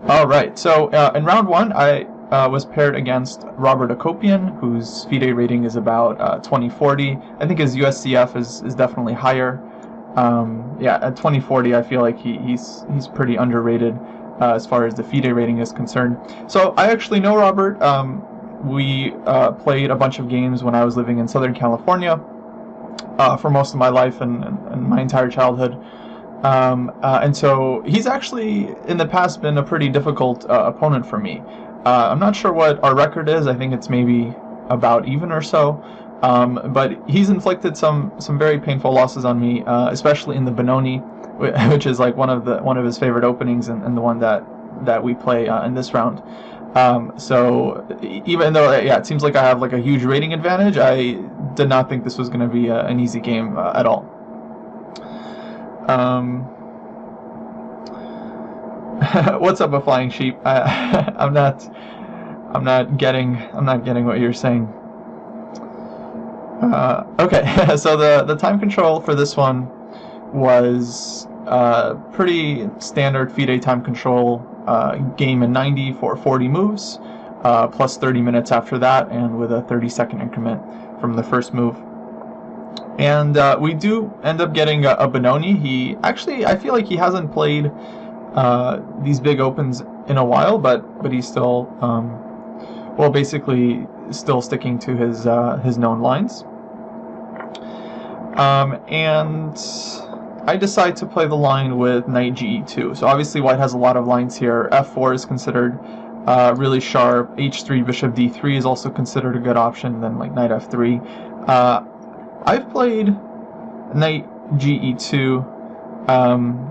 All right. So in round one, I was paired against Robert Akopian, whose FIDE rating is about 2040. I think his USCF is definitely higher. Yeah, at 2040, I feel like he's pretty underrated as far as the FIDE rating is concerned. So I actually know Robert. We played a bunch of games when I was living in Southern California for most of my life and my entire childhood. And so he's actually in the past been a pretty difficult opponent for me. I'm not sure what our record is. I think it's maybe about even or so. But he's inflicted some very painful losses on me, especially in the Benoni, which is like one of his favorite openings and the one that we play in this round. So even though it seems like I have like a huge rating advantage, I did not think this was going to be an easy game at all. What's up, a flying sheep? I'm not getting what you're saying. Okay, so the time control for this one was pretty standard FIDE time control, game in 90 for 40 moves, plus 30 minutes after that, and with a 30-second increment from the first move. And we do end up getting a Benoni. He actually, I feel like he hasn't played these big opens in a while, but he's still, well, basically still sticking to his known lines. And I decide to play the line with knight ge2. So obviously white has a lot of lines here. f4 is considered really sharp. h3, bishop d3 is also considered a good option. Then like knight f3. I've played knight ge2,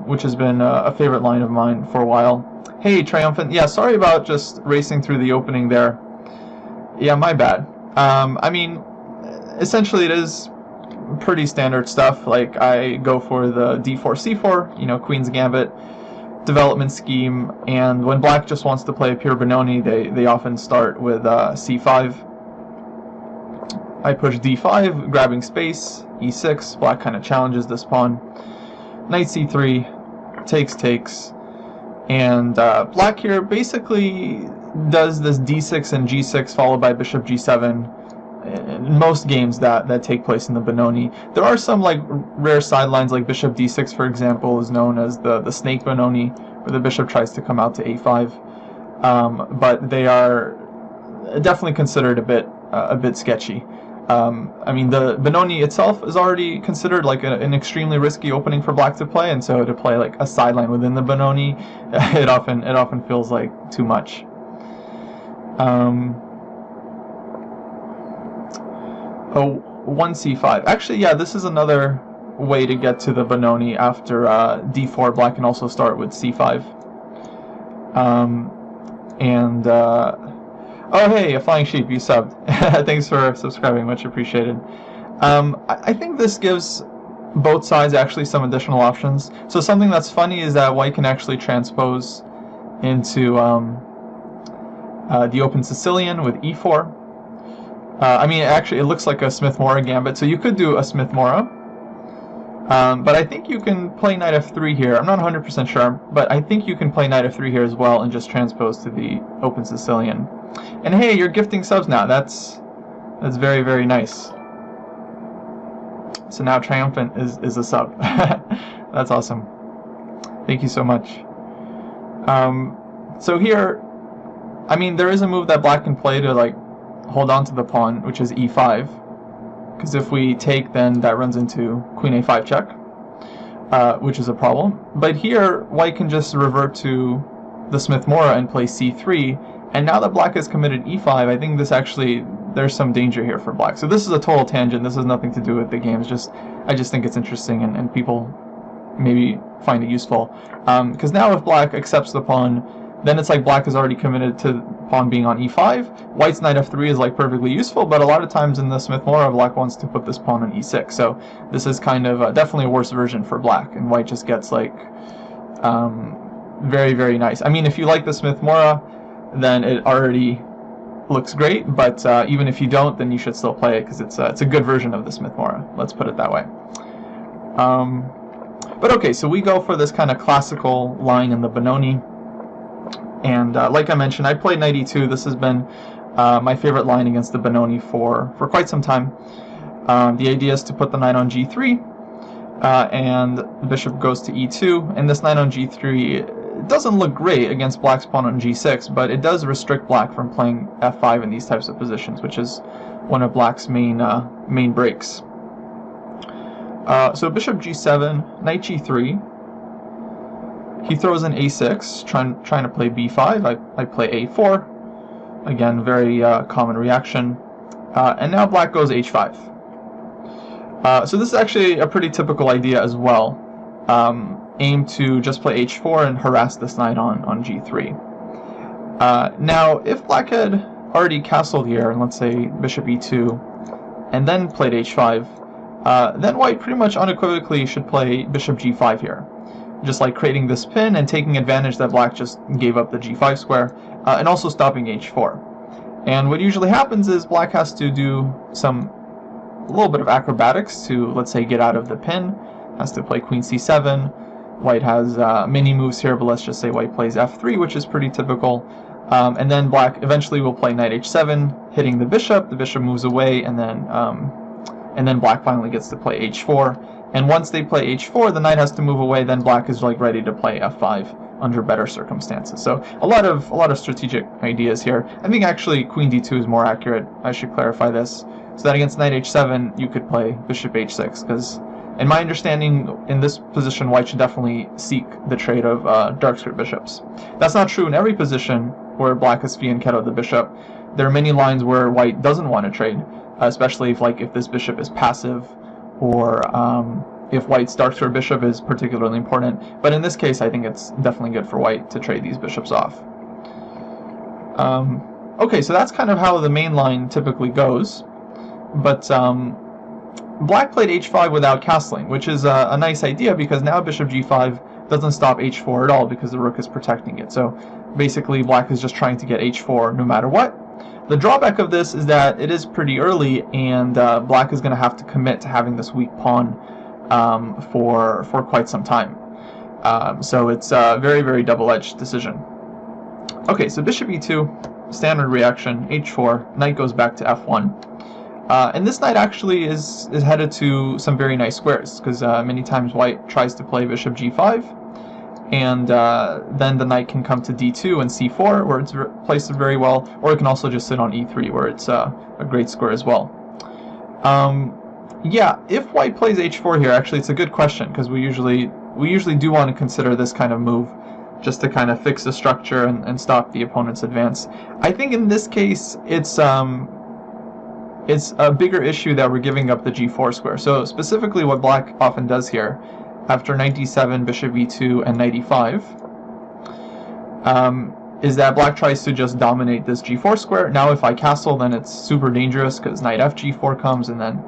which has been a favorite line of mine for a while. Hey, Triumphant. Yeah, sorry about just racing through the opening there. Yeah, my bad. I mean, essentially it is pretty standard stuff. Like, I go for the d4, c4, you know, Queen's Gambit development scheme, and when black just wants to play a pure Benoni, they often start with c5. I push d5, grabbing space, e6, black kind of challenges this pawn. Knight c3, takes, and black here basically does this d6 and g6 followed by bishop g7 in most games that take place in the Benoni. There are some like rare sidelines, like bishop d6 for example is known as the snake Benoni, where the bishop tries to come out to a5, but they are definitely considered a bit sketchy. I mean, the Benoni itself is already considered like an extremely risky opening for black to play, and so to play like a sideline within the Benoni, it often feels like too much. Oh, 1c5. Actually, yeah, this is another way to get to the Benoni. After d4, black can also start with c5. Oh, hey, a flying sheep, you subbed. Thanks for subscribing, much appreciated. I think this gives both sides actually some additional options. So something that's funny is that white can actually transpose into the open Sicilian with e4. I mean, actually, it looks like a Smith-Morra gambit, so you could do a Smith-Morra. But I think you can play knight f3 here. I'm not 100% sure, but I think you can play knight f3 here as well and just transpose to the open Sicilian. And hey, you're gifting subs now. That's very, very nice. So now Triumphant is a sub. That's awesome. Thank you so much. So here, I mean, there is a move that black can play to like hold on to the pawn, which is e5. Because if we take, then that runs into queen a5 check, which is a problem. But here, white can just revert to the Smith-Morra and play c3. And now that black has committed e5, I think this actually, there's some danger here for black. So this is a total tangent. This has nothing to do with the game. I just think it's interesting, and people maybe find it useful. Because now if black accepts the pawn, then it's like black is already committed to pawn being on e5. White's knight f3 is like perfectly useful, but a lot of times in the Smith-Morra, black wants to put this pawn on e6. So this is kind of definitely a worse version for black, and white just gets like very, very nice. I mean, if you like the Smith-Morra, then it already looks great, but even if you don't, then you should still play it, because it's a good version of the Smith-Morra. Let's put it that way. But okay, so we go for this kind of classical line in the Benoni. And like I mentioned, I played knight e2. This has been my favorite line against the Benoni for quite some time. The idea is to put the knight on g3, and the bishop goes to e2, and this knight on g3 doesn't look great against black's pawn on g6, but it does restrict black from playing f5 in these types of positions, which is one of black's main breaks. So bishop g7, knight g3. He throws in a6, trying to play b5. I play a4. Again, very common reaction. And now black goes h5. So this is actually a pretty typical idea as well. Aim to just play h4 and harass this knight on g3. Now, if black had already castled here, and let's say bishop e2, and then played h5, then white pretty much unequivocally should play bishop g5 here. Just like creating this pin and taking advantage that black just gave up the g5 square, and also stopping h4. And what usually happens is black has to do a little bit of acrobatics to, let's say, get out of the pin. Has to play queen c7. White has many moves here, but let's just say white plays f3, which is pretty typical. And then black eventually will play knight h7, hitting the bishop. The bishop moves away, and then black finally gets to play h4. And once they play h4, the knight has to move away. Then black is like ready to play f5 under better circumstances. So a lot of strategic ideas here. I think actually queen d2 is more accurate. I should clarify this. So that against knight h7, you could play bishop h6, because in my understanding, in this position, white should definitely seek the trade of dark square bishops. That's not true in every position where black has fianchettoed the bishop. There are many lines where white doesn't want to trade, especially if this bishop is passive, or if white's dark square bishop is particularly important. But in this case, I think it's definitely good for white to trade these bishops off. Okay, so that's kind of how the main line typically goes. But black played h5 without castling, which is a nice idea, because now bishop g5 doesn't stop h4 at all, because the rook is protecting it. So basically black is just trying to get h4 no matter what. The drawback of this is that it is pretty early, and black is going to have to commit to having this weak pawn for quite some time. So it's a very, very double-edged decision. Okay, so bishop e2, standard reaction, h4, knight goes back to f1. And this knight actually is headed to some very nice squares, because many times white tries to play bishop g5, and then the knight can come to d2 and c4, where it's placed very well, or it can also just sit on e3, where it's a great square as well. Yeah, if white plays h4 here, actually it's a good question, because we usually do want to consider this kind of move, just to kind of fix the structure and stop the opponent's advance. I think in this case it's a bigger issue that we're giving up the g4 square. So specifically what black often does here, after knight d7, bishop e2, and knight e5, is that black tries to just dominate this g4 square. Now if I castle, then it's super dangerous, because knight fg4 comes, and then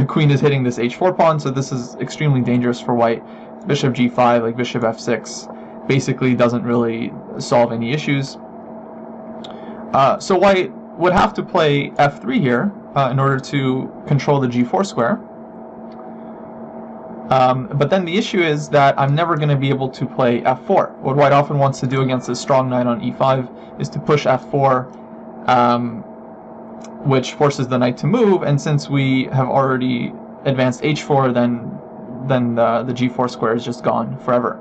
queen is hitting this h4 pawn, so this is extremely dangerous for white. Bishop g5, like bishop f6, basically doesn't really solve any issues. So white would have to play f3 here in order to control the g4 square. But then the issue is that I'm never going to be able to play f4. What white often wants to do against this strong knight on e5 is to push f4, which forces the knight to move, and since we have already advanced h4, then the g4 square is just gone forever.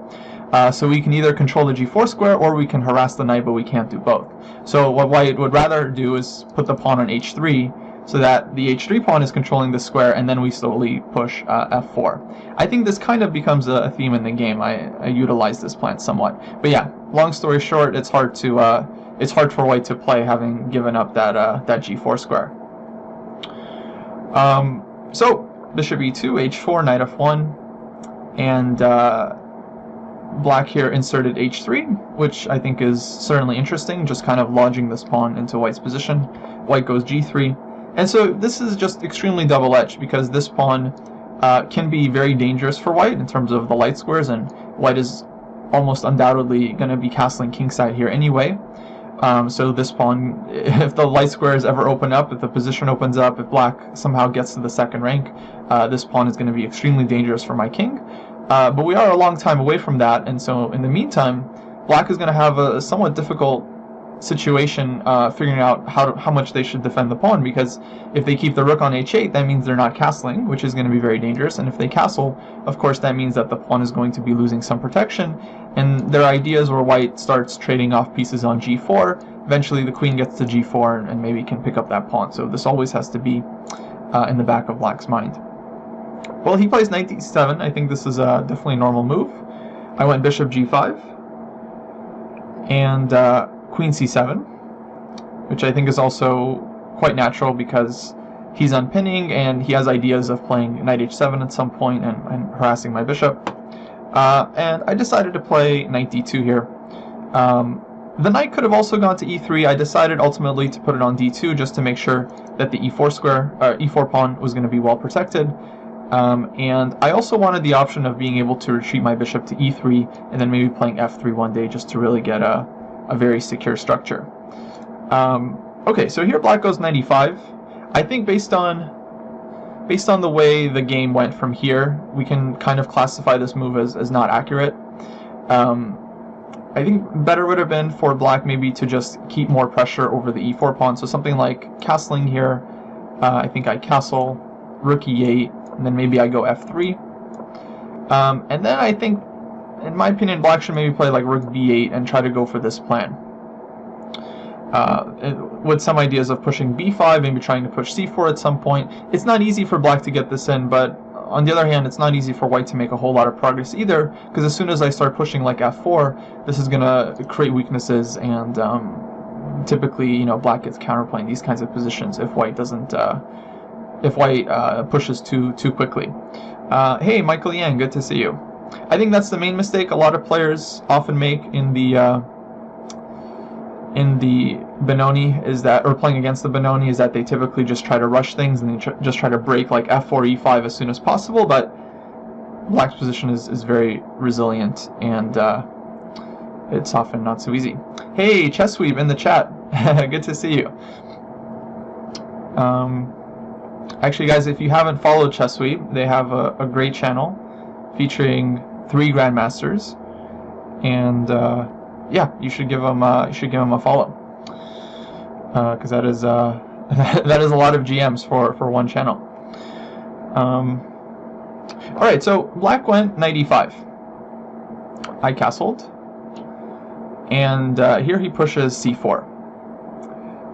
So we can either control the g4 square, or we can harass the knight, but we can't do both. So what white would rather do is put the pawn on h3, so that the h3 pawn is controlling the square, and then we slowly push f4. I think this kind of becomes a theme in the game. I utilize this plan somewhat. But yeah, long story short, it's hard for white to play, having given up that g4 square. So bishop e2, h4, knight f1, and black here inserted h3, which I think is certainly interesting, just kind of lodging this pawn into white's position. White goes g3. And so this is just extremely double-edged, because this pawn can be very dangerous for white in terms of the light squares, and white is almost undoubtedly going to be castling kingside here anyway. So this pawn, if the light squares ever open up, if the position opens up, if black somehow gets to the second rank, this pawn is going to be extremely dangerous for my king. But we are a long time away from that, and so in the meantime, black is going to have a somewhat difficult situation figuring out how much they should defend the pawn, because if they keep the rook on h8, that means they're not castling, which is going to be very dangerous, and if they castle, of course that means that the pawn is going to be losing some protection, and their ideas where white starts trading off pieces on g4, eventually the queen gets to g4 and maybe can pick up that pawn, so this always has to be in the back of black's mind. Well, he plays knight d7. I think this is definitely a normal move. I went bishop g5 and queen c7, which I think is also quite natural because he's unpinning and he has ideas of playing knight h7 at some point and harassing my bishop. And I decided to play knight d2 here. The knight could have also gone to e3. I decided ultimately to put it on d2 just to make sure that the e4 pawn was going to be well protected. And I also wanted the option of being able to retreat my bishop to e3 and then maybe playing f3 one day just to really get a very secure structure. Okay, so here black goes knight e5. I think based on the way the game went from here, we can kind of classify this move as not accurate. I think better would have been for black maybe to just keep more pressure over the e4 pawn, so something like castling here. I think I castle, rook e8, and then maybe I go f3. And then I think, in my opinion, black should maybe play like rook b8 and try to go for this plan. With some ideas of pushing b5, maybe trying to push c4 at some point. It's not easy for black to get this in, but on the other hand, it's not easy for white to make a whole lot of progress either, because as soon as I start pushing like f4, this is going to create weaknesses, and typically, you know, black gets counterplaying these kinds of positions if white doesn't, if white pushes too quickly. Hey, Michael Yang, good to see you. I think that's the main mistake a lot of players often make in the Benoni, is that, or playing against the Benoni, is that they typically just try to rush things and they just try to break like f4, e5 as soon as possible, but black's position is very resilient, and it's often not so easy. Hey, Chessweave in the chat. Good to see you. Actually, guys, if you haven't followed Chessweave, they have a great channel featuring 3 grandmasters, and yeah, you should give them a follow, because that is that is a lot of GMs for one channel. All right, so black went knight e5. I castled, and here he pushes c4,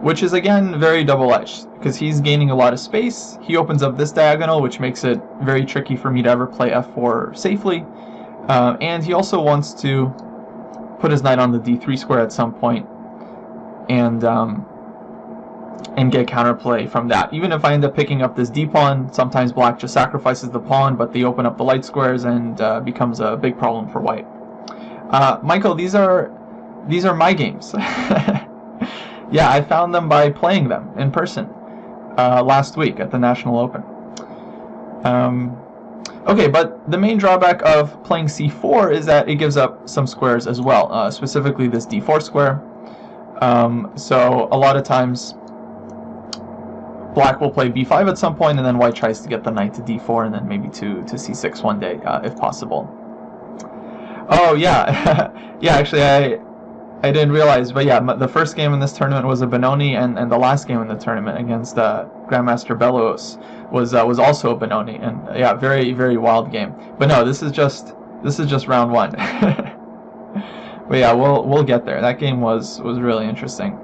which is again very double-edged because he's gaining a lot of space. He opens up this diagonal, which makes it very tricky for me to ever play f4 safely, and he also wants to put his knight on the d3 square at some point, and get counterplay from that. Even if I end up picking up this d pawn, sometimes black just sacrifices the pawn, but they open up the light squares and becomes a big problem for white. Michael, these are my games. Yeah, I found them by playing them in person last week at the National Open. Okay, but the main drawback of playing c4 is that it gives up some squares as well, specifically this d4 square. So a lot of times black will play b5 at some point, and then white tries to get the knight to d4 and then maybe to c6 one day, if possible. Oh yeah, yeah, actually I didn't realize, but yeah, the first game in this tournament was a Benoni, and the last game in the tournament against Grandmaster Belos was also a Benoni, and yeah, very, very wild game. But no, this is just round 1. But yeah, we'll get there. That game was really interesting.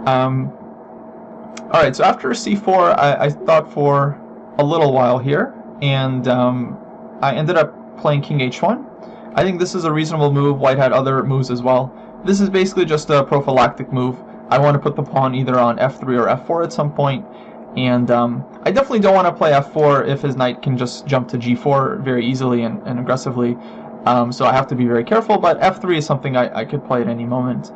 All right, so after c4, I thought for a little while here, and I ended up playing king h1. I think this is a reasonable move. White had other moves as well. This is basically just a prophylactic move. I want to put the pawn either on f3 or f4 at some point, and I definitely don't want to play f4 if his knight can just jump to g4 very easily and aggressively. So I have to be very careful, but f3 is something I could play at any moment,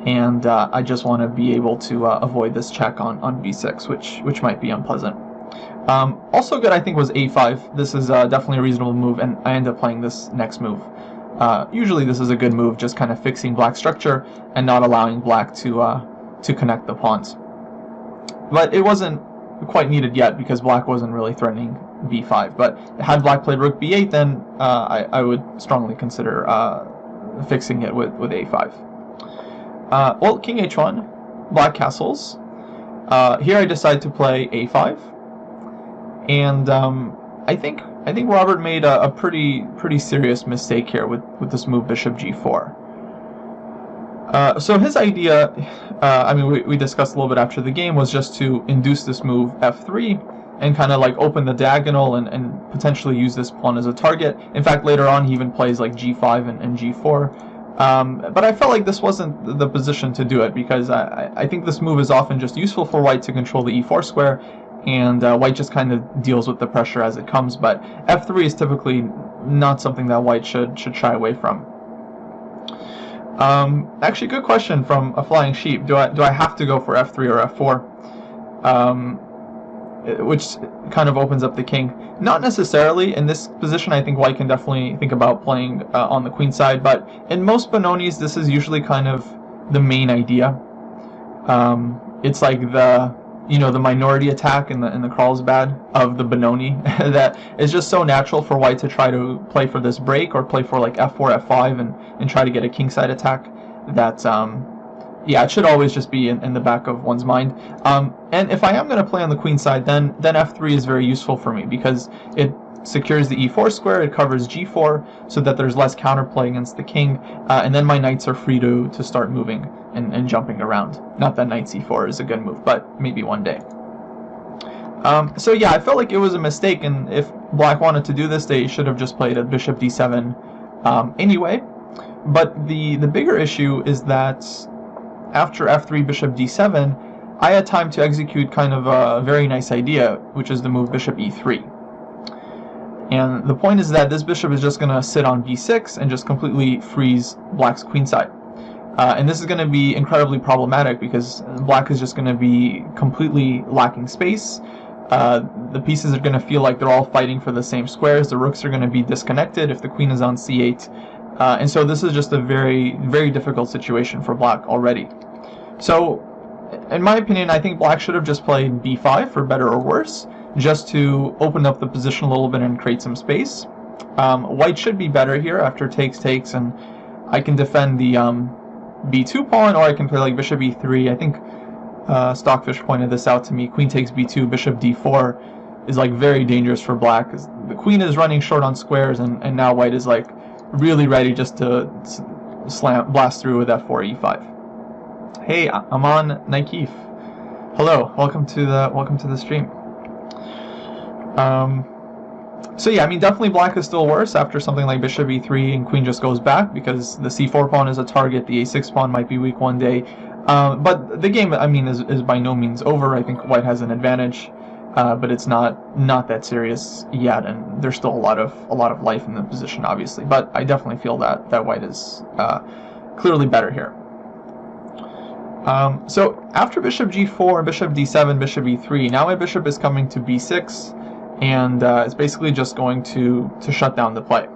and I just want to be able to avoid this check on b6, which might be unpleasant. Also good, I think, was a5. This is definitely a reasonable move, and I end up playing this next move. Usually this is a good move, just kind of fixing black's structure and not allowing black to connect the pawns. But it wasn't quite needed yet because black wasn't really threatening b5. But had black played rook b8, then I would strongly consider fixing it with a5. Well, king h1, black castles. Here I decide to play a5, and I think Robert made a pretty serious mistake here with this move bishop g4. So his idea, I mean, we discussed a little bit after the game, was just to induce this move f3 and kind of like open the diagonal and potentially use this pawn as a target. In fact, later on he even plays like g5 and g4. But I felt like this wasn't the position to do it, because I think this move is often just useful for white to control the e4 square, and white just kind of deals with the pressure as it comes. But f3 is typically not something that white should shy away from. Actually, good question from a flying sheep. Do I have to go for f3 or f4? Which kind of opens up the king. Not necessarily. In this position, I think white can definitely think about playing on the queen side, but in most Benonis, this is usually kind of the main idea. It's like the minority attack in the Carlsbad of the Benoni that is just so natural for white to try to play for this break or play for like f4, f5 and try to get a kingside attack. That yeah, it should always just be in the back of one's mind. And if I am going to play on the queen side, then f3 is very useful for me, because it secures the e4 square, it covers g4, so that there's less counterplay against the king, and then my knights are free to start moving and jumping around. Not that knight c4 is a good move, but maybe one day. So yeah, I felt like it was a mistake, and if black wanted to do this, they should have just played a bishop d7 anyway. But the bigger issue is that after f3, bishop d7, I had time to execute kind of a very nice idea, which is the move bishop e3. And the point is that this bishop is just going to sit on b6 and just completely freeze black's queenside. And this is going to be incredibly problematic, because black is just going to be completely lacking space. The pieces are going to feel like they're all fighting for the same squares. The rooks are going to be disconnected if the queen is on c8. And so this is just a very, very difficult situation for black already. So, in my opinion, I think black should have just played b5 for better or worse, just to open up the position a little bit and create some space. White should be better here after takes, and I can defend the b2 pawn, or I can play like bishop e3. I think Stockfish pointed this out to me. Queen takes b2, bishop d4 is like very dangerous for black, because the queen is running short on squares, and now white is like really ready just to blast through with f4, e5. Hey, Aman Naikif. Hello, welcome to the stream. So yeah, I mean, definitely black is still worse after something like bishop e3 and queen just goes back, because the c4 pawn is a target, the a6 pawn might be weak one day. But the game, I mean, is by no means over. I think white has an advantage, but it's not that serious yet, and there's still a lot of life in the position, obviously. But I definitely feel that white is clearly better here. So after bishop g4, bishop d7, bishop e3, now my bishop is coming to b6, and it's basically just going to shut down the play.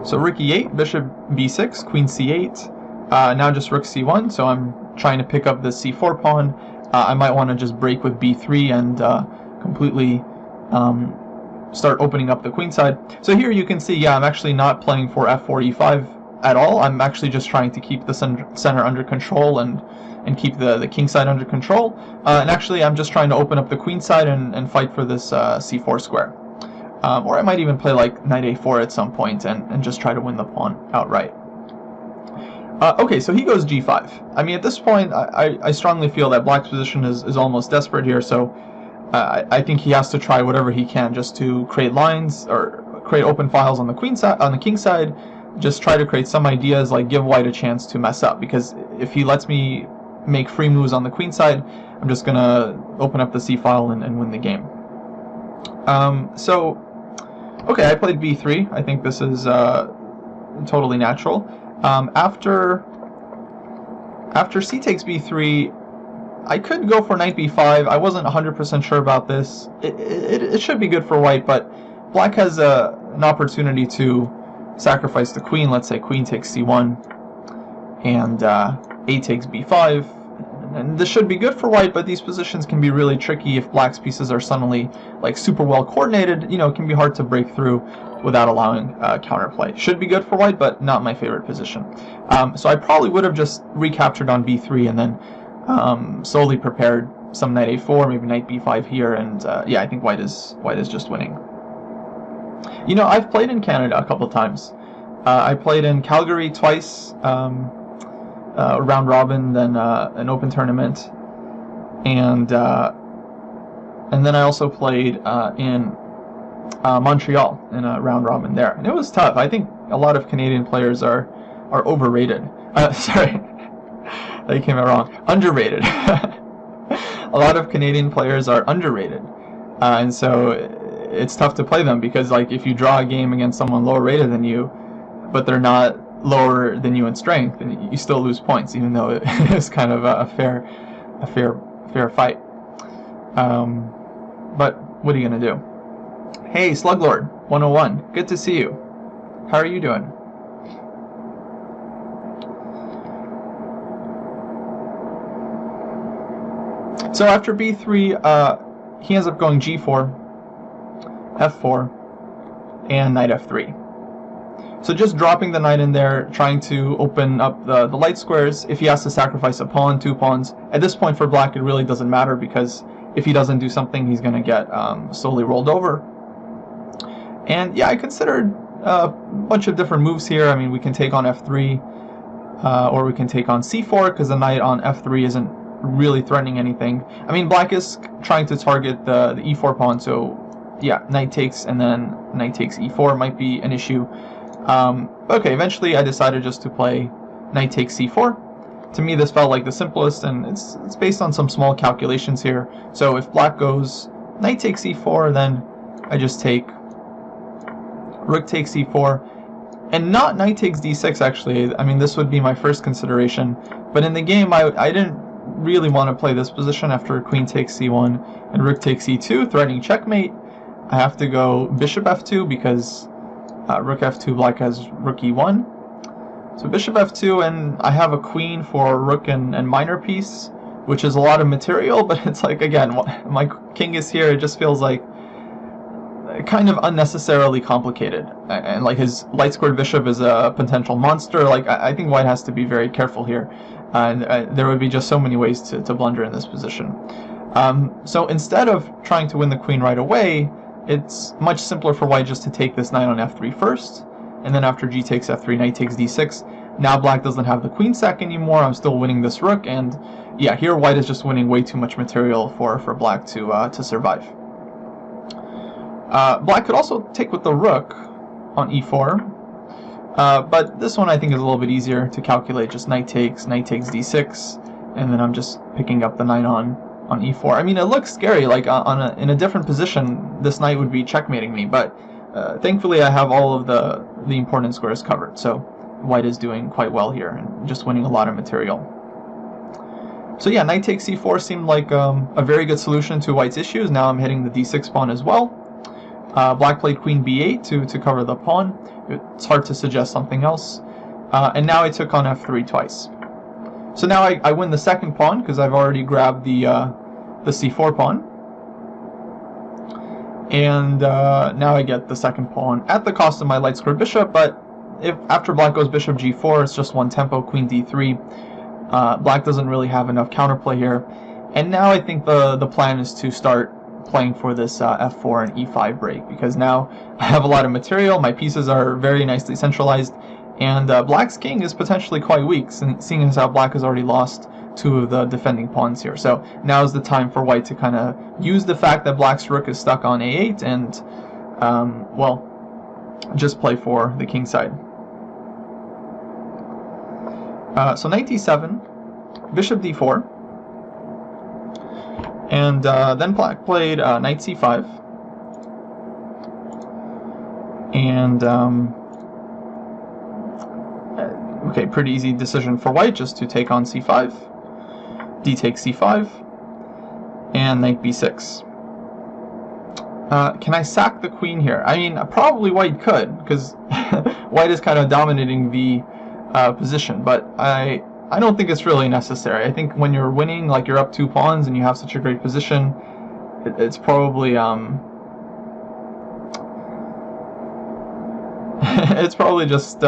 So rook e8, bishop b6, queen c8, now just rook c1, so I'm trying to pick up the c4 pawn. I might want to just break with b3 and completely start opening up the queen side. So here you can see, yeah, I'm actually not playing for f4, e5 at all. I'm actually just trying to keep the center under control and keep the king side under control. And actually, I'm just trying to open up the queen side and fight for this c4 square. Or I might even play like knight a4 at some point and just try to win the pawn outright. Okay, so he goes g5. I mean, at this point, I strongly feel that black's position is almost desperate here, so I think he has to try whatever he can just to create lines or create open files on the queen side, on the king side. Just try to create some ideas, like give white a chance to mess up, because if he lets me make free moves on the queen side, I'm just gonna open up the c file and win the game. So, okay, I played b3. I think this is totally natural. After c takes b3, I could go for knight b5. I wasn't 100% sure about this. It should be good for white, but black has an opportunity to sacrifice the queen. Let's say queen takes c1, and a takes b5. And this should be good for white, but these positions can be really tricky if black's pieces are suddenly like super well coordinated. You know, it can be hard to break through without allowing counterplay. Should be good for white, but not my favorite position. So I probably would have just recaptured on b3 and then slowly prepared some knight a4, maybe knight b5 here, and yeah, I think white is just winning. You know, I've played in Canada a couple times. I played in Calgary twice, round robin, then an open tournament, and then I also played in Montreal in a round robin there, and it was tough. I think a lot of Canadian players are overrated. Sorry, that came out wrong. Underrated. A lot of Canadian players are underrated, and so it's tough to play them because, like, if you draw a game against someone lower rated than you, but they're not lower than you in strength, and you still lose points, even though it is kind of a fair fight. But what are you gonna do? Hey, Sluglord 101, good to see you. How are you doing? So after b3, he ends up going g4, f4, and knight f3. So just dropping the knight in there, trying to open up the light squares. If he has to sacrifice a pawn, 2 pawns, at this point for black it really doesn't matter, because if he doesn't do something, he's going to get slowly rolled over. And yeah, I considered a bunch of different moves here. I mean, we can take on f3, or we can take on c4, because the knight on f3 isn't really threatening anything. I mean, black is trying to target the e4 pawn, so yeah, knight takes and then knight takes e4 might be an issue. Okay, eventually I decided just to play knight takes c4. To me, this felt like the simplest, and it's based on some small calculations here. So if black goes knight takes e4, then I just take rook takes e4, and not knight takes d6, actually. I mean, this would be my first consideration, but in the game I didn't really want to play this position after queen takes c1 and rook takes e2, threatening checkmate. I have to go bishop f2 because rook f2, black has rook e1. So bishop f2, and I have a queen for rook and minor piece, which is a lot of material, but it's like, again, my king is here. It just feels like kind of unnecessarily complicated, and like his light squared bishop is a potential monster. Like, I think white has to be very careful here, and there would be just so many ways to blunder in this position. So instead of trying to win the queen right away, it's much simpler for white just to take this knight on f3 first, and then after g takes f3, knight takes d6. Now black doesn't have the queen sack anymore. I'm still winning this rook, and yeah, here white is just winning way too much material for black to survive. Black could also take with the rook on e4, but this one I think is a little bit easier to calculate. Just knight takes d6, and then I'm just picking up the knight on e4. I mean, it looks scary, like in a different position this knight would be checkmating me, but thankfully I have all of the important squares covered, so white is doing quite well here and just winning a lot of material. So yeah, knight takes c4 seemed like a very good solution to white's issues. Now I'm hitting the d6 pawn as well. Black played queen b8 to cover the pawn. It's hard to suggest something else. And now I took on f3 twice. So now I win the second pawn because I've already grabbed the c4 pawn. And now I get the second pawn at the cost of my light squared bishop, but if after black goes bishop g4, it's just one tempo, queen d3. Black doesn't really have enough counterplay here. And now I think the plan is to start playing for this f4 and e5 break, because now I have a lot of material, my pieces are very nicely centralized, and black's king is potentially quite weak, seeing as how black has already lost 2 of the defending pawns here. So now is the time for white to kind of use the fact that black's rook is stuck on a8 and, well, just play for the king side. So knight d7, bishop d4, and then black played knight c5, and okay, pretty easy decision for white just to take on c5, d takes c5, and knight b6. Can I sack the queen here? I mean, probably white could, because white is kind of dominating the position, but I I don't think it's really necessary. I think when you're winning, like you're up 2 pawns and you have such a great position, it's probably it's probably just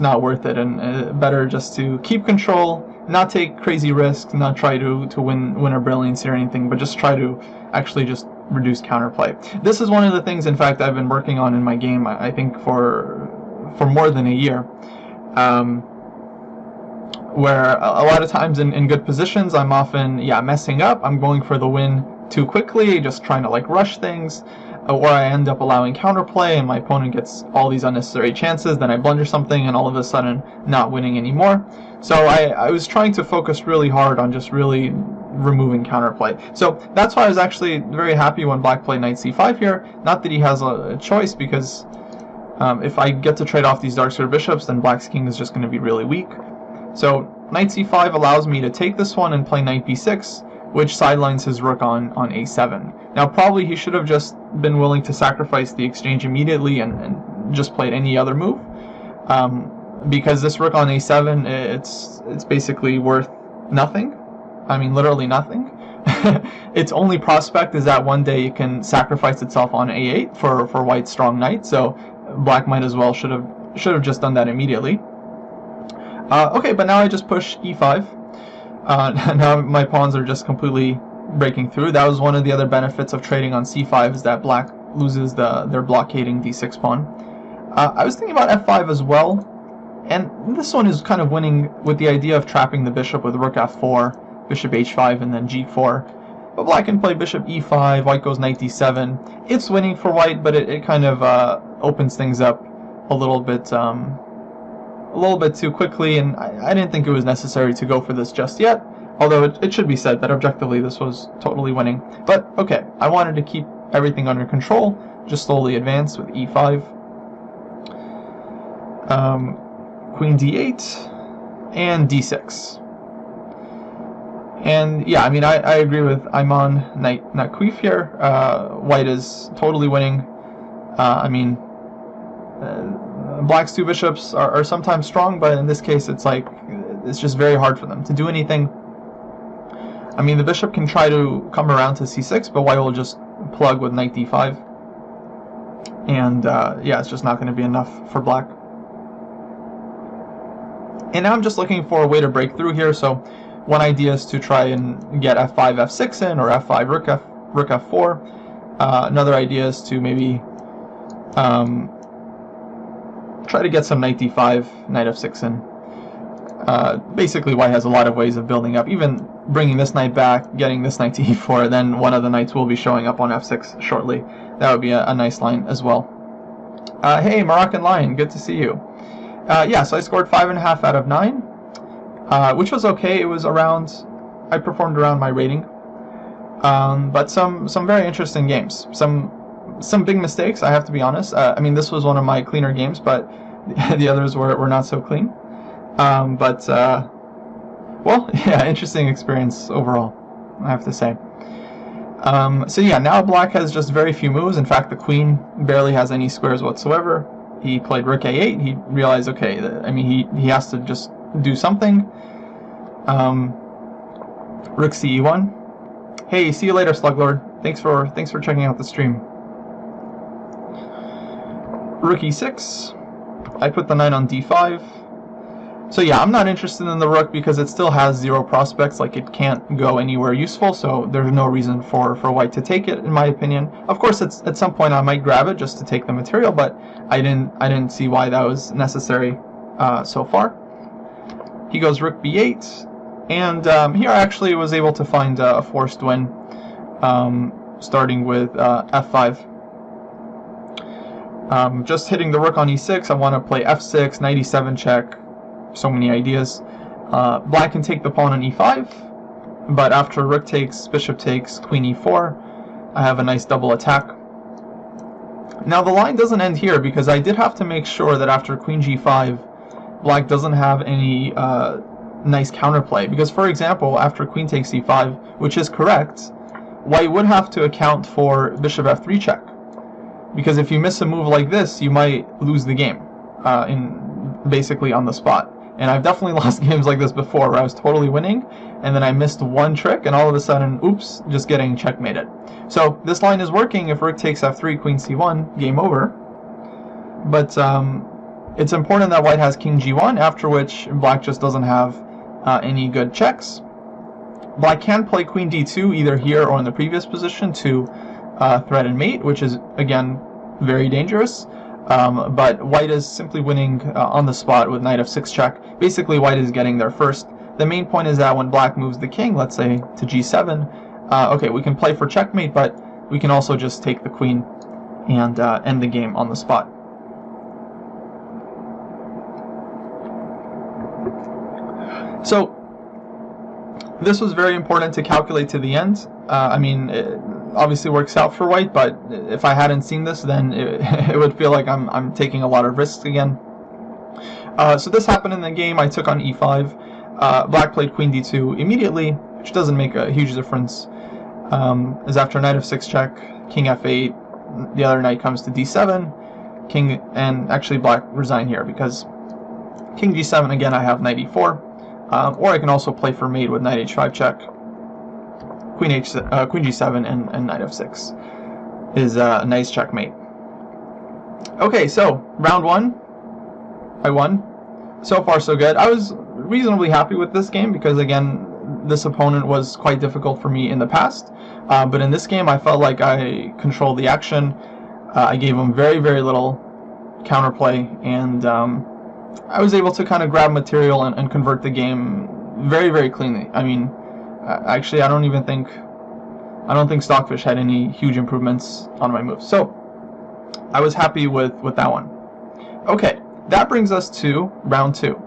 not worth it, and better just to keep control, not take crazy risks, not try to win a brilliance or anything, but just try to actually just reduce counterplay. This is one of the things, in fact, I've been working on in my game, I think for more than a year, where a lot of times in good positions I'm often messing up. I'm going for the win too quickly, just trying to like rush things, or I end up allowing counterplay and my opponent gets all these unnecessary chances, then I blunder something and all of a sudden not winning anymore. So I was trying to focus really hard on just really removing counterplay. So that's why I was actually very happy when black played knight c5 here. Not that he has a choice, because if I get to trade off these dark square bishops, then black's king is just going to be really weak. So knight c5 allows me to take this one and play knight b6, which sidelines his rook on a7. Now probably he should have just been willing to sacrifice the exchange immediately and just played any other move, because this rook on a7, it's basically worth nothing. I mean, literally nothing. Its only prospect is that one day it can sacrifice itself on a8 for white's strong knight, so black might as well should have just done that immediately. Okay, but now I just push e5. Now my pawns are just completely breaking through. That was one of the other benefits of trading on c5, is that black loses their blockading d6 pawn. I was thinking about f5 as well, and this one is kind of winning with the idea of trapping the bishop with rook f4, bishop h5, and then g4. But black can play bishop e5, white goes knight d7. It's winning for white, but it kind of opens things up a little bit too quickly, and I didn't think it was necessary to go for this just yet, although it should be said that objectively this was totally winning. But okay, I wanted to keep everything under control, just slowly advance with e5, queen d8, and d6. And yeah, I mean, I agree with Ayman Nakif here. White is totally winning. I mean, black's 2 bishops are sometimes strong, but in this case it's like it's just very hard for them to do anything. I mean, the bishop can try to come around to c6, but white will just plug with knight d5, and yeah, it's just not going to be enough for black. And now I'm just looking for a way to break through here. So one idea is to try and get f5 f6 in, or f5 rook f4. Another idea is to maybe try to get some knight d5, knight f6 in. Basically, white has a lot of ways of building up, even bringing this knight back, getting this knight to e4, then one of the knights will be showing up on f6 shortly. That would be a nice line as well. Hey, Moroccan Lion, good to see you. Yeah, so I scored 5.5 out of 9, which was okay. It was around, I performed around my rating, but some very interesting games. Some big mistakes, I have to be honest. I mean, this was one of my cleaner games, but the others were not so clean. Well, yeah, interesting experience overall, I have to say. So yeah, now black has just very few moves. In fact, the queen barely has any squares whatsoever. He played rook a8. He realized, okay, I mean, he has to just do something. Rook ce1. Hey, see you later, Sluglord. Thanks for checking out the stream. Rook e6. I put the knight on d5. So yeah, I'm not interested in the rook because it still has 0 prospects, like it can't go anywhere useful, so there's no reason for white to take it, in my opinion. Of course, at some point I might grab it just to take the material, but I didn't see why that was necessary so far. He goes rook b8, and here I actually was able to find a forced win, starting with f5. Just hitting the rook on e6, I want to play f6, knight e7 check. So many ideas. Black can take the pawn on e5, but after rook takes, bishop takes, queen e4, I have a nice double attack. Now the line doesn't end here, because I did have to make sure that after queen g5, black doesn't have any nice counterplay, because for example, after queen takes e5, which is correct, white would have to account for bishop f3 check, because if you miss a move like this, you might lose the game. basically on the spot. And I've definitely lost games like this before where I was totally winning and then I missed one trick and all of a sudden, oops, just getting checkmated. So this line is working. If rook takes f3, queen c1, game over. But it's important that white has king g1, after which black just doesn't have any good checks. Black can play queen d2 either here or in the previous position to threaten mate, which is, again, very dangerous. But white is simply winning on the spot with knight f6 check. Basically, white is getting there first. The main point is that when black moves the king, let's say to g7, okay, we can play for checkmate, but we can also just take the queen and end the game on the spot. So this was very important to calculate to the end. I mean, it obviously works out for white, but if I hadn't seen this, then it would feel like I'm taking a lot of risks again. So this happened in the game. I took on e5. Black played queen d2 immediately, which doesn't make a huge difference. As after knight f6 check, king f8, the other knight comes to d7, king, and actually black resign here because king g7, again, I have knight e4. Or I can also play for mate with knight h5 check, queen g7, and knight f6 is a nice checkmate. Okay, so round one, I won. So far, so good. I was reasonably happy with this game because, again, this opponent was quite difficult for me in the past. But in this game, I felt like I controlled the action. I gave him very, very little counterplay, and I was able to kind of grab material and convert the game very, very cleanly. I mean, actually, I don't think Stockfish had any huge improvements on my moves. So I was happy with that one. Okay, that brings us to round two.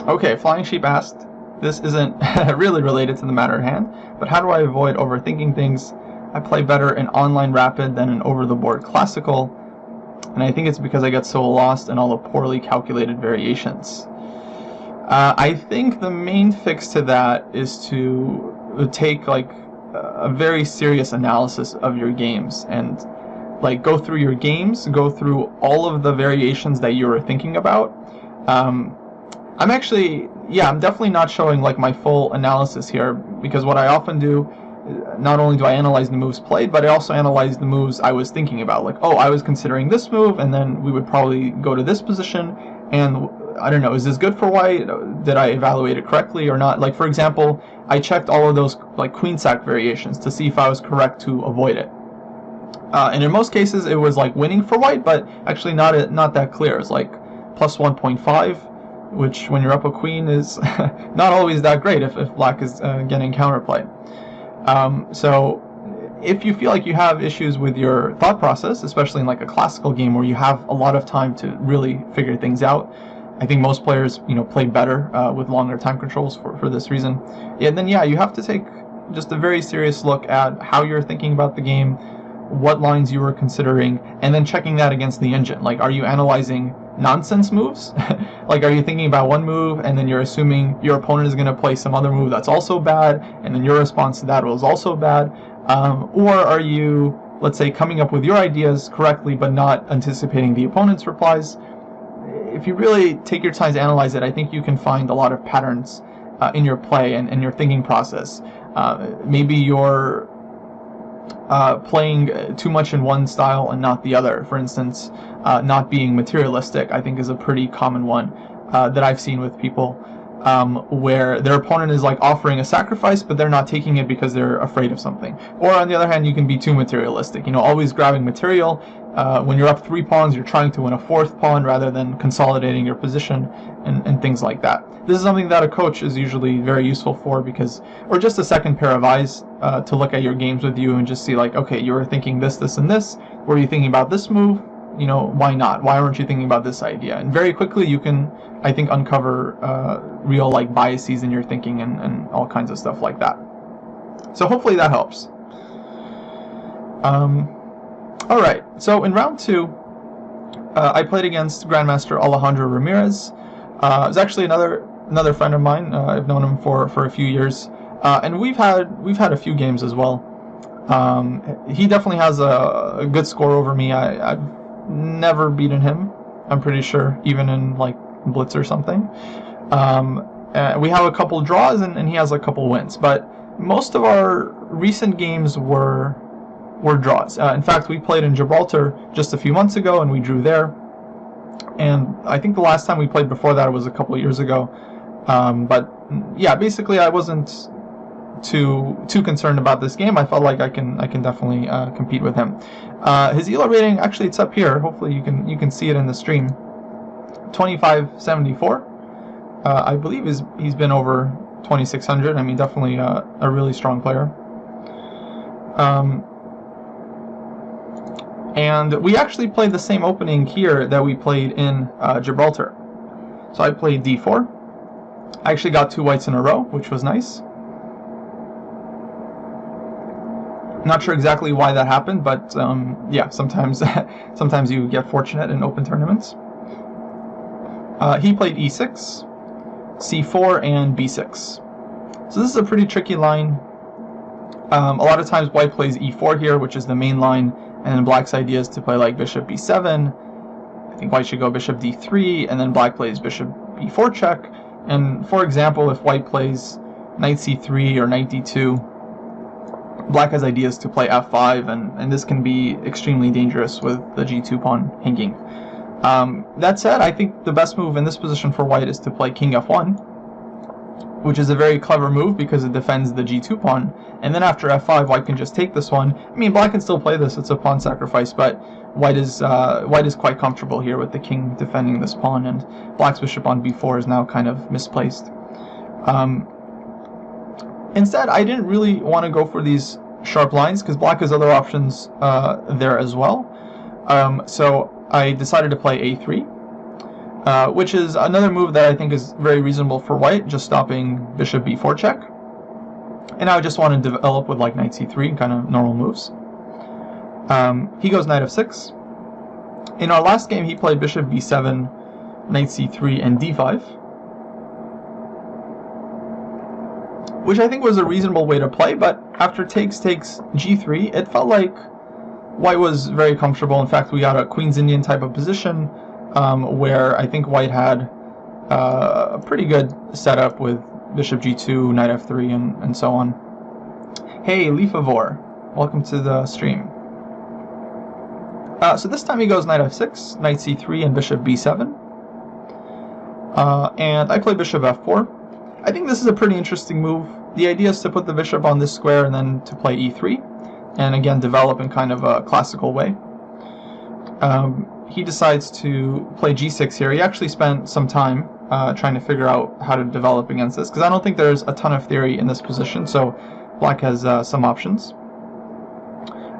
Okay, Flying Sheep asked, this isn't really related to the matter at hand, but how do I avoid overthinking things? I play better in online rapid than in over-the-board classical, and I think it's because I get so lost in all the poorly calculated variations. I think the main fix to that is to take like a very serious analysis of your games and like go through your games, go through all of the variations that you were thinking about. I'm definitely not showing like my full analysis here because what I often do, not only do I analyze the moves played, but I also analyze the moves I was thinking about. Like, oh, I was considering this move, and then we would probably go to this position, and I don't know, is this good for white? Did I evaluate it correctly or not? Like, for example, I checked all of those like queen sack variations to see if I was correct to avoid it. And in most cases, it was like winning for white, but actually not that clear. It's like plus 1.5. Which, when you're up a queen, is not always that great if black is getting counterplay. So if you feel like you have issues with your thought process, especially in like a classical game where you have a lot of time to really figure things out, I think most players, play better with longer time controls for this reason. Then you have to take just a very serious look at how you're thinking about the game, what lines you were considering, and then checking that against the engine. Like, are you analyzing nonsense moves? Like, are you thinking about one move and then you're assuming your opponent is going to play some other move that's also bad, and then your response to that was also bad? Or are you, let's say, coming up with your ideas correctly but not anticipating the opponent's replies? If you really take your time to analyze it, I think you can find a lot of patterns in your play and your thinking process. Maybe you're playing too much in one style and not the other. For instance, not being materialistic, I think, is a pretty common one that I've seen with people, where their opponent is like offering a sacrifice, but they're not taking it because they're afraid of something. Or on the other hand, you can be too materialistic, always grabbing material. When you're up 3 pawns, you're trying to win a 4th pawn rather than consolidating your position and things like that. This is something that a coach is usually very useful for, or just a second pair of eyes to look at your games with you and just see like, okay, you were thinking this, this, and this. Were you thinking about this move? Why not? Why aren't you thinking about this idea? And very quickly you can, I think, uncover real like biases in your thinking and all kinds of stuff like that. So hopefully that helps. Alright, so in round two, I played against Grandmaster Alejandro Ramirez. It was actually another friend of mine. I've known him for a few years, and we've had a few games as well. He definitely has a good score over me. I've never beaten him, I'm pretty sure, even in like Blitz or something. We have a couple draws, and he has a couple wins, but most of our recent games were draws. In fact, we played in Gibraltar just a few months ago, and we drew there. And I think the last time we played before that was a couple of years ago. But yeah, basically, I wasn't too concerned about this game. I felt like I can definitely compete with him. His ELO rating, actually, it's up here. Hopefully, you can see it in the stream. 2574. I believe he's been over 2600. I mean, definitely a really strong player. And we actually played the same opening here that we played in Gibraltar. So I played d4. I actually got 2 whites in a row, which was nice. Not sure exactly why that happened, but yeah, sometimes you get fortunate in open tournaments. He played e6, c4, and b6. So this is a pretty tricky line. A lot of times white plays e4 here, which is the main line, and then black's idea is to play like bishop b7. I think white should go bishop d3, and then black plays bishop b4 check. And for example, if white plays knight c3 or knight d2, black has ideas to play f5, and this can be extremely dangerous with the g2 pawn hanging. That said, I think the best move in this position for white is to play king f1, which is a very clever move because it defends the g2 pawn. And then after f5, white can just take this one. I mean, black can still play this, it's a pawn sacrifice, but white is quite comfortable here with the king defending this pawn, and black's bishop on b4 is now kind of misplaced. Instead, I didn't really want to go for these sharp lines because black has other options there as well. So I decided to play a3, which is another move that I think is very reasonable for white, just stopping bishop b4 check. And I just want to develop with like knight c3, kind of normal moves. He goes knight f6. In our last game, he played bishop b7, knight c3, and d5, which I think was a reasonable way to play, but after takes g3, it felt like white was very comfortable. In fact, we got a Queen's Indian type of position, where I think white had a pretty good setup with bishop g2, knight f3, and so on. Hey, Leafavor, welcome to the stream. So this time he goes knight f6, knight c3, and bishop b7. And I play bishop f4. I think this is a pretty interesting move. The idea is to put the bishop on this square and then to play e3, and again develop in kind of a classical way. He decides to play g6 here. He actually spent some time trying to figure out how to develop against this, because I don't think there's a ton of theory in this position, so black has some options.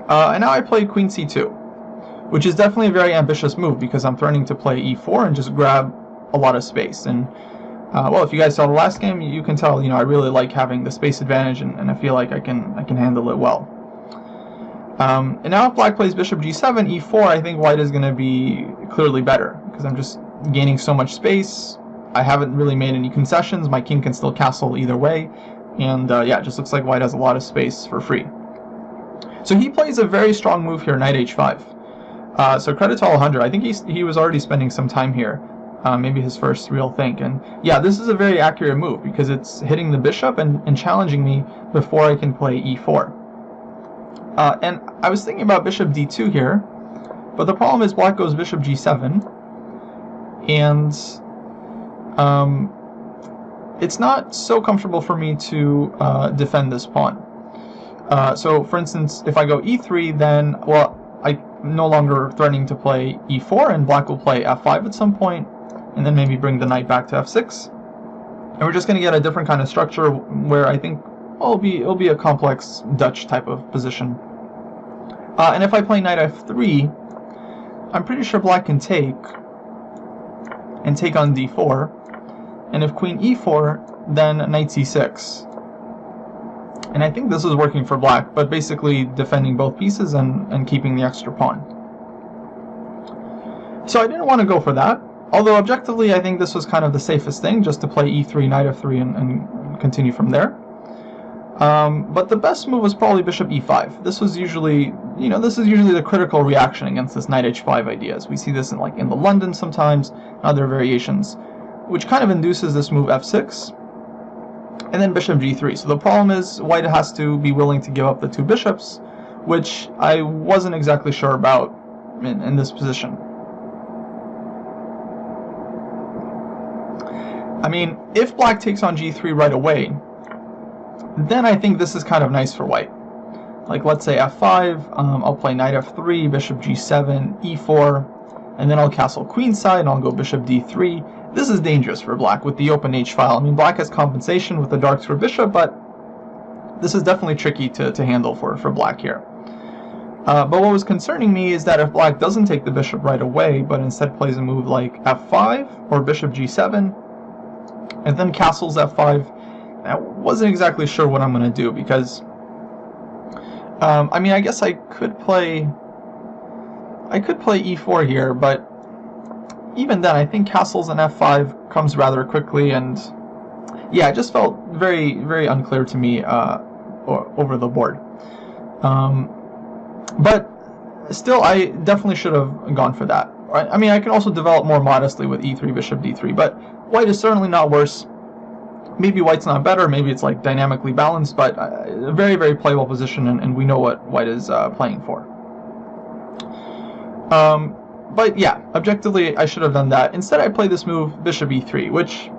And now I play queen c2, which is definitely a very ambitious move because I'm threatening to play e4 and just grab a lot of space. And well, if you guys saw the last game, you can tell, I really like having the space advantage, and I feel like I can handle it well. And now if black plays bishop g7, e4, I think white is going to be clearly better because I'm just gaining so much space. I haven't really made any concessions. My king can still castle either way, and yeah, it just looks like white has a lot of space for free. So he plays a very strong move here, knight h5. So credit to Alejandro. I think he was already spending some time here. Maybe his first real think. And yeah, this is a very accurate move because it's hitting the bishop and challenging me before I can play e4. And I was thinking about bishop d2 here, but the problem is black goes bishop g7, and it's not so comfortable for me to defend this pawn. So for instance, if I go e3, then, well, I'm no longer threatening to play e4, and black will play f5 at some point, and then maybe bring the knight back to f6. And we're just going to get a different kind of structure where I think, well, it'll be a complex Dutch type of position. And if I play knight f3, I'm pretty sure black can take on d4. And if queen e4, then knight c6. And I think this is working for black, but basically defending both pieces and keeping the extra pawn. So I didn't want to go for that. Although objectively, I think this was kind of the safest thing, just to play e3, knight f3, and continue from there. But the best move was probably bishop e5. This was usually, this is usually the critical reaction against this knight h5 ideas. We see this in the London sometimes, other variations, which kind of induces this move f6, and then bishop g3. So the problem is white has to be willing to give up the two bishops, which I wasn't exactly sure about in this position. I mean, if black takes on g3 right away, then I think this is kind of nice for white. Like, let's say f5, I'll play knight f3, bishop g7, e4, and then I'll castle queenside, and I'll go bishop d3. This is dangerous for black with the open h-file. I mean, black has compensation with the dark square bishop, but this is definitely tricky to handle for black here. But what was concerning me is that if black doesn't take the bishop right away, but instead plays a move like f5 or bishop g7, and then castles f5, I wasn't exactly sure what I'm going to do, because I mean, I guess I could play e4 here, but even then I think castles and f5 comes rather quickly, and yeah, it just felt very, very unclear to me over the board. But still, I definitely should have gone for that. Right? I mean, I can also develop more modestly with e3, bishop d3, but white is certainly not worse. Maybe white's not better, maybe it's like dynamically balanced, but a very, very playable position, and we know what white is playing for. But yeah, objectively, I should have done that. Instead, I played this move, bishop e3, which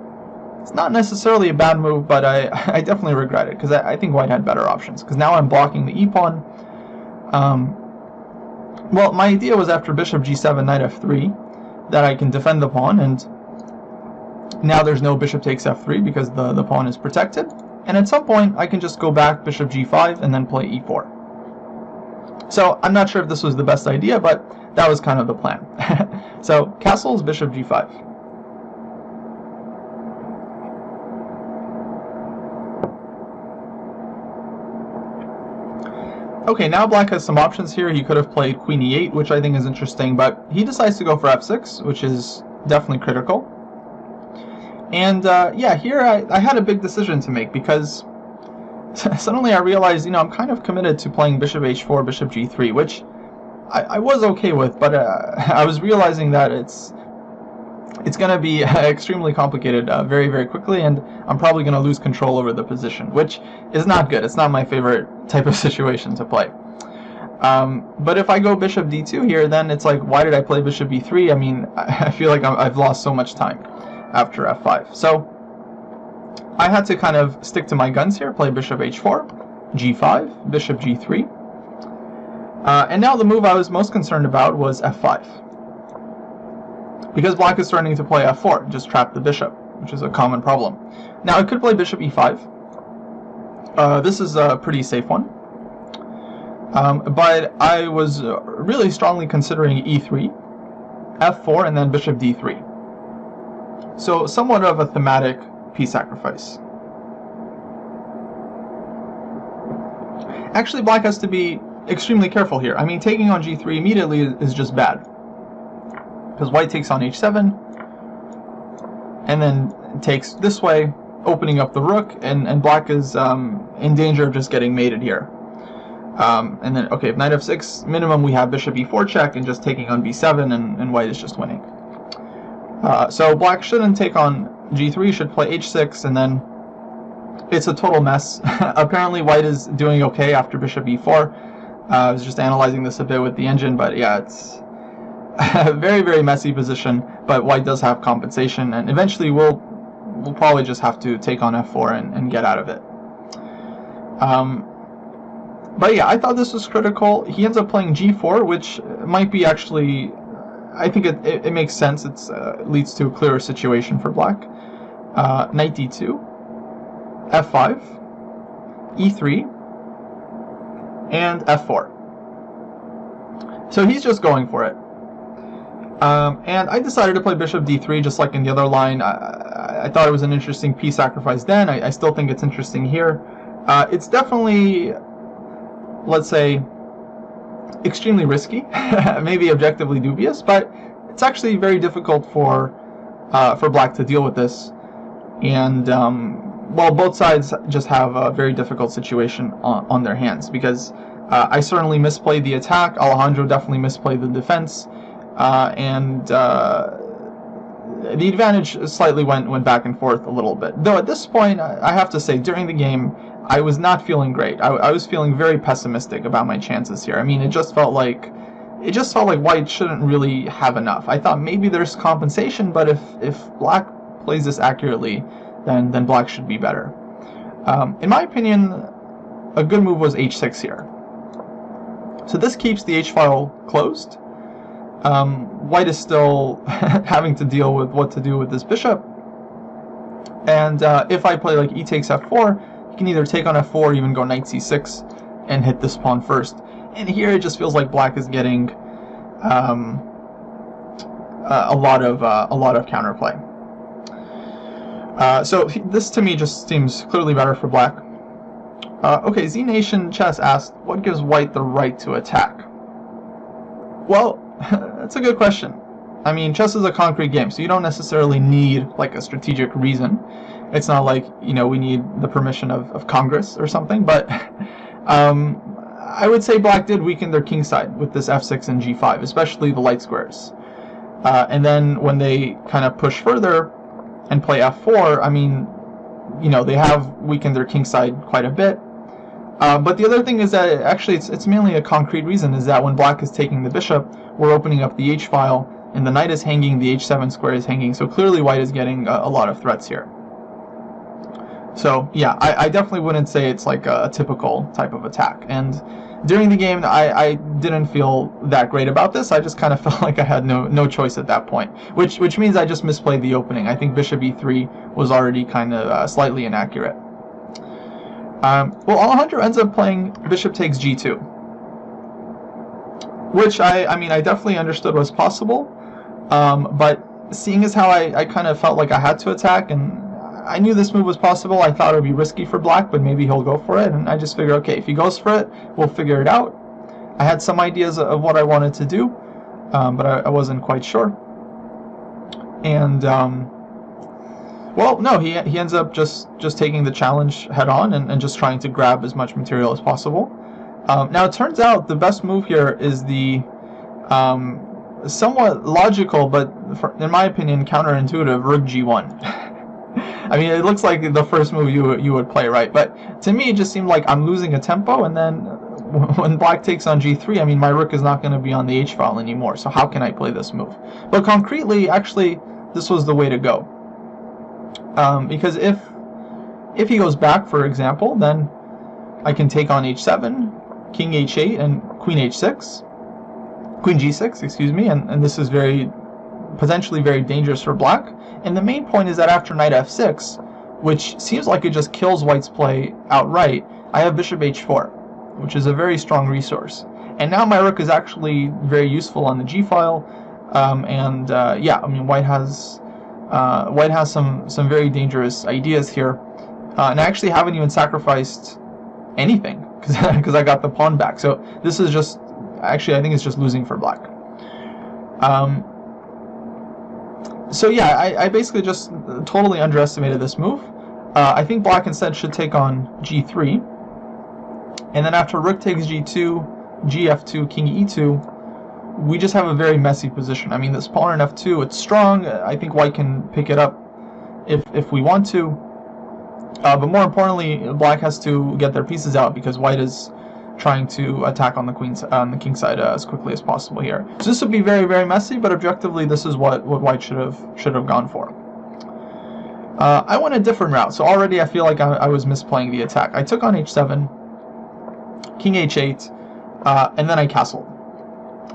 is not necessarily a bad move, but I definitely regret it, because I think white had better options, because now I'm blocking the e-pawn. Well, my idea was after bishop g7, knight f3, that I can defend the pawn, and now there's no bishop takes f3 because the pawn is protected, and at some point I can just go back bishop g5 and then play e4. So I'm not sure if this was the best idea, but that was kind of the plan. So castles, bishop g5. Okay, now black has some options here. He could have played queen e8, which I think is interesting, but he decides to go for f6, which is definitely critical. And yeah, here I had a big decision to make, because suddenly I realized, I'm kind of committed to playing bishop h4, bishop g3, which I was okay with, but I was realizing that it's going to be extremely complicated very, very quickly, and I'm probably going to lose control over the position, which is not good. It's not my favorite type of situation to play. But if I go bishop d2 here, then it's like, why did I play bishop e3? I mean, I feel like I've lost so much time after f5. So I had to kind of stick to my guns here, play bishop h4, g5, bishop g3. And now the move I was most concerned about was f5. Because black is starting to play f4, just trap the bishop, which is a common problem. Now I could play bishop e5. This is a pretty safe one. But I was really strongly considering e3, f4, and then bishop d3. So somewhat of a thematic piece sacrifice. Actually, black has to be extremely careful here. I mean, taking on g3 immediately is just bad, because white takes on h7, and then takes this way, opening up the rook, and black is in danger of just getting mated here. And then, okay, if knight f6, minimum we have bishop e4 check, and just taking on b7, and white is just winning. So black shouldn't take on g3, should play h6, and then it's a total mess. Apparently white is doing okay after bishop e4. I was just analyzing this a bit with the engine, but yeah, it's a very, very messy position, but white does have compensation, and eventually we'll probably just have to take on f4 and get out of it. But yeah, I thought this was critical. He ends up playing g4, which might be actually, I think it makes sense. It leads to a clearer situation for black. Knight d2, f5, e3, and f4. So he's just going for it. And I decided to play bishop d3 just like in the other line. I thought it was an interesting piece sacrifice then. I still think it's interesting here. It's definitely, let's say, extremely risky, maybe objectively dubious, but it's actually very difficult for black to deal with this, and well, both sides just have a very difficult situation on their hands, because I certainly misplayed the attack, Alejandro definitely misplayed the defense, and the advantage slightly went back and forth a little bit. Though at this point, I have to say, during the game, I was not feeling great. I was feeling very pessimistic about my chances here. I mean, it just felt like white shouldn't really have enough. I thought maybe there's compensation, but if black plays this accurately, then black should be better. In my opinion, a good move was h6 here. So this keeps the h-file closed. White is still having to deal with what to do with this bishop. And if I play like e takes f4, you can either take on f4 or even go knight c6 and hit this pawn first. And here it just feels like black is getting a lot of counterplay. So this to me just seems clearly better for black. Okay, Z Nation Chess asked, what gives white the right to attack? Well, that's a good question. I mean, chess is a concrete game, so you don't necessarily need like a strategic reason. It's not like, you know, we need the permission of Congress or something, but I would say black did weaken their king side with this f6 and g5, especially the light squares. And then when they kind of push further and play f4, I mean, you know, they have weakened their king side quite a bit. But the other thing is that actually it's mainly a concrete reason, is that when black is taking the bishop, we're opening up the h-file, and the knight is hanging, the h7 square is hanging, so clearly white is getting a lot of threats here. So yeah, I definitely wouldn't say it's like a typical type of attack. And during the game, I didn't feel that great about this. I just kind of felt like I had no choice at that point, which means I just misplayed the opening. I think bishop e3 was already kind of slightly inaccurate. Well, Alejandro ends up playing bishop takes g2, which I mean I definitely understood was possible, but seeing as how I kind of felt like I had to attack, and I knew this move was possible, I thought it would be risky for black, but maybe he'll go for it, and I just figured, okay, if he goes for it, we'll figure it out. I had some ideas of what I wanted to do, but I wasn't quite sure. And well, no, he ends up just taking the challenge head on and just trying to grab as much material as possible. Now it turns out the best move here is the somewhat logical, but in my opinion counterintuitive, rook g1. I mean, it looks like the first move you would play, right? But to me, it just seemed like I'm losing a tempo, and then when black takes on g3, I mean, my rook is not going to be on the h-file anymore, so how can I play this move? But concretely, actually, this was the way to go. Because if he goes back, for example, then I can take on h7, king h8, and queen h6, queen g6, excuse me, and this is potentially very dangerous for black. And the main point is that after knight f6, which seems like it just kills white's play outright, I have bishop h4, which is a very strong resource. And now my rook is actually very useful on the g-file, yeah, I mean, white has some very dangerous ideas here, and I actually haven't even sacrificed anything because I got the pawn back. So this is just, actually I think it's just losing for black. So yeah, I basically just totally underestimated this move. I think black instead should take on g3, and then after rook takes g2, gf2, king e2, we just have a very messy position. I mean, this pawn on f2, it's strong. I think white can pick it up if we want to. But more importantly, black has to get their pieces out because white is trying to attack on the king side as quickly as possible here. So this would be very, very messy, but objectively, this is what white should have gone for. I went a different route. So already I feel like I was misplaying the attack. I took on h7, king h8, and then I castled.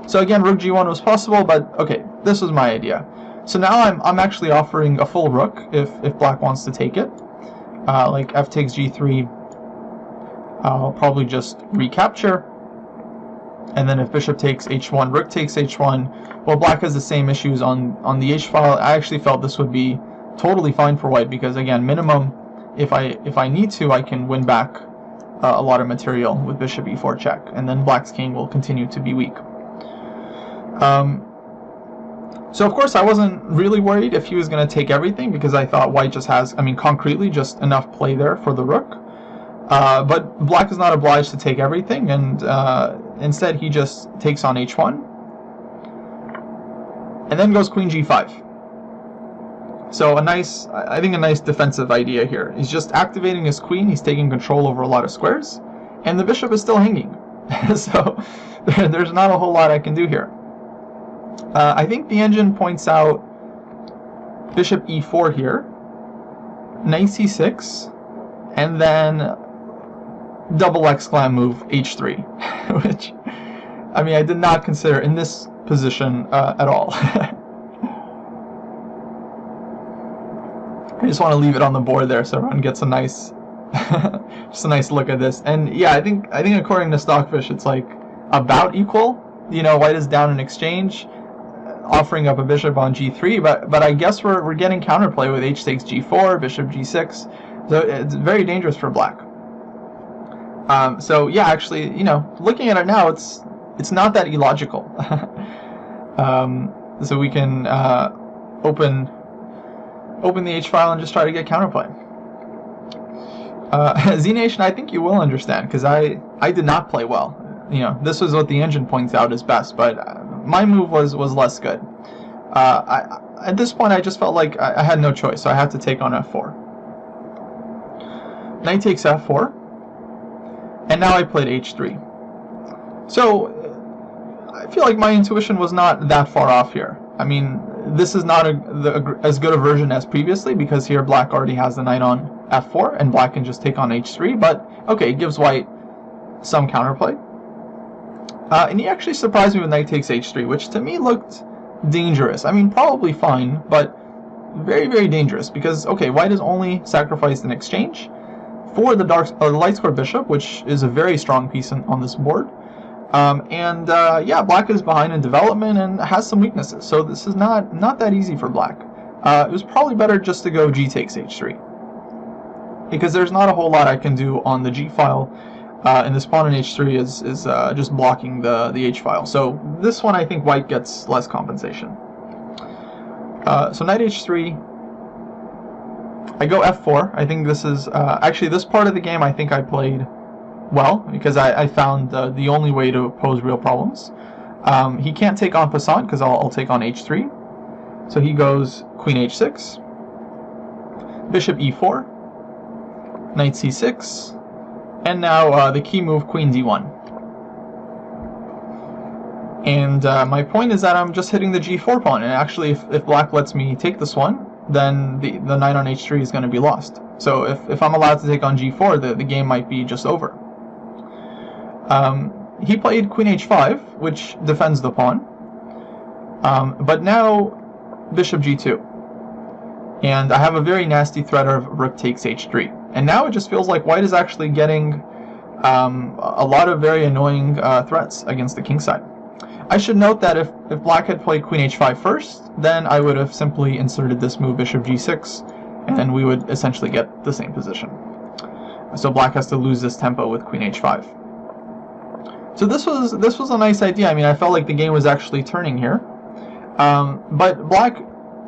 So again, rook g1 was possible, but okay, this was my idea. So now I'm actually offering a full rook if black wants to take it. Like f takes g3, I'll probably just recapture. And then if bishop takes h1, rook takes h1, well, black has the same issues on the h-file. I actually felt this would be totally fine for white because, again, minimum, if I need to, I can win back a lot of material with bishop e4 check, and then black's king will continue to be weak. So of course I wasn't really worried if he was going to take everything, because I thought white just has, I mean, concretely just enough play there for the rook. But black is not obliged to take everything, and instead he just takes on h1 and then goes queen g5. So I think a nice defensive idea here. He's just activating his queen, he's taking control over a lot of squares, and the bishop is still hanging. So there's not a whole lot I can do here. I think the engine points out bishop e4 here, knight c6, and then double exclam move h3, which, I mean, I did not consider in this position at all. I just want to leave it on the board there so everyone gets a nice, just a nice look at this. And yeah, I think according to Stockfish, it's like about equal. You know, white is down in exchange, offering up a bishop on g3, but I guess we're getting counterplay with h takes g4, bishop g6, so it's very dangerous for black. So yeah, actually, you know, looking at it now, it's not that illogical. So we can open the H file and just try to get counterplay. Z Nation, I think you will understand, because I did not play well. You know, this was what the engine points out is best, but my move was less good. At this point, I just felt like I had no choice, so I had to take on f4. Knight takes f4, and now I played h3. So I feel like my intuition was not that far off here. I mean, this is not as good a version as previously, because here black already has the knight on f4, and black can just take on h3, but okay, it gives white some counterplay. And he actually surprised me with knight takes h3, which to me looked dangerous. I mean, probably fine, but very, very dangerous, because, okay, white is only sacrificed in exchange for the light square bishop, which is a very strong piece on this board. Yeah, black is behind in development and has some weaknesses, so this is not that easy for black. It was probably better just to go g takes h3, because there's not a whole lot I can do on the g file, and this pawn in h3 is just blocking the h file. So this one, I think white gets less compensation. So knight h3, I go f4. I think this is actually, this part of the game I think I played well, because I found the only way to pose real problems. He can't take on passant, because I'll take on h3. So he goes queen h6, bishop e4, knight c6, and now the key move queen d1. And my point is that I'm just hitting the g4 pawn, and actually if black lets me take this one, then the knight on h3 is going to be lost. So if I'm allowed to take on g4, the game might be just over. He played queen h5, which defends the pawn, but now bishop g2, and I have a very nasty threat of rook takes h3, and now it just feels like white is actually getting a lot of very annoying threats against the king side. I should note that if black had played queen h5 first, then I would have simply inserted this move bishop g6, and then we would essentially get the same position. So black has to lose this tempo with queen h5. So this was a nice idea. I mean, I felt like the game was actually turning here. But black,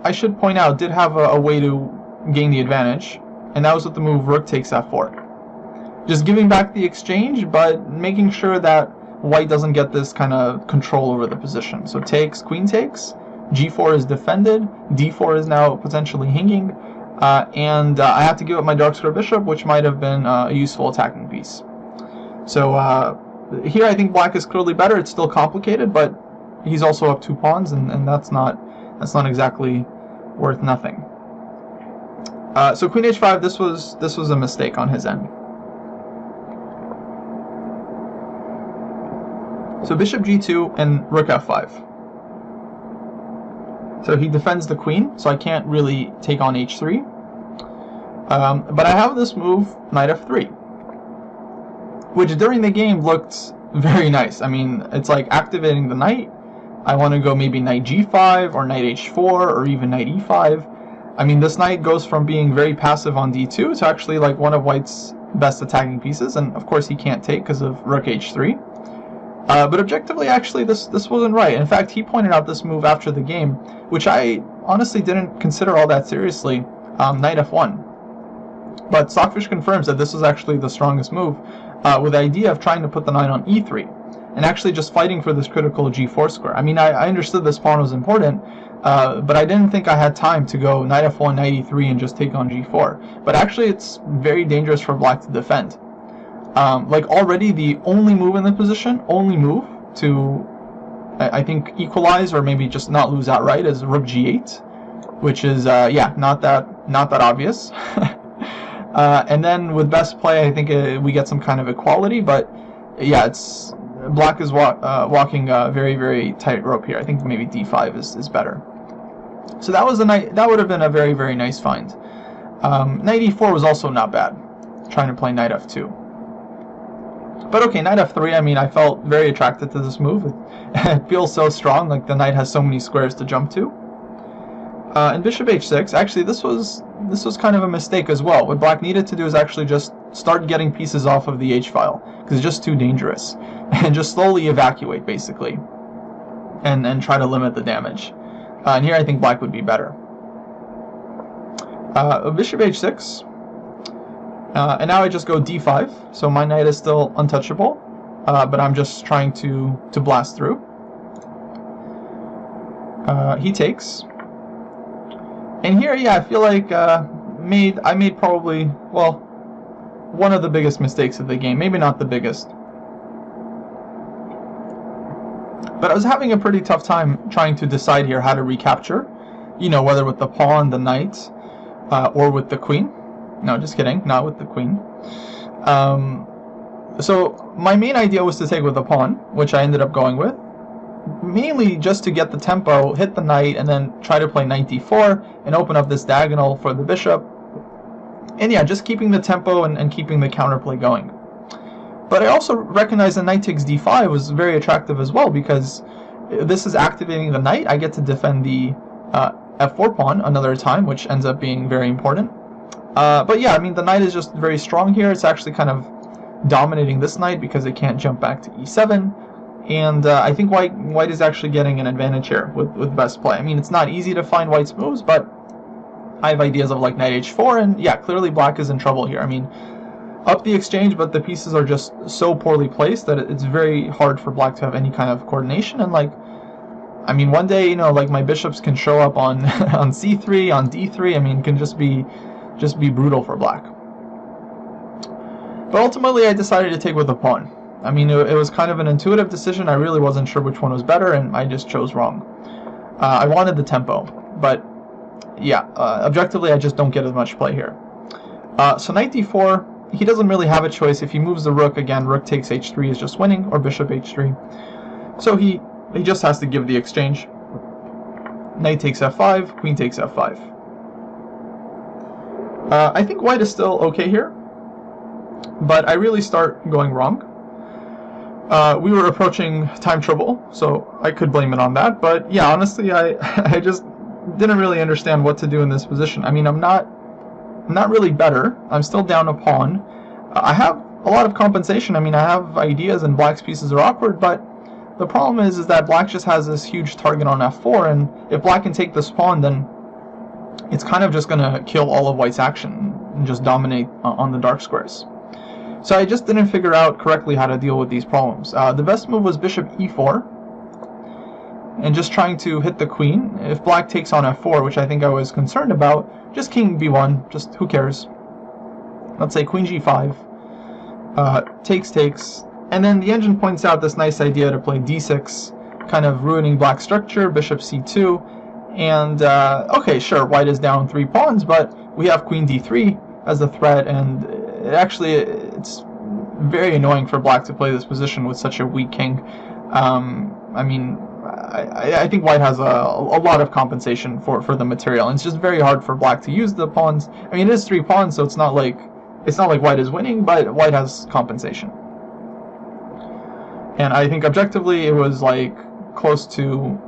I should point out, did have a way to gain the advantage, and that was with the move rook takes f4. Just giving back the exchange, but making sure that white doesn't get this kind of control over the position. So takes, queen takes, g4 is defended, d4 is now potentially hanging, and I have to give up my dark square bishop, which might have been a useful attacking piece. So here I think black is clearly better. It's still complicated, but he's also up 2 pawns, and that's not exactly worth nothing. So queen h5, this was a mistake on his end. So bishop g2 and rook f5. So he defends the queen, so I can't really take on h3. But I have this move, knight f3, which during the game looked very nice. I mean, it's like activating the knight. I want to go maybe knight g5 or knight h4 or even knight e5. I mean, this knight goes from being very passive on d2 to actually like one of white's best attacking pieces, and of course he can't take because of rook h3. But objectively, actually, this wasn't right. In fact, he pointed out this move after the game, which I honestly didn't consider all that seriously, knight f1. But Stockfish confirms that this was actually the strongest move, with the idea of trying to put the knight on e3, and actually just fighting for this critical g4 square. I mean, I understood this pawn was important, but I didn't think I had time to go knight f1, knight e3, and just take on g4. But actually, it's very dangerous for black to defend. Like already the only move in the position, only move to, I think, equalize or maybe just not lose outright is rook g8, which is, yeah, not that obvious. And then with best play, I think we get some kind of equality, but yeah, it's black is walking a very, very tight rope here. I think maybe d5 is better. So that was that would have been a very, very nice find. Knight e4 was also not bad, trying to play knight f2. But okay, knight f3, I mean, I felt very attracted to this move. It feels so strong, like the knight has so many squares to jump to. And bishop h6, actually this was kind of a mistake as well. What black needed to do is actually just start getting pieces off of the h-file, because it's just too dangerous. And just slowly evacuate, basically. And try to limit the damage. And here I think black would be better. Bishop h6. And now I just go d5, so my knight is still untouchable, but I'm just trying to blast through. He takes. And here, yeah, I feel like I made probably, well, one of the biggest mistakes of the game. Maybe not the biggest. But I was having a pretty tough time trying to decide here how to recapture. You know, whether with the pawn, the knight, or with the queen. No, just kidding, not with the queen. So my main idea was to take with the pawn, which I ended up going with. Mainly just to get the tempo, hit the knight, and then try to play knight d4 and open up this diagonal for the bishop. And yeah, just keeping the tempo and keeping the counterplay going. But I also recognize that knight takes d5 was very attractive as well, because this is activating the knight. I get to defend the f4 pawn another time, which ends up being very important. But yeah, I mean, the knight is just very strong here. It's actually kind of dominating this knight because it can't jump back to e7. And I think white is actually getting an advantage here with best play. I mean, it's not easy to find white's moves, but I have ideas of like knight h4, and yeah, clearly black is in trouble here. I mean, up the exchange, but the pieces are just so poorly placed that it's very hard for black to have any kind of coordination. And like, I mean, one day, you know, like my bishops can show up on on c3, on d3. I mean, it can just be brutal for black. But ultimately, I decided to take with the pawn. I mean, it was kind of an intuitive decision. I really wasn't sure which one was better, and I just chose wrong. I wanted the tempo, but yeah, objectively, I just don't get as much play here. So knight d4, he doesn't really have a choice. If he moves the rook, again, rook takes h3 is just winning, or bishop h3. So he just has to give the exchange. Knight takes f5, queen takes f5. I think white is still okay here, but I really start going wrong. We were approaching time trouble, so I could blame it on that. But yeah, honestly, I just didn't really understand what to do in this position. I mean, I'm not really better. I'm still down a pawn. I have a lot of compensation. I mean, I have ideas, and black's pieces are awkward, but the problem is that black just has this huge target on f4, and if black can take this pawn, then it's kind of just going to kill all of white's action and just dominate on the dark squares. So I just didn't figure out correctly how to deal with these problems. The best move was bishop e4, and just trying to hit the queen. If black takes on f4, which I think I was concerned about, just king b1, just who cares. Let's say queen g5, takes, and then the engine points out this nice idea to play d6, kind of ruining black's structure, bishop c2, and okay, sure, white is down 3 pawns, but we have queen d3 as a threat, and it's very annoying for black to play this position with such a weak king. I mean, I think white has a lot of compensation for the material, and it's just very hard for black to use the pawns. I mean, it is 3 pawns, so it's not like white is winning, but white has compensation. And I think objectively it was like close to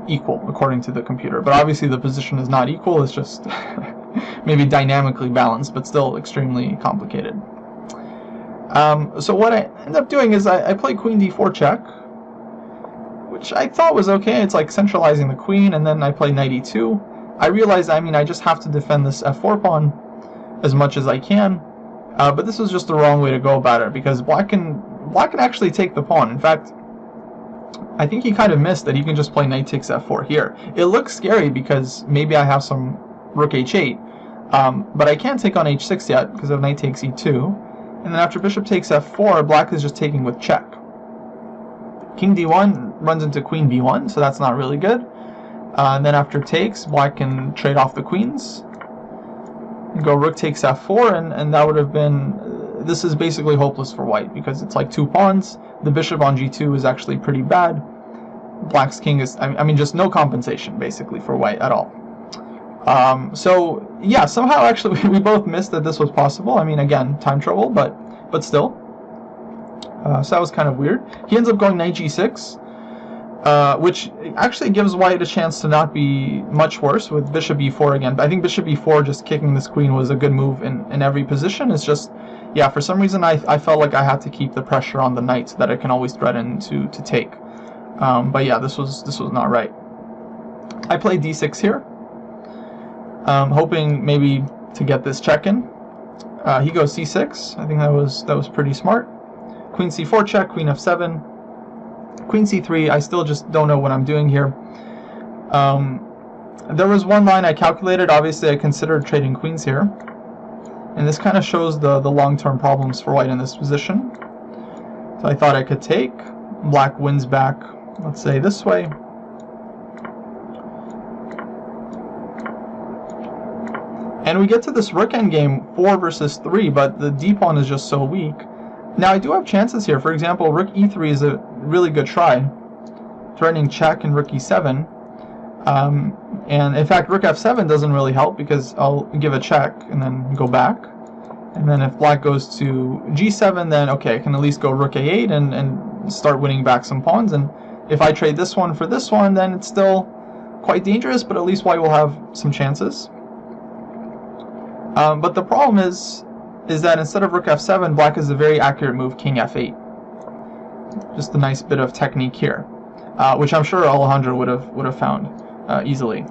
equal according to the computer, but obviously the position is not equal. It's just maybe dynamically balanced, but still extremely complicated. So what I end up doing is I play queen d4 check, which I thought was okay. It's like centralizing the queen, and then I play knight e2. I realized, I mean, I just have to defend this f4 pawn as much as I can, but this was just the wrong way to go about it, because black can actually take the pawn. In fact, I think he kind of missed that he can just play knight takes f4 here. It looks scary because maybe I have some rook h8, but I can't take on h6 yet because of knight takes e2. And then after bishop takes f4, black is just taking with check. King d1 runs into queen b1, so that's not really good. And then after takes, black can trade off the queens. Go rook takes f4, and that would have been... This is basically hopeless for white because it's like 2 pawns. The bishop on g2 is actually pretty bad. Black's king is... I mean, just no compensation, basically, for white at all. So, yeah, somehow, actually, we both missed that this was possible. I mean, again, time trouble, but still. So that was kind of weird. He ends up going knight g6, which actually gives white a chance to not be much worse with bishop e4 again. But I think bishop e4, just kicking this queen, was a good move in every position. It's just, yeah, for some reason I felt like I had to keep the pressure on the knight so that I can always threaten to take. But yeah, this was not right. I played d6 here, hoping maybe to get this check in. He goes c6. I think that was pretty smart. Queen c4 check, queen f7, queen c3. I still just don't know what I'm doing here. There was one line I calculated. Obviously, I considered trading queens here, and this kind of shows the long-term problems for white in this position. So I thought I could take. Black wins back, let's say this way. And we get to this rook endgame 4 versus 3, but the d pawn is just so weak. Now I do have chances here. For example, rook e3 is a really good try, threatening check and rook e7. And in fact, rook f7 doesn't really help because I'll give a check and then go back. And then if black goes to g7, then okay, I can at least go rook a8 and start winning back some pawns. And if I trade this one for this one, then it's still quite dangerous, but at least white will have some chances. But the problem is that instead of rook f7, black is a very accurate move, king f8. Just a nice bit of technique here, which I'm sure Alejandro would have found easily.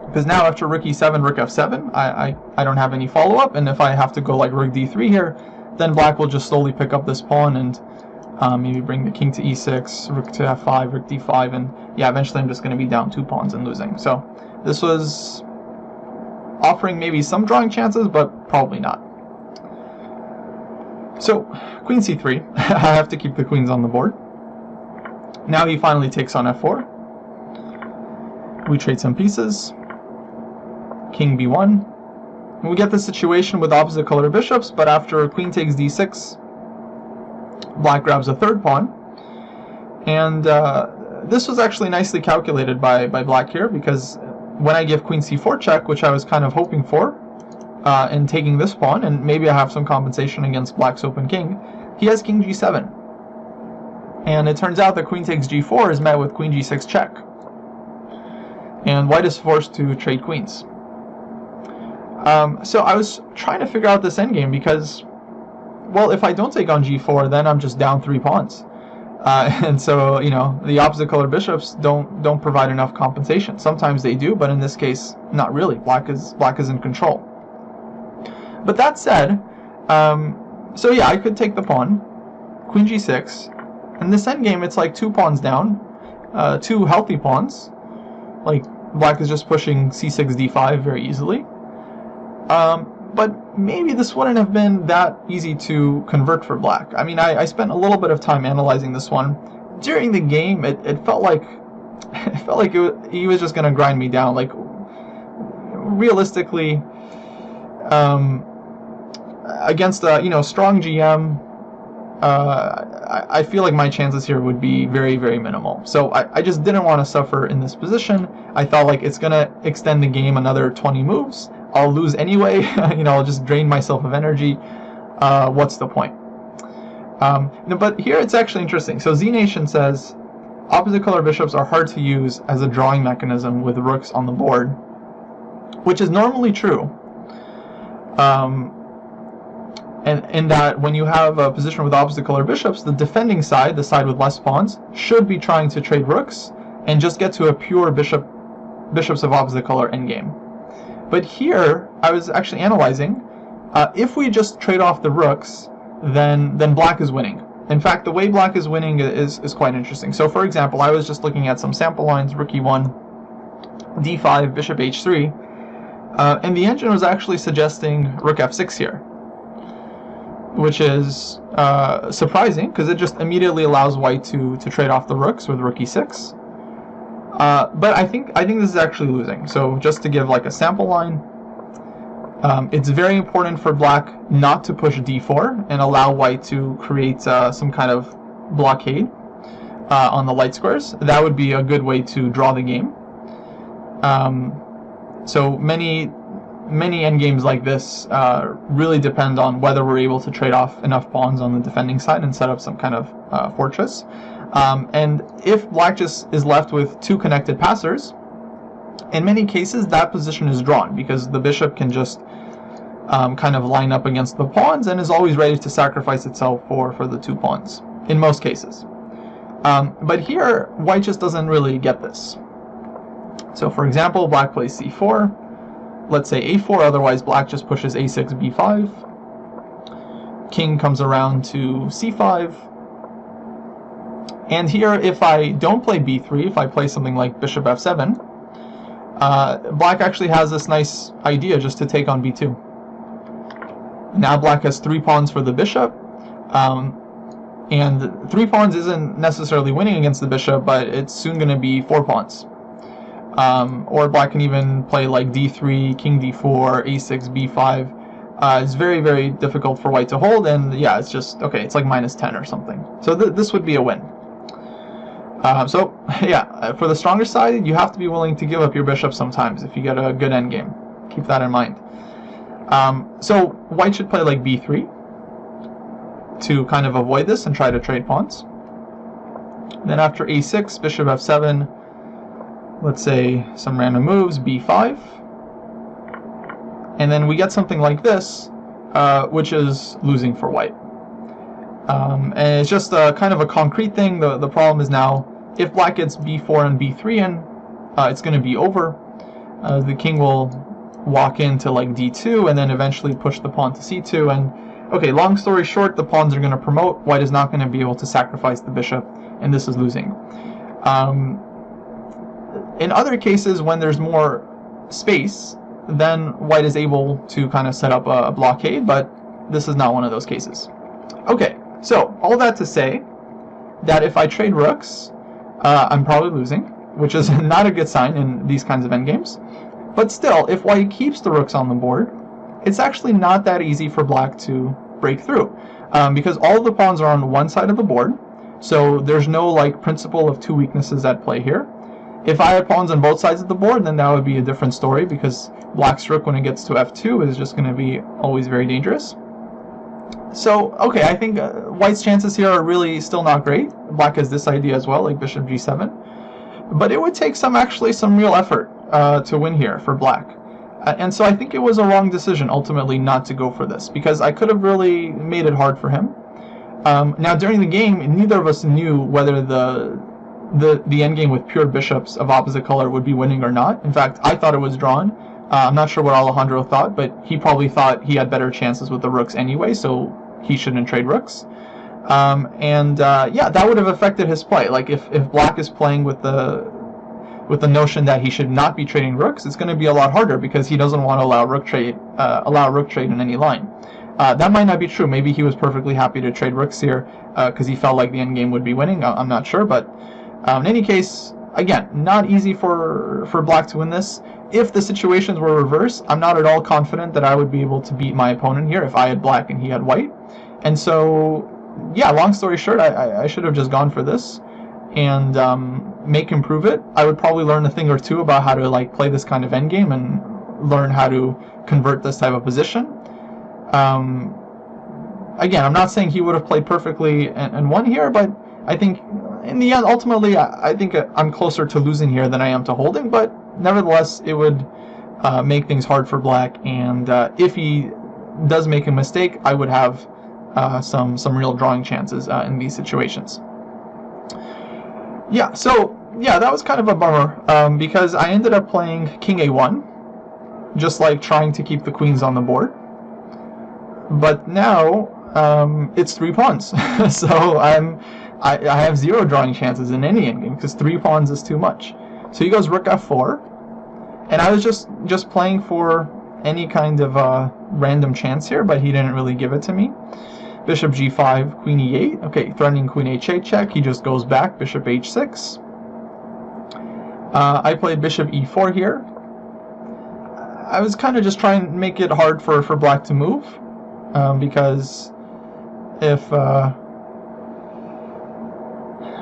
Because now after rook e7, rook f7, I don't have any follow-up, and if I have to go like rook d3 here, then black will just slowly pick up this pawn and maybe bring the king to e6, rook to f5, rook d5, and yeah, eventually I'm just going to be down 2 pawns and losing. So this was offering maybe some drawing chances, but probably not. So, queen c3. I have to keep the queens on the board. Now he finally takes on f4. We trade some pieces. King b1. And we get this situation with opposite color bishops, but after queen takes d6, black grabs a 3rd pawn. And this was actually nicely calculated by black here, because when I give queen c4 check, which I was kind of hoping for, and taking this pawn, and maybe I have some compensation against black's open king, he has king g7. And it turns out that queen takes g4 is met with queen g6 check. And white is forced to trade queens. So I was trying to figure out this endgame because, well, if I don't take on g4, then I'm just down 3 pawns. And so, you know, the opposite color bishops don't provide enough compensation. Sometimes they do, but in this case, not really. Black is in control. But that said, so yeah, I could take the pawn, queen g6, and this endgame, it's like 2 pawns down, 2 healthy pawns. Like, black is just pushing c6, d5 very easily. But maybe this wouldn't have been that easy to convert for black. I mean, I spent a little bit of time analyzing this one. During the game, it felt like he was just gonna grind me down. Like, realistically, against a strong GM, I feel like my chances here would be very, very minimal. So I just didn't want to suffer in this position. I thought like it's gonna extend the game another 20 moves. I'll lose anyway. I'll just drain myself of energy. What's the point? But here it's actually interesting. So Z Nation says opposite color bishops are hard to use as a drawing mechanism with rooks on the board, which is normally true. And in that, when you have a position with opposite color bishops, the defending side, the side with less pawns, should be trying to trade rooks and just get to a pure bishops of opposite color endgame. But here, I was actually analyzing, if we just trade off the rooks, then black is winning. In fact, the way black is winning is quite interesting. So for example, I was just looking at some sample lines, rook e1, d5, bishop h3, and the engine was actually suggesting rook f6 here, which is surprising because it just immediately allows white to trade off the rooks with rook e6. But I think this is actually losing. So just to give like a sample line, it's very important for black not to push d4 and allow white to create some kind of blockade on the light squares. That would be a good way to draw the game. So many endgames like this really depend on whether we're able to trade off enough pawns on the defending side and set up some kind of fortress. And if black just is left with two connected passers, in many cases that position is drawn because the bishop can just kind of line up against the pawns and is always ready to sacrifice itself for the two pawns, in most cases. But here, white just doesn't really get this. So for example, black plays c4, let's say a4, otherwise black just pushes a6, b5, king comes around to c5, and here if I don't play b3, if I play something like bishop f7, black actually has this nice idea just to take on b2. Now black has 3 pawns for the bishop, and 3 pawns isn't necessarily winning against the bishop, but it's soon going to be 4 pawns. Or black can even play like d3, king d4, a6, b5. It's very, very difficult for white to hold, and yeah, it's just, okay, it's like -10 or something. So this would be a win. So yeah, for the stronger side, you have to be willing to give up your bishop sometimes if you get a good endgame. Keep that in mind. So white should play like b3 to kind of avoid this and try to trade pawns. Then after a6, bishop f7, let's say some random moves, b5, and then we get something like this, which is losing for white. And it's just a kind of a concrete thing. The problem is now, if black gets b4 and b3 in, it's going to be over. The king will walk into like d2 and then eventually push the pawn to c2, and okay, long story short, the pawns are going to promote. White is not going to be able to sacrifice the bishop, and this is losing. In other cases, when there's more space, then white is able to kind of set up a blockade, but this is not one of those cases. Okay, so all that to say that if I trade rooks, I'm probably losing, which is not a good sign in these kinds of endgames. But still, if white keeps the rooks on the board, it's actually not that easy for black to break through, because all the pawns are on one side of the board, so there's no like principle of two weaknesses at play here. If I had pawns on both sides of the board, then that would be a different story, because black's rook, when it gets to f2, is just going to be always very dangerous. So, okay, I think white's chances here are really still not great. Black has this idea as well, like bishop g7. But it would take some real effort to win here for black. And so I think it was a wrong decision, ultimately, not to go for this, because I could have really made it hard for him. Now, during the game, neither of us knew whether the endgame with pure bishops of opposite color would be winning or not. In fact, I thought it was drawn. I'm not sure what Alejandro thought, but he probably thought he had better chances with the rooks anyway, so he shouldn't trade rooks. Yeah, that would have affected his play. Like if black is playing with the notion that he should not be trading rooks, it's going to be a lot harder because he doesn't want to allow rook trade in any line. That might not be true. Maybe he was perfectly happy to trade rooks here because he felt like the endgame would be winning. I'm not sure, but in any case, again, not easy for black to win this. If the situations were reversed, I'm not at all confident that I would be able to beat my opponent here if I had black and he had white. And so, yeah, long story short, I should have just gone for this and make him prove it. I would probably learn a thing or two about how to like play this kind of endgame and learn how to convert this type of position. Again, I'm not saying he would have played perfectly and won here, but I think in the end, ultimately, I think I'm closer to losing here than I am to holding, but nevertheless, it would make things hard for black, and if he does make a mistake, I would have some real drawing chances in these situations. Yeah, so yeah, that was kind of a bummer because I ended up playing King A1, just like trying to keep the queens on the board. But now it's 3 pawns, so I have 0 drawing chances in any endgame because 3 pawns is too much. So he goes Rook F4, and I was just playing for any kind of random chance here, but he didn't really give it to me. Bishop G5, Queen E8. Okay, threatening Queen H8 check. He just goes back. Bishop H6. I played Bishop E4 here. I was kind of just trying to make it hard for Black to move, because if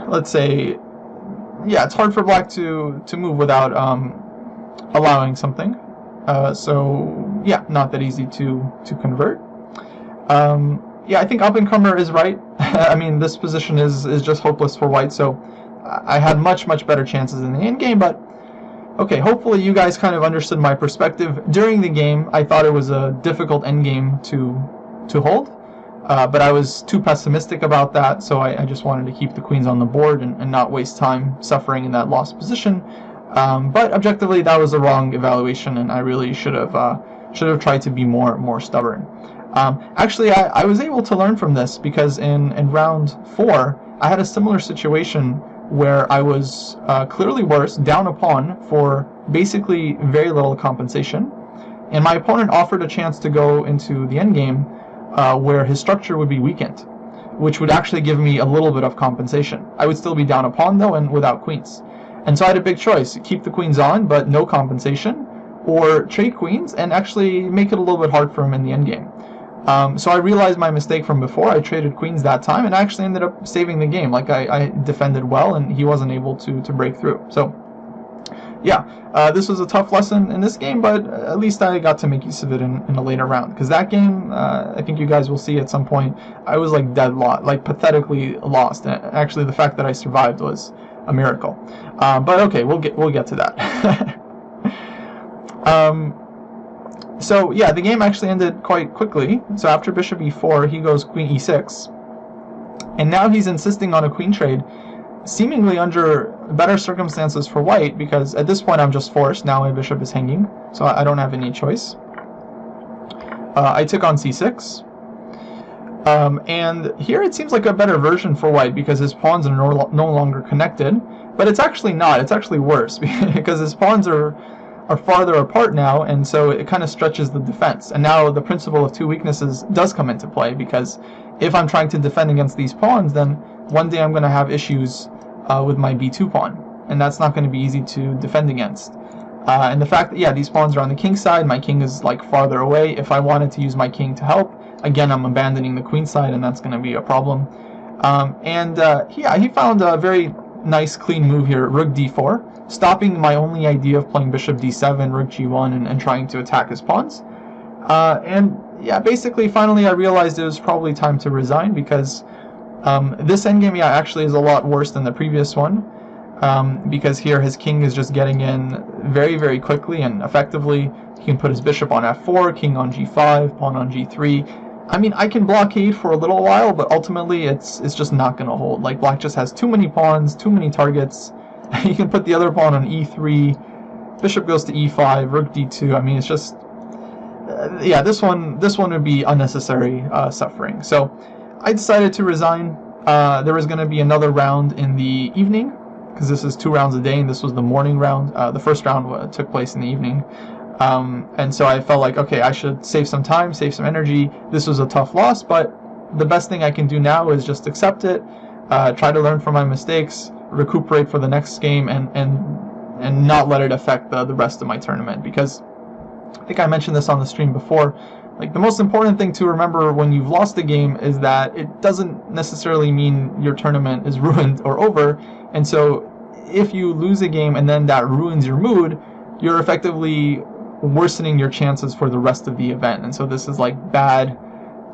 let's say, yeah, it's hard for Black to move without allowing something. So yeah, not that easy to convert. Yeah, I think up-and-comer is right. I mean, this position is just hopeless for white, so I had much better chances in the endgame, but okay, hopefully you guys kind of understood my perspective. During the game, I thought it was a difficult endgame to hold, but I was too pessimistic about that, so I just wanted to keep the queens on the board and not waste time suffering in that lost position. But objectively, that was the wrong evaluation, and I really should have tried to be more stubborn. Actually, I was able to learn from this because in round 4, I had a similar situation where I was clearly worse, down a pawn for basically very little compensation, and my opponent offered a chance to go into the endgame where his structure would be weakened, which would actually give me a little bit of compensation. I would still be down a pawn though and without queens. And so I had a big choice: keep the queens on but no compensation, or trade queens and actually make it a little bit hard for him in the endgame. So I realized my mistake from before. I traded queens that time and I actually ended up saving the game. Like, I defended well and he wasn't able to break through. So yeah, this was a tough lesson in this game, but at least I got to make use of it in a later round. Because that game, I think you guys will see at some point, I was like dead lost, like pathetically lost. And actually, the fact that I survived was a miracle. But okay, we'll get to that. So yeah, the game actually ended quite quickly. So after Bishop E4, he goes Queen E6, and now he's insisting on a queen trade, seemingly under better circumstances for white, because at this point I'm just forced. Now my bishop is hanging, so I don't have any choice. I took on C6, and here it seems like a better version for white because his pawns are no longer connected, but it's actually not. It's actually worse because his pawns are farther apart now, and so it kind of stretches the defense. And now the principle of 2 weaknesses does come into play, because if I'm trying to defend against these pawns, then one day I'm going to have issues with my b2 pawn, and that's not going to be easy to defend against. And the fact that, yeah, these pawns are on the king side, my king is like farther away. If I wanted to use my king to help, again, I'm abandoning the queen side, and that's going to be a problem. Yeah, he found a very nice clean move here, Rook d4, stopping my only idea of playing Bishop d7, Rook g1, and trying to attack his pawns. And yeah, basically, finally, I realized it was probably time to resign, because this endgame, yeah, actually is a lot worse than the previous one, because here his king is just getting in very quickly, and effectively he can put his bishop on f4, king on g5, pawn on g3. I mean, I can blockade for a little while, but ultimately it's just not going to hold. Like, black just has too many pawns, too many targets. You can put the other pawn on e3, bishop goes to e5, rook d2. I mean, it's just yeah, this one would be unnecessary suffering. So I decided to resign. There was going to be another round in the evening, because this is 2 rounds a day, and this was the morning round. The first round took place in the evening. And so I felt like, okay, I should save some time, save some energy. This was a tough loss, but the best thing I can do now is just accept it, try to learn from my mistakes, recuperate for the next game, and not let it affect the rest of my tournament. Because I think I mentioned this on the stream before, like, the most important thing to remember when you've lost a game is that it doesn't necessarily mean your tournament is ruined or over. And so if you lose a game and then that ruins your mood, you're effectively worsening your chances for the rest of the event. And so this is like bad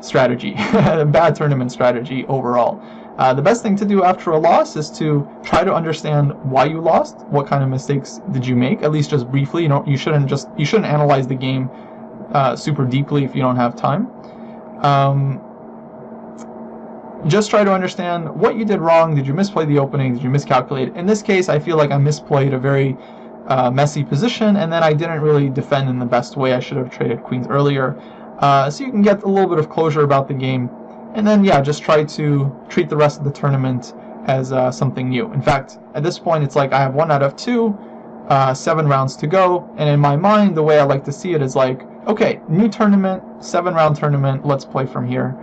strategy, bad tournament strategy overall. The best thing to do after a loss is to try to understand why you lost, what kind of mistakes did you make, at least just briefly. You shouldn't analyze the game super deeply if you don't have time. Just try to understand what you did wrong. Did you misplay the opening? Did you miscalculate? In this case, I feel like I misplayed a very messy position, and then I didn't really defend in the best way. I should have traded queens earlier. So you can get a little bit of closure about the game. And then, yeah, just try to treat the rest of the tournament as something new. In fact, at this point, it's like I have 1 out of 2, 7 rounds to go. And in my mind, the way I like to see it is like, okay, new tournament, 7-round tournament, let's play from here.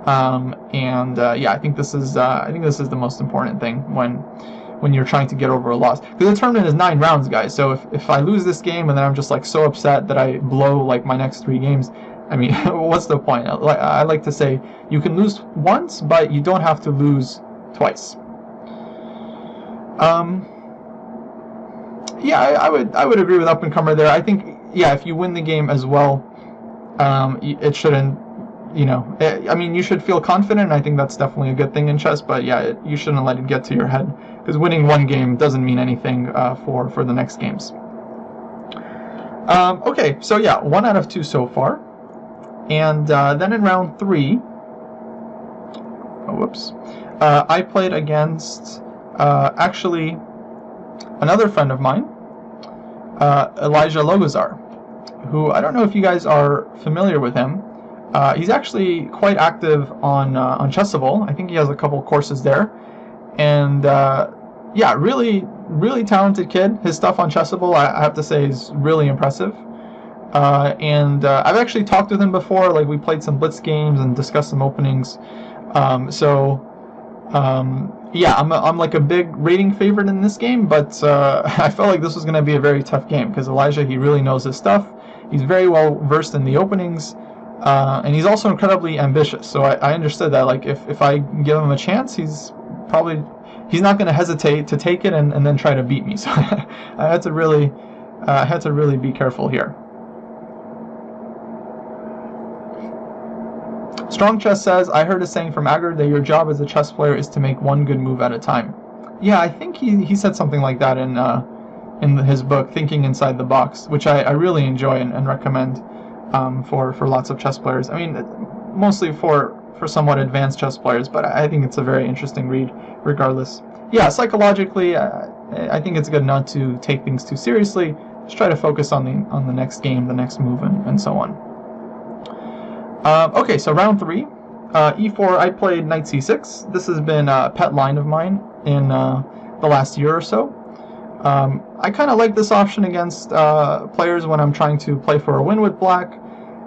Yeah, I think this is the most important thing when you're trying to get over a loss. Because the tournament is 9 rounds, guys. So if I lose this game and then I'm just like so upset that I blow like my next 3 games, I mean, what's the point? I like to say you can lose once, but you don't have to lose twice. Yeah, I would agree with up and comer there. I think, yeah, if you win the game as well, it shouldn't. I mean, you should feel confident. I think that's definitely a good thing in chess. But yeah, you shouldn't let it get to your head, because winning 1 game doesn't mean anything for the next games. Okay, so yeah, 1 out of 2 so far. And then in round 3, I played against actually another friend of mine, Elijah Logozar, who I don't know if you guys are familiar with him. He's actually quite active on Chessable. I think he has a couple courses there, and yeah, really, really talented kid. His stuff on Chessable, I have to say, is really impressive. I've actually talked with him before. Like, we played some blitz games and discussed some openings. Yeah, I'm like a big rating favorite in this game, but I felt like this was going to be a very tough game because Elijah, he really knows his stuff. He's very well versed in the openings, and he's also incredibly ambitious. So I understood that, like, if I give him a chance, he's not going to hesitate to take it and then try to beat me. So I had to really be careful here. Strong Chess says, I heard a saying from Agar that your job as a chess player is to make 1 good move at a time. Yeah, I think he said something like that in his book, Thinking Inside the Box, which I really enjoy and recommend for lots of chess players. I mean, mostly for somewhat advanced chess players, but I think it's a very interesting read regardless. Yeah, psychologically, I think it's good not to take things too seriously. Just try to focus on the next game, the next move, and so on. Okay, so round 3, e4, I played knight c6. This has been a pet line of mine in the last year or so. I kind of like this option against players when I'm trying to play for a win with black,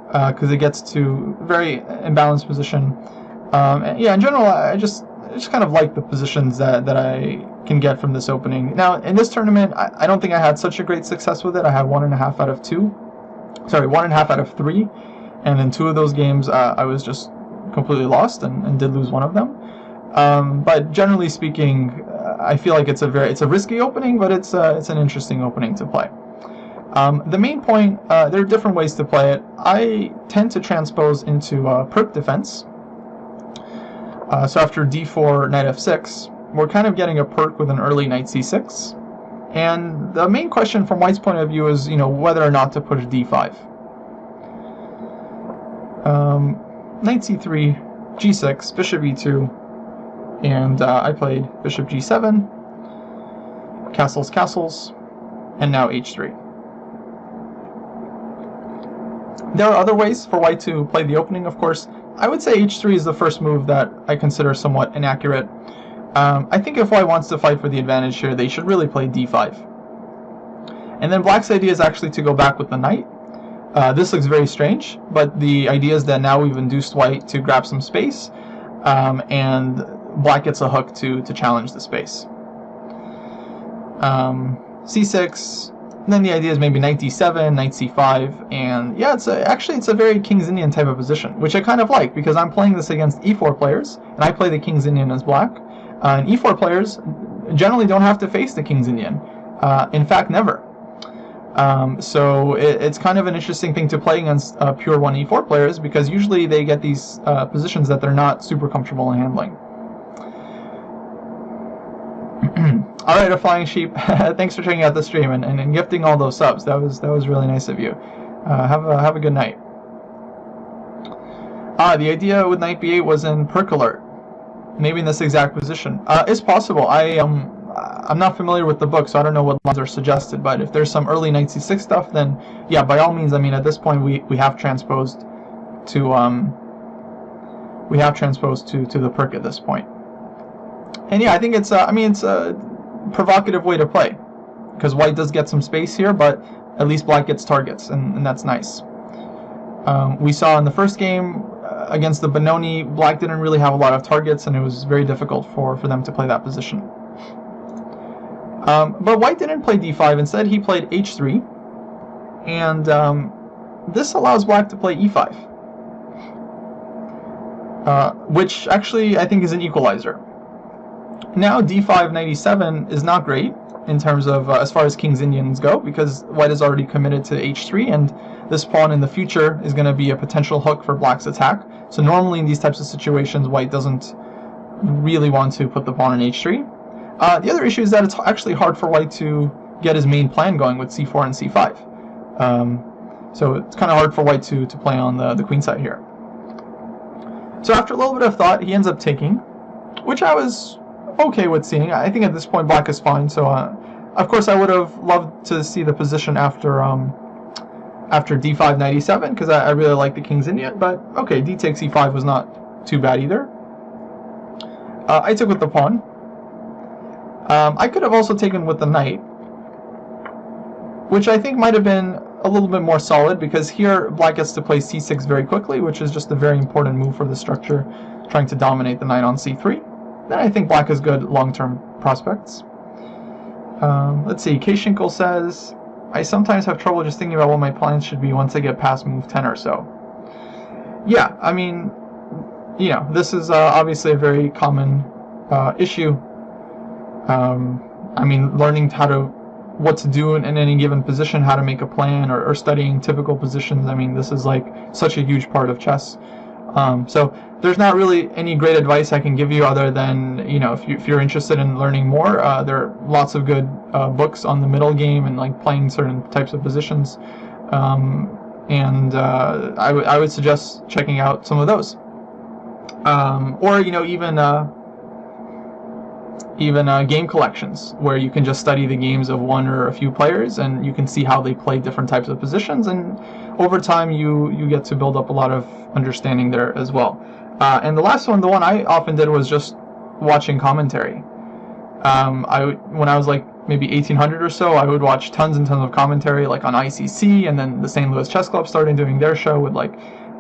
because it gets to very imbalanced position. And yeah, in general, I just kind of like the positions that I can get from this opening. Now, in this tournament, I don't think I had such a great success with it. I had 1.5 out of 2. Sorry, 1.5 out of 3. And in 2 of those games, I was just completely lost and did lose one of them. But generally speaking, I feel like it's a risky opening, but it's an interesting opening to play. The main point, there are different ways to play it. I tend to transpose into perk defense. So after d4, knight f6, we're kind of getting a perk with an early knight c6. And the main question from White's point of view is, whether or not to push d5. Knight c3, g6, bishop e2, and I played bishop g7, castles, and now h3. There are other ways for White to play the opening, of course. I would say h3 is the first move that I consider somewhat inaccurate. I think if White wants to fight for the advantage here, they should really play d5. And then Black's idea is actually to go back with the knight. This looks very strange, but the idea is that now we've induced White to grab some space, and Black gets a hook to challenge the space. c6, and then the idea is maybe knight d7, knight c5, and yeah, it's a very King's Indian type of position, which I kind of like, because I'm playing this against e4 players, and I play the King's Indian as Black, and e4 players generally don't have to face the King's Indian. In fact, never. So it's kind of an interesting thing to play against pure 1e4 players, because usually they get these positions that they're not super comfortable in handling. Alright, A Flying Sheep, thanks for checking out the stream and gifting all those subs. That was really nice of you. Have a good night. The idea with knight b8 was in perk alert. Maybe in this exact position. It's possible. I'm not familiar with the book, so I don't know what lines are suggested. But if there's some early knight c6 stuff, then yeah, by all means. I mean, at this point, we have transposed to the perk at this point. And yeah, I think it's it's a provocative way to play, because white does get some space here, but at least black gets targets, and that's nice. We saw in the first game against the Benoni, black didn't really have a lot of targets, and it was very difficult for them to play that position. But white didn't play d5. Instead, he played h3, and this allows black to play e5, which actually I think is an equalizer. Now d5 knight e7 is not great in terms of as far as king's Indians go, because white is already committed to h3, and this pawn in the future is going to be a potential hook for black's attack. So normally in these types of situations, white doesn't really want to put the pawn in h3. The other issue is that it's actually hard for white to get his main plan going with c4 and c5. So it's kind of hard for white to play on the queen side here. So after a little bit of thought, he ends up taking, which I was okay with seeing. I think at this point black is fine. So of course I would have loved to see the position after d5 knight e7, because I really like the king's Indian. But okay, d takes e5 was not too bad either. I took with the pawn. I could have also taken with the knight, which I think might have been a little bit more solid, because here black gets to play c6 very quickly, which is just a very important move for the structure, trying to dominate the knight on c3. Then I think black has good long-term prospects. Let's see, Kashinkle says, I sometimes have trouble just thinking about what my plans should be once I get past move 10 or so. Yeah, I mean, you know, this is obviously a very common issue. I mean, learning what to do in any given position, how to make a plan, or studying typical positions. I mean, this is like such a huge part of chess. So there's not really any great advice I can give you other than, you know, if you're interested in learning more, there are lots of good books on the middle game and like playing certain types of positions. I would suggest checking out some of those. Or, you know, even game collections, where you can just study the games of one or a few players, and you can see how they play different types of positions, and over time you get to build up a lot of understanding there as well. And the last one, the one I often did, was just watching commentary. When I was like maybe 1800 or so, I would watch tons and tons of commentary, like on ICC, and then the St. Louis Chess Club started doing their show with like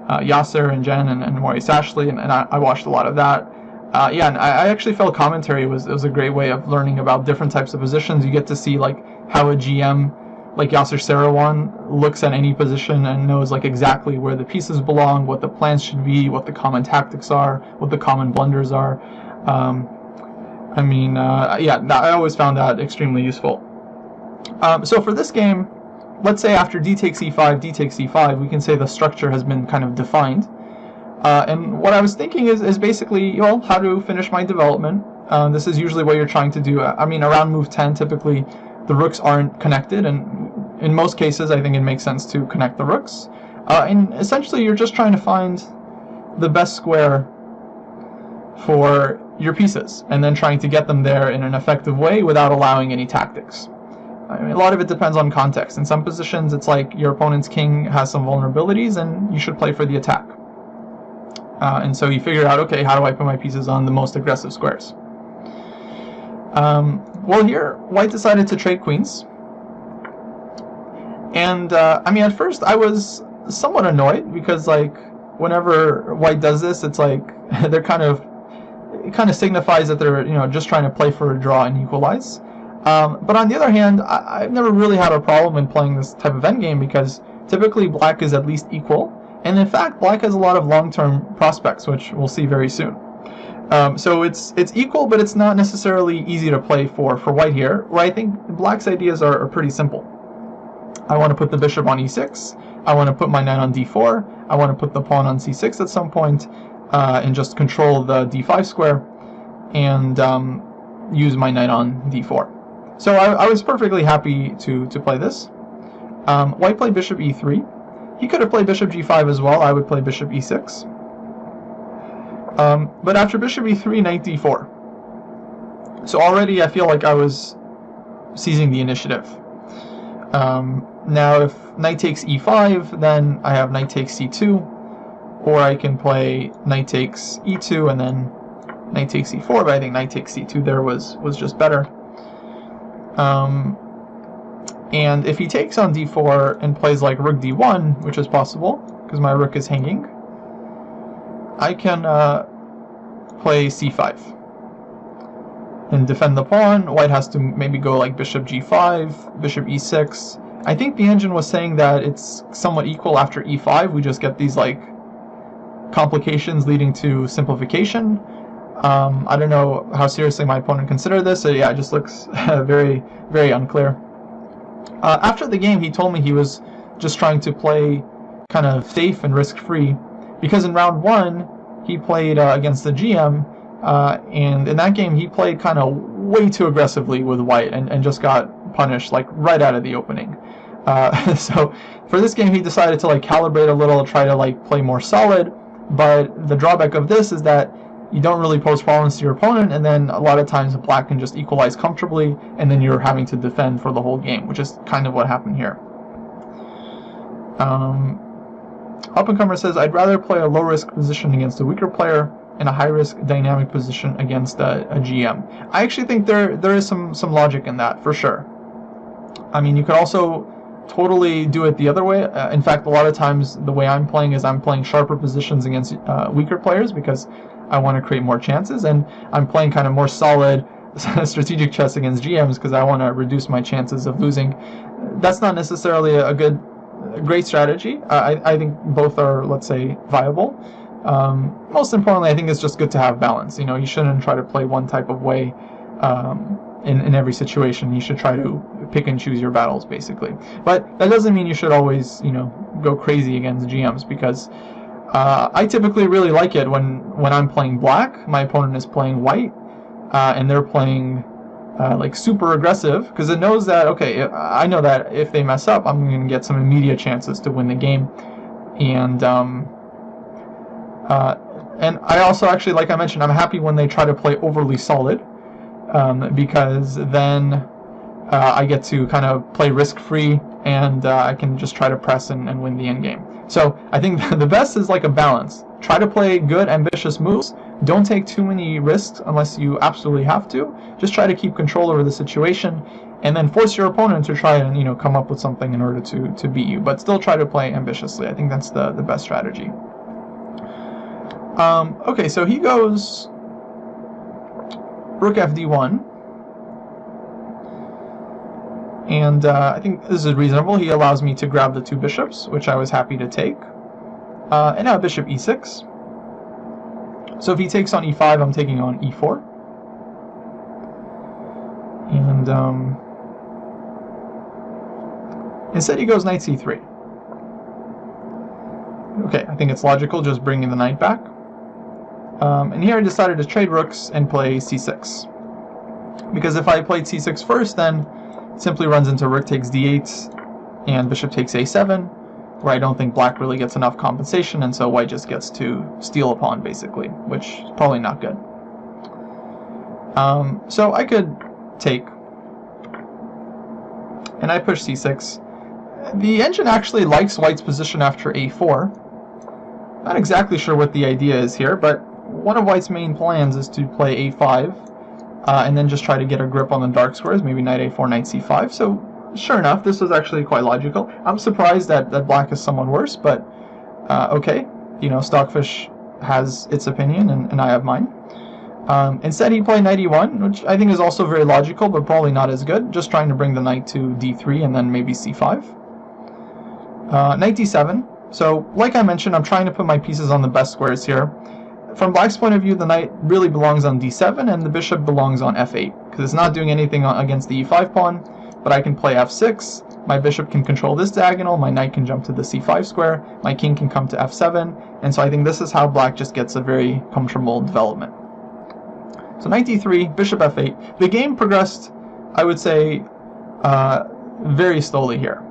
Yasser and Jen and Maurice Ashley, and I watched a lot of that. Yeah, and I actually felt commentary was a great way of learning about different types of positions. You get to see like how a GM like Yasser Seirawan looks at any position and knows like exactly where the pieces belong, what the plans should be, what the common tactics are, what the common blunders are. Yeah, I always found that extremely useful. So for this game, let's say after d takes e5, d takes e5, we can say the structure has been kind of defined. And what I was thinking is basically, well, how to finish my development. This is usually what you're trying to do. I mean, around move 10, typically the rooks aren't connected, and in most cases I think it makes sense to connect the rooks. And essentially you're just trying to find the best square for your pieces, and then trying to get them there in an effective way without allowing any tactics. I mean, a lot of it depends on context. In some positions it's like your opponent's king has some vulnerabilities and you should play for the attack. And so you figure out, okay, how do I put my pieces on the most aggressive squares? Well, here, white decided to trade queens. And, I mean, at first I was somewhat annoyed, because, like, whenever white does this, it's like, it kind of signifies that they're, you know, just trying to play for a draw and equalize. But on the other hand, I've never really had a problem in playing this type of endgame, because typically black is at least equal. And in fact, black has a lot of long-term prospects, which we'll see very soon. So it's equal, but it's not necessarily easy to play for white here, where I think black's ideas are pretty simple. I want to put the bishop on e6, I want to put my knight on d4, I want to put the pawn on c6 at some point, and just control the d5 square, and use my knight on d4. So I was perfectly happy to play this. White played bishop e3. He could have played bishop g5 as well. I would play bishop e6. But after bishop e3, knight d4. So already I feel like I was seizing the initiative. Now if knight takes e5, then I have knight takes c2, or I can play knight takes e2 and then knight takes e4, but I think knight takes c2 there was just better. And if he takes on d4 and plays like rook d1, which is possible, because my rook is hanging, I can play c5 and defend the pawn. White has to maybe go like bishop g5, bishop e6. I think the engine was saying that it's somewhat equal after e5. We just get these like complications leading to simplification. I don't know how seriously my opponent considered this, so yeah, it just looks very, very unclear. After the game, he told me he was just trying to play kind of safe and risk-free, because in round 1, he played against the GM, and in that game, he played kind of way too aggressively with white and just got punished like right out of the opening. So for this game, he decided to like calibrate a little, try to like play more solid, but the drawback of this is that you don't really pose problems to your opponent, and then a lot of times black can just equalize comfortably, and then you're having to defend for the whole game, which is kind of what happened here. Up-and-comer says, I'd rather play a low-risk position against a weaker player and a high-risk dynamic position against a GM. I actually think there is some logic in that, for sure. I mean, you could also totally do it the other way. In fact, a lot of times the way I'm playing is I'm playing sharper positions against weaker players because I want to create more chances, and I'm playing kind of more solid strategic chess against GMs because I want to reduce my chances of losing. That's not necessarily a great strategy. I think both are, let's say, viable. Most importantly, I think it's just good to have balance. You know, you shouldn't try to play one type of way in every situation. You should try to pick and choose your battles, basically. But that doesn't mean you should always, you know, go crazy against GMs, because I typically really like it when I'm playing black, my opponent is playing white, and they're playing like super aggressive, because it knows that, okay, I know that if they mess up, I'm going to get some immediate chances to win the game. And I also actually, like I mentioned, I'm happy when they try to play overly solid, because then I get to kind of play risk-free, and I can just try to press and win the endgame. So I think the best is like a balance. Try to play good, ambitious moves. Don't take too many risks unless you absolutely have to. Just try to keep control over the situation, and then force your opponent to try and, you know, come up with something in order to beat you. But still try to play ambitiously. I think that's the best strategy. Okay, so he goes rook fd1. And I think this is reasonable. He allows me to grab the two bishops, which I was happy to take. And now bishop e6. So if he takes on e5, I'm taking on e4. And instead he goes knight c3. Okay, I think it's logical, just bringing the knight back. And here I decided to trade rooks and play c6. Because if I played c6 first, then it simply runs into rook takes d8 and bishop takes a7, where I don't think black really gets enough compensation, and so white just gets to steal a pawn, basically, which is probably not good. So I could take, and I push c6. The engine actually likes white's position after a4. Not exactly sure what the idea is here, but one of white's main plans is to play a5, and then just try to get a grip on the dark squares, maybe knight a4, knight c5. So sure enough, this was actually quite logical. I'm surprised that black is somewhat worse, but okay. You know, Stockfish has its opinion, and I have mine. Instead, he played knight e1, which I think is also very logical, but probably not as good. Just trying to bring the knight to d3 and then maybe c5. Knight d7. So, like I mentioned, I'm trying to put my pieces on the best squares here. From black's point of view, the knight really belongs on d7, and the bishop belongs on f8, because it's not doing anything against the e5 pawn, but I can play f6, my bishop can control this diagonal, my knight can jump to the c5 square, my king can come to f7, and so I think this is how black just gets a very comfortable development. So knight d3, bishop f8. The game progressed, I would say, very slowly here.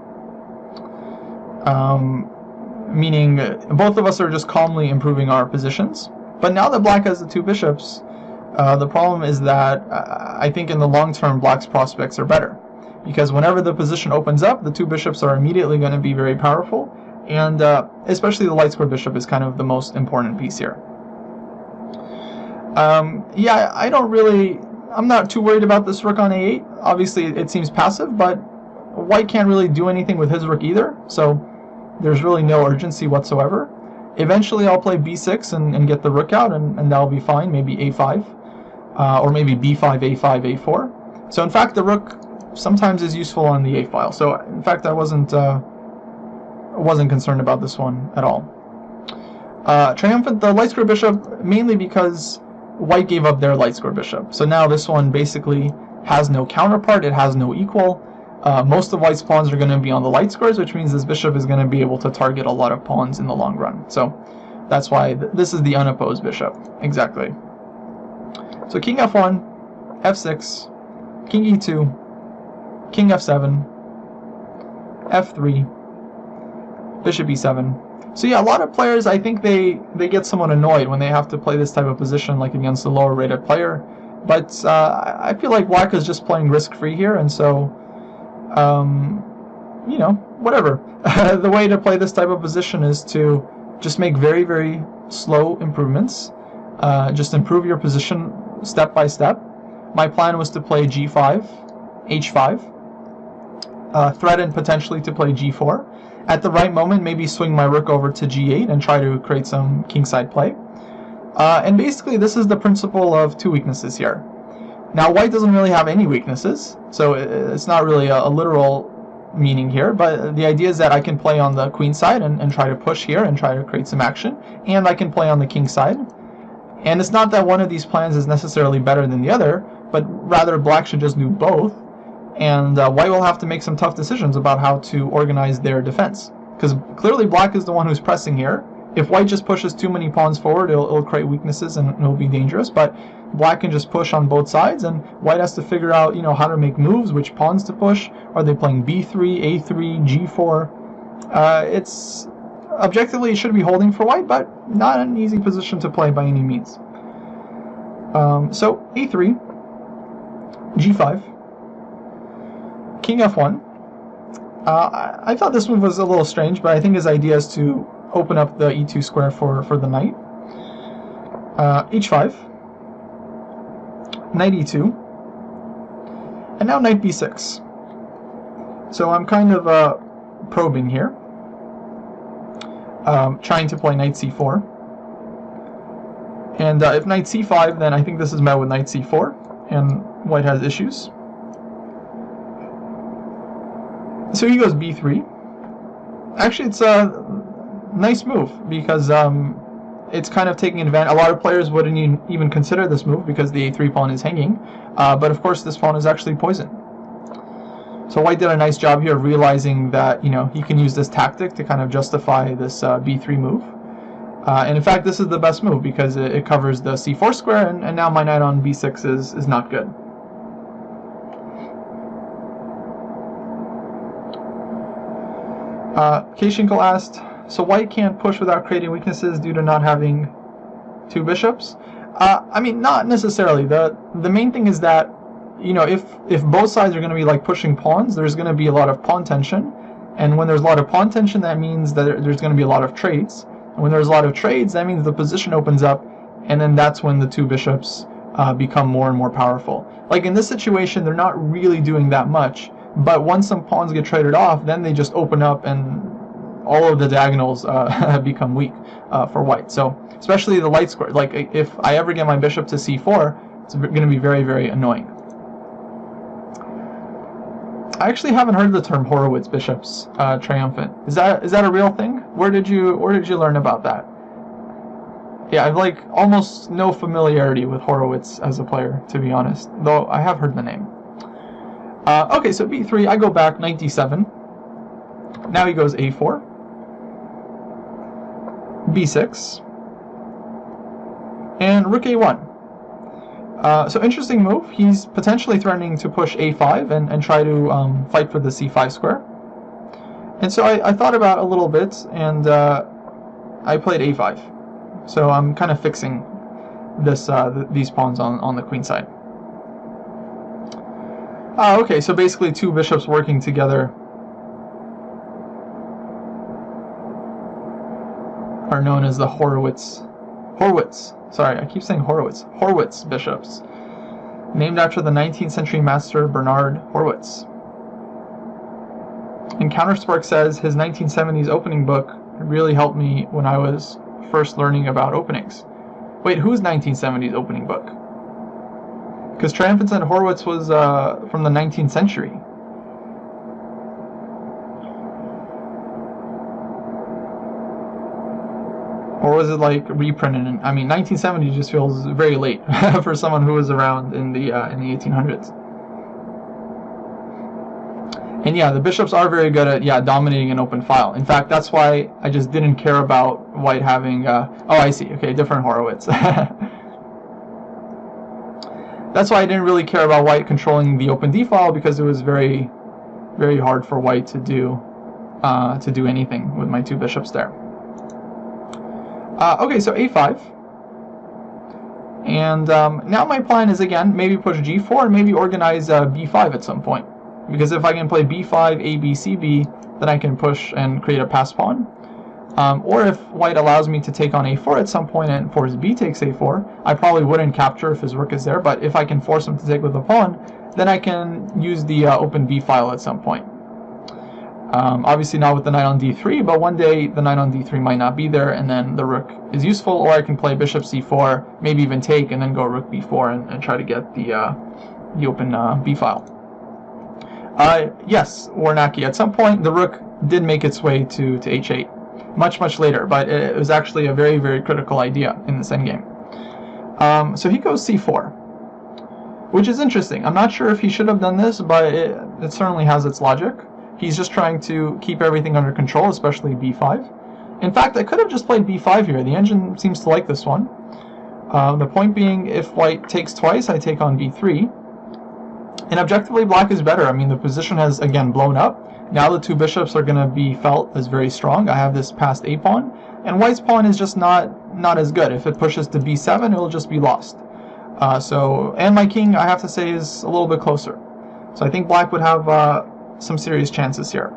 meaning both of us are just calmly improving our positions. But now that black has the 2 bishops, the problem is that I think in the long term black's prospects are better, because whenever the position opens up, the 2 bishops are immediately going to be very powerful, and especially the light square bishop is kind of the most important piece here. Yeah, I'm not too worried about this rook on a8. Obviously it seems passive, but white can't really do anything with his rook either, so there's really no urgency whatsoever. Eventually I'll play b6 and get the rook out, and that'll be fine. Maybe a5, or maybe b5, a5, a4. So in fact the rook sometimes is useful on the a-file. So in fact I wasn't concerned about this one at all. Triumphant, the light square bishop, mainly because white gave up their light square bishop. So now this one basically has no counterpart, it has no equal. Most of white's pawns are going to be on the light squares, which means this bishop is going to be able to target a lot of pawns in the long run. So that's why this is the unopposed bishop. Exactly. So king f1, f6, king e2, king f7, f3, bishop e7. So yeah, a lot of players, I think they get somewhat annoyed when they have to play this type of position, like against a lower rated player. But I feel like black is just playing risk-free here, and so you know, whatever. The way to play this type of position is to just make very, very slow improvements. Just improve your position step by step. My plan was to play g5, h5, threaten potentially to play g4. At the right moment, maybe swing my rook over to g8 and try to create some kingside play. And basically, this is the principle of 2 weaknesses here. Now, white doesn't really have any weaknesses, so it's not really a literal meaning here, but the idea is that I can play on the queen side and try to push here and try to create some action, and I can play on the king side. And it's not that one of these plans is necessarily better than the other, but rather black should just do both, and white will have to make some tough decisions about how to organize their defense, because clearly black is the one who's pressing here. If white just pushes too many pawns forward, it'll create weaknesses and it'll be dangerous, but black can just push on both sides, and white has to figure out, you know, how to make moves, which pawns to push. Are they playing b3, a3, g4? It's objectively it should be holding for white, but not an easy position to play by any means. So a3, g5, king f1. I thought this move was a little strange, but I think his idea is to open up the e2 square for the knight. h5, knight e2, and now knight b6. So I'm kind of probing here, trying to play knight c4. And if knight c5, then I think this is met with knight c4, and white has issues. So he goes b3. Actually, it's a nice move, because it's kind of taking advantage. A lot of players wouldn't even consider this move because the a3 pawn is hanging, but of course this pawn is actually poisoned. So white did a nice job here of realizing that, you know, he can use this tactic to kind of justify this b3 move. And in fact, this is the best move because it covers the c4 square, and now my knight on b6 is not good. Kashinko asked, so white can't push without creating weaknesses due to not having 2 bishops? I mean, not necessarily. The main thing is that, you know, if both sides are going to be like pushing pawns, there's going to be a lot of pawn tension, and when there's a lot of pawn tension, that means that there's going to be a lot of trades. And when there's a lot of trades, that means the position opens up, and then that's when the 2 bishops become more and more powerful. Like in this situation, they're not really doing that much, but once some pawns get traded off, then they just open up and all of the diagonals become weak for white. So especially the light square, like if I ever get my bishop to c4, it's going to be very, very annoying. I actually haven't heard the term Horowitz bishops triumphant. Is that a real thing? Where did you learn about that? Yeah, I've like almost no familiarity with Horowitz as a player, to be honest, though I have heard the name. Okay, so b3, I go back, knight d7. Now he goes a4, b6, and rook a1. So interesting move. He's potentially threatening to push a5 and try to fight for the c5 square. And so I thought about it a little bit, and I played a5. So I'm kind of fixing this these pawns on the queen side. Okay, so basically two bishops working together are known as the Horwitz. Sorry, I keep saying Horwitz bishops, named after the 19th century master Bernard Horwitz. And Counterspark says his 1970s opening book really helped me when I was first learning about openings. Wait, whose 1970s opening book? Because Triumphant said Horwitz was from the 19th century. Or was it like reprinted? I mean, 1970 just feels very late for someone who was around in the 1800s. And yeah, the bishops are very good at dominating an open file. In fact, that's why I just didn't care about white having. Oh, I see. Okay, different Horowitz. That's why I didn't really care about white controlling the open d file, because it was very, very hard for white to do anything with my two bishops there. Okay, so a5, and now my plan is again maybe push g4, maybe organize b5 at some point, because if I can play b5, a, b, c, b, then I can push and create a pass pawn. Or if white allows me to take on a4 at some point and force b takes a4, I probably wouldn't capture if his rook is there, but if I can force him to take with the pawn, then I can use the open b file at some point. Obviously not with the knight on d3, but one day the knight on d3 might not be there, and then the rook is useful, or I can play bishop c4, maybe even take, and then go rook b4 and try to get the open b file. Yes, Warnacki, at some point the rook did make its way to h8. Much later, but it was actually a very, very critical idea in this endgame. So he goes c4, which is interesting. I'm not sure if he should have done this, but it certainly has its logic. He's just trying to keep everything under control, especially b5. In fact, I could have just played b5 here. The engine seems to like this one. The point being, if white takes twice, I take on b3. And objectively, black is better. I mean, the position has, again, blown up. Now the two bishops are going to be felt as very strong. I have this passed a pawn, and white's pawn is just not as good. If it pushes to b7, it'll just be lost. And my king, I have to say, is a little bit closer. So I think black would have some serious chances here.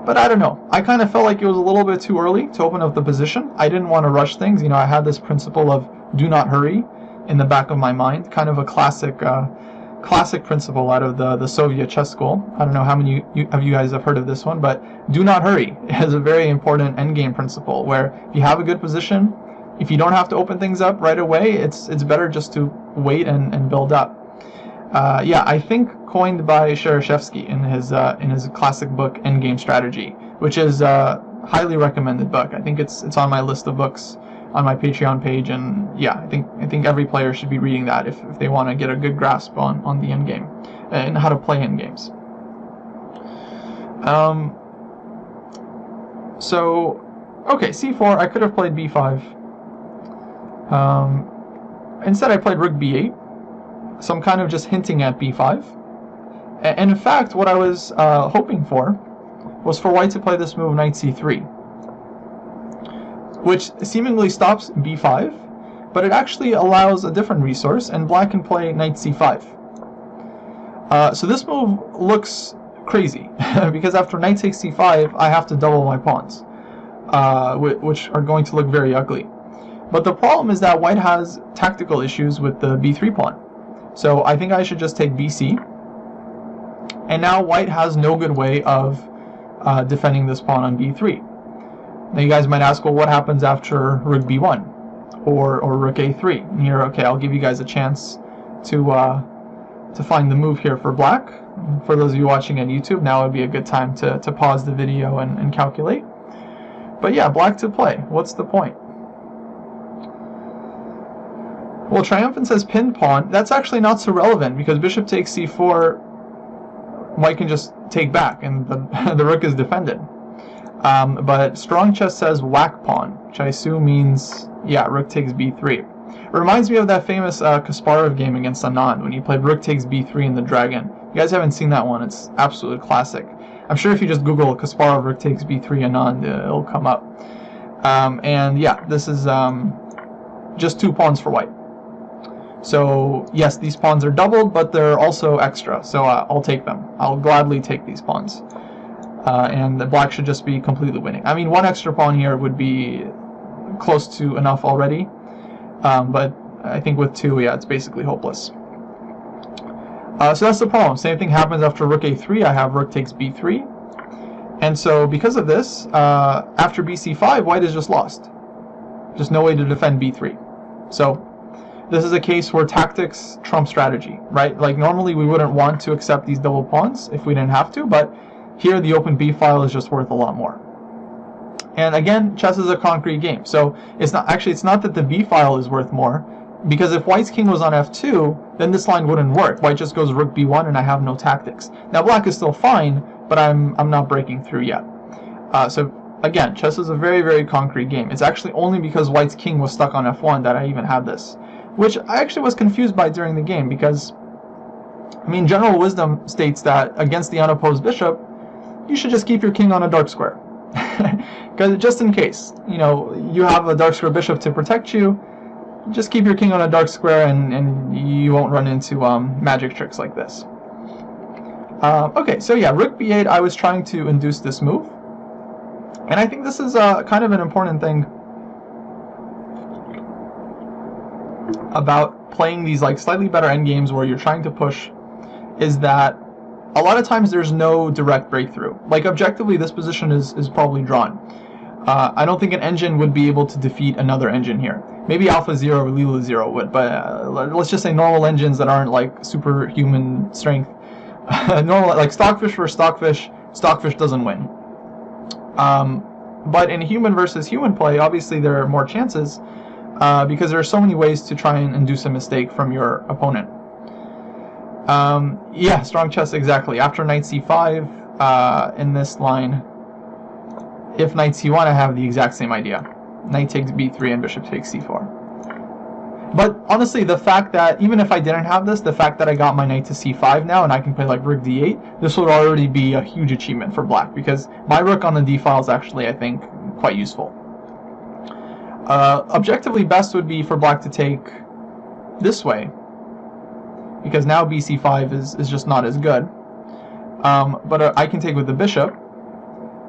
But I don't know. I kind of felt like it was a little bit too early to open up the position. I didn't want to rush things. You know, I had this principle of do not hurry in the back of my mind, kind of a classic principle out of the Soviet chess school. I don't know how many of you guys have heard of this one, but do not hurry is a very important endgame principle, where if you have a good position, if you don't have to open things up right away, it's better just to wait and build up. Yeah, I think coined by Shereshevsky in his classic book Endgame Strategy, which is a highly recommended book. I think it's on my list of books on my Patreon page, and yeah, I think every player should be reading that if they want to get a good grasp on the endgame and how to play endgames. So, okay, c4. I could have played b5. Instead, I played rook b8. So I'm kind of just hinting at b5. And in fact, what I was hoping for was for white to play this move knight c3, which seemingly stops b5, but it actually allows a different resource, and black can play knight c5. So this move looks crazy, because after knight takes c5, I have to double my pawns, which are going to look very ugly. But the problem is that white has tactical issues with the b3 pawn. So I think I should just take bc, and now white has no good way of defending this pawn on b3. Now you guys might ask, well, what happens after rook b1 or rook a3? And here, okay, I'll give you guys a chance to find the move here for black. For those of you watching on YouTube, now would be a good time to pause the video and calculate. But yeah, black to play. What's the point? Well, Triumphant says pinned pawn. That's actually not so relevant, because bishop takes c4, white can just take back, and the rook is defended. But Strong Chess says whack pawn, which I assume means, yeah, rook takes b3. It reminds me of that famous Kasparov game against Anand, when he played rook takes b3 in the Dragon. You guys haven't seen that one, it's absolutely classic. I'm sure if you just Google Kasparov rook takes b3 Anand, it'll come up. And yeah, this is just 2 pawns for white. So yes, these pawns are doubled, but they're also extra, so I'll take them. I'll gladly take these pawns. And the black should just be completely winning. I mean, 1 extra pawn here would be close to enough already, but I think with 2, yeah, it's basically hopeless. So that's the problem. Same thing happens after rook a3. I have rook takes b3. And so because of this, after bc5, white is just lost. Just no way to defend b3. So this is a case where tactics trump strategy, right? Like normally we wouldn't want to accept these double pawns if we didn't have to, but here the open b file is just worth a lot more. And again, chess is a concrete game, so it's not that the b file is worth more, because if white's king was on f2, then this line wouldn't work. White just goes rook b1 and I have no tactics. Now black is still fine, but I'm not breaking through yet. So again, chess is a very, very concrete game. It's actually only because white's king was stuck on f1 that I even had this, which I actually was confused by during the game, because I mean, general wisdom states that against the unopposed bishop, you should just keep your king on a dark square. Because just in case, you know, you have a dark square bishop to protect you, just keep your king on a dark square and you won't run into magic tricks like this. Okay, so yeah, rook b8, I was trying to induce this move. And I think this is kind of an important thing about playing these like slightly better endgames where you're trying to push, is that a lot of times there's no direct breakthrough. Like objectively, this position is probably drawn. I don't think an engine would be able to defeat another engine here. Maybe Alpha Zero or Lila Zero would, but let's just say normal engines that aren't like superhuman strength. Normal, like Stockfish versus Stockfish, Stockfish doesn't win. But in human versus human play, obviously there are more chances because there are so many ways to try and induce a mistake from your opponent. Yeah, strong chess, exactly. After knight c5, in this line, if knight c1, I have the exact same idea. Knight takes b3 and bishop takes c4. But honestly, the fact that, even if I didn't have this, the fact that I got my knight to c5 now, and I can play like rook d8, this would already be a huge achievement for black, because my rook on the d file is actually, I think, quite useful. Objectively, best would be for black to take this way, because now bc5 is just not as good. But I can take with the bishop.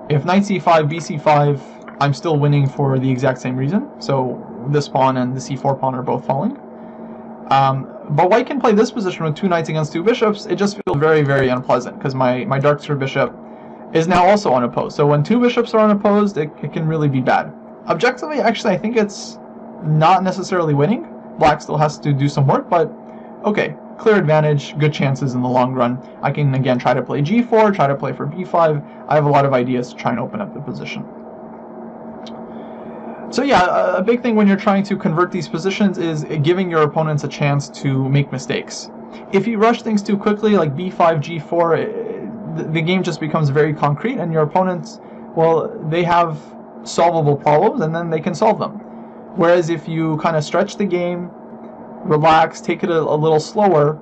If knight c5, bc5, I'm still winning for the exact same reason. So this pawn and the c4 pawn are both falling. But white can play this position with 2 knights against 2 bishops. It just feels very, very unpleasant, because my dark square bishop is now also unopposed. So when 2 bishops are unopposed, it can really be bad. Objectively, actually, I think it's not necessarily winning. Black still has to do some work, but okay. Clear advantage, good chances in the long run. I can again try to play g4, try to play for b5. I have a lot of ideas to try and open up the position. So yeah, a big thing when you're trying to convert these positions is giving your opponents a chance to make mistakes. If you rush things too quickly, like b5, g4, the game just becomes very concrete, and your opponents, well, they have solvable problems, and then they can solve them. Whereas if you kind of stretch the game, relax, take it a little slower,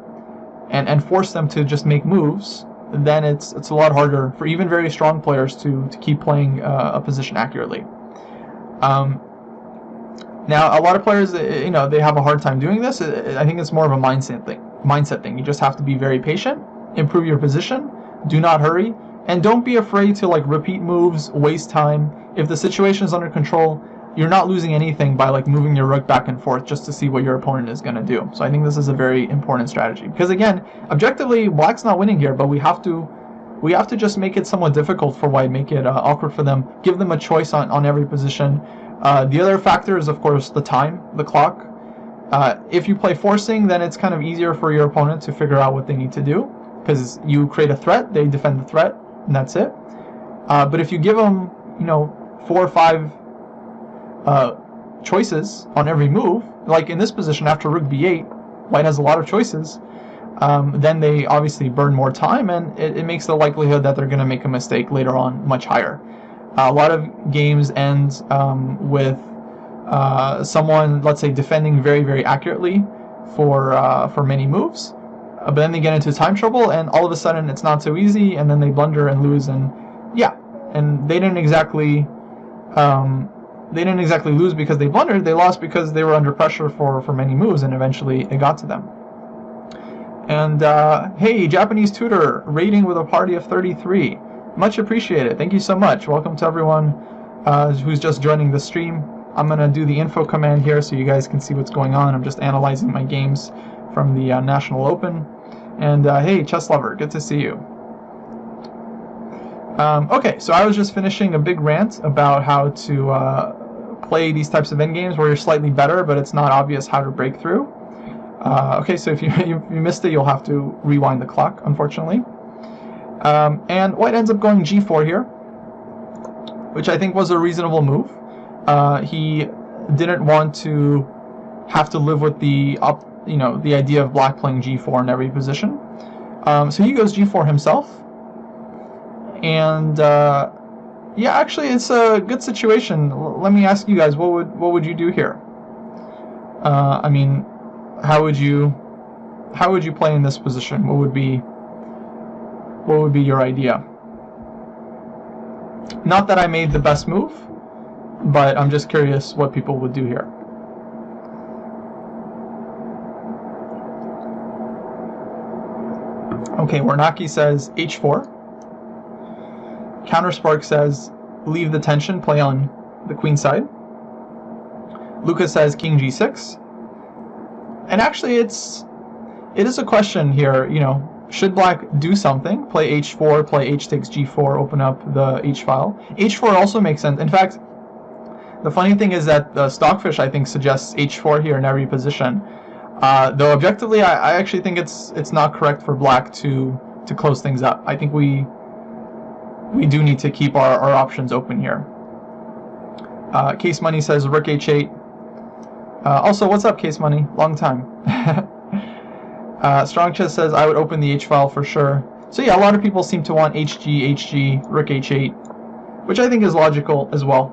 and force them to just make moves, then it's a lot harder for even very strong players to keep playing a position accurately. Now, a lot of players, you know, they have a hard time doing this. I think it's more of a mindset thing. You just have to be very patient, improve your position, do not hurry, and don't be afraid to like repeat moves, waste time. If the situation is under control, you're not losing anything by like moving your rook back and forth just to see what your opponent is going to do. So I think this is a very important strategy, because again, objectively, black's not winning here, but we have to just make it somewhat difficult for white, make it awkward for them, give them a choice on every position. The other factor is, of course, the time, the clock. If you play forcing, then it's kind of easier for your opponent to figure out what they need to do, because you create a threat, they defend the threat, and that's it. But if you give them, you know, 4 or 5 choices on every move, like in this position after rook b8, white has a lot of choices, then they obviously burn more time, and it makes the likelihood that they're going to make a mistake later on much higher. A lot of games end with someone, let's say, defending very, very accurately for many moves, but then they get into time trouble, and all of a sudden it's not so easy, and then they blunder and lose, and yeah, and they didn't exactly lose because they blundered. They lost because they were under pressure for many moves, and eventually it got to them. And hey, Japanese tutor, rating with a party of 33. Much appreciated. Thank you so much. Welcome to everyone who's just joining the stream. I'm going to do the info command here so you guys can see what's going on. I'm just analyzing my games from the National Open. And hey, Chess Lover, good to see you. Okay, so I was just finishing a big rant about how to play these types of endgames where you're slightly better, but it's not obvious how to break through. Okay, so if you missed it, you'll have to rewind the clock, unfortunately. And white ends up going g4 here, which I think was a reasonable move. He didn't want to have to live with the idea of black playing g4 in every position. So he goes g4 himself. And yeah, actually, it's a good situation. Let me ask you guys, what would you do here? I mean, how would you play in this position? What would be your idea? Not that I made the best move, but I'm just curious what people would do here. Okay, Warnaki says h4. Counterspark says leave the tension, play on the queen side. Lucas says king g6. And actually it is a question here, should black do something? Play h4, play h takes g4, open up the h file. h4 also makes sense. In fact, the funny thing is that the Stockfish, I think, suggests h4 here in every position. Though objectively, I actually think it's not correct for black to close things up. I think we do need to keep our options open here. Case Money says rook h8. Also, what's up, Case Money? Long time. Strong Chess says I would open the h file for sure. So yeah, a lot of people seem to want hg, rook h8, which I think is logical as well.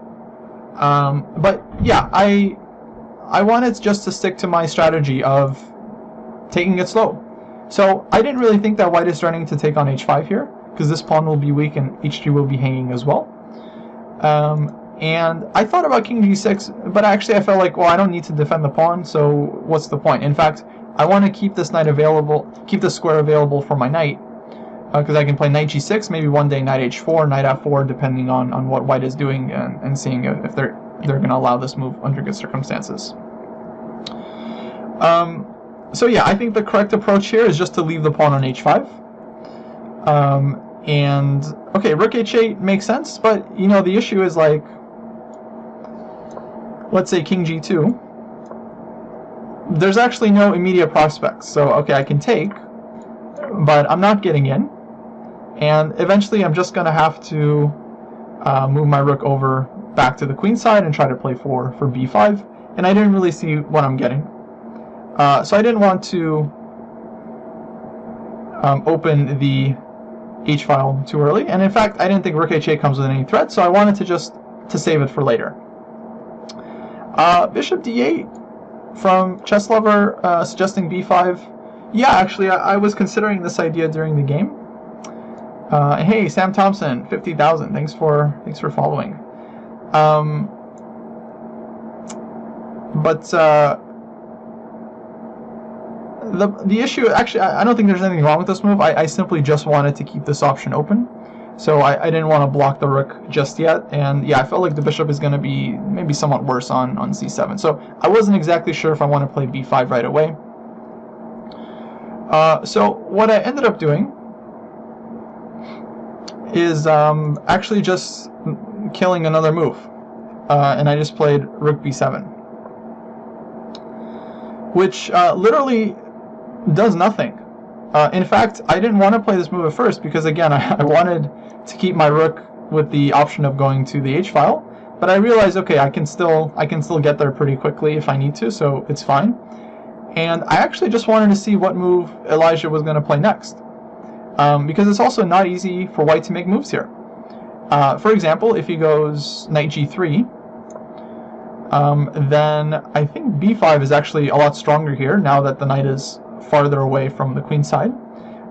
But yeah, I wanted just to stick to my strategy of taking it slow. So I didn't really think that white is running to take on h5 here, because this pawn will be weak and h3 will be hanging as well. And I thought about king g6, but actually I felt like, well, I don't need to defend the pawn, so what's the point? In fact, I want to keep this knight available, keep the square available for my knight, because I can play knight g6, maybe one day knight h4, knight f4, depending on what white is doing, and seeing if they're going to allow this move under good circumstances. So yeah, I think the correct approach here is just to leave the pawn on h5. And okay, rook h8 makes sense, but the issue is, like, let's say king g2. There's actually no immediate prospects. So okay, I can take, but I'm not getting in, and eventually I'm just going to have to move my rook over back to the queen side and try to play for b5, and I didn't really see what I'm getting. So I didn't want to open the h file too early, and in fact I didn't think rook h8 comes with any threat, so I wanted to save it for later. Bishop d8 from Chess Lover, suggesting b5. Yeah, actually I was considering this idea during the game. Hey, Sam Thompson, 50,000. Thanks for following. But the issue, actually, I don't think there's anything wrong with this move. I simply just wanted to keep this option open. So I didn't want to block the rook just yet. And yeah, I felt like the bishop is going to be maybe somewhat worse on c7. So I wasn't exactly sure if I want to play b5 right away. So what I ended up doing is actually just killing another move. And I just played rook b7. Which literally does nothing. In fact, I didn't want to play this move at first because, again, I wanted to keep my rook with the option of going to the h file, but I realized, okay, I can still get there pretty quickly if I need to, so it's fine. And I actually just wanted to see what move Elijah was going to play next, because it's also not easy for white to make moves here. For example, if he goes knight g3, then I think b5 is actually a lot stronger here now that the knight is farther away from the queen side.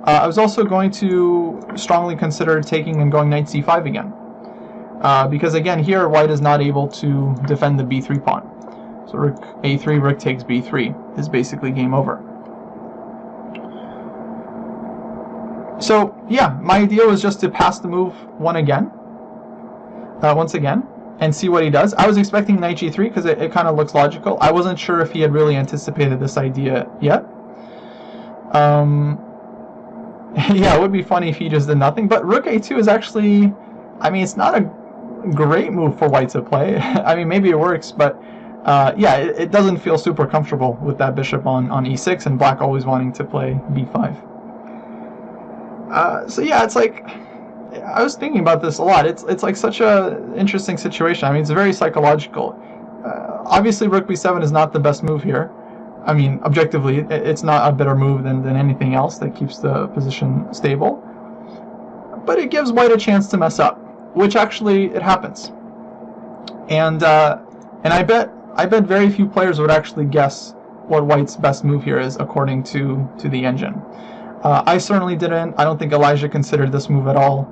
I was also going to strongly consider taking and going knight c5 again. Because again, here white is not able to defend the b3 pawn. So rook a3, rook takes b3 is basically game over. So yeah, my idea was just to pass the move once again, and see what he does. I was expecting knight g3 because it kind of looks logical. I wasn't sure if he had really anticipated this idea yet. Yeah, it would be funny if he just did nothing, but rook a2 is actually, I mean, it's not a great move for white to play. I mean, maybe it works, but yeah, it doesn't feel super comfortable with that bishop on e6 and black always wanting to play b5. So yeah, it's like, I was thinking about this a lot. It's like such a interesting situation. I mean, it's very psychological. Obviously, rook b7 is not the best move here. I mean, objectively, it's not a better move than anything else that keeps the position stable. But it gives white a chance to mess up, which actually it happens. And I bet very few players would actually guess what white's best move here is according to the engine. I certainly didn't. I don't think Elijah considered this move at all.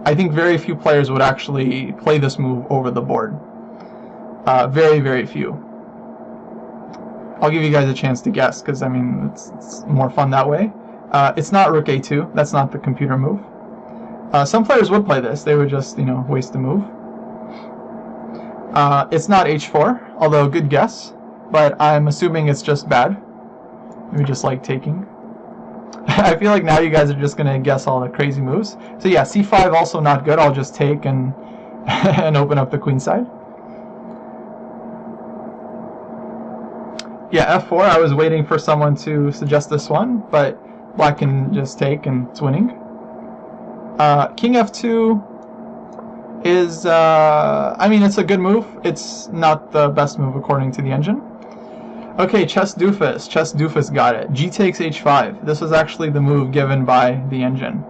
I think very few players would actually play this move over the board. Very, very few. I'll give you guys a chance to guess, because I mean, it's more fun that way. It's not rook a2. That's not the computer move. Some players would play this. They would just, waste the move. It's not h4, although good guess, but I'm assuming it's just bad. Maybe just like taking. I feel like now you guys are just going to guess all the crazy moves. So yeah, c5 also not good. I'll just take and and open up the queen side. Yeah, f4, I was waiting for someone to suggest this one, but black can just take and it's winning. King f2 is, I mean, it's a good move. It's not the best move according to the engine. Okay, Chess Doofus got it. G takes h5. This was actually the move given by the engine.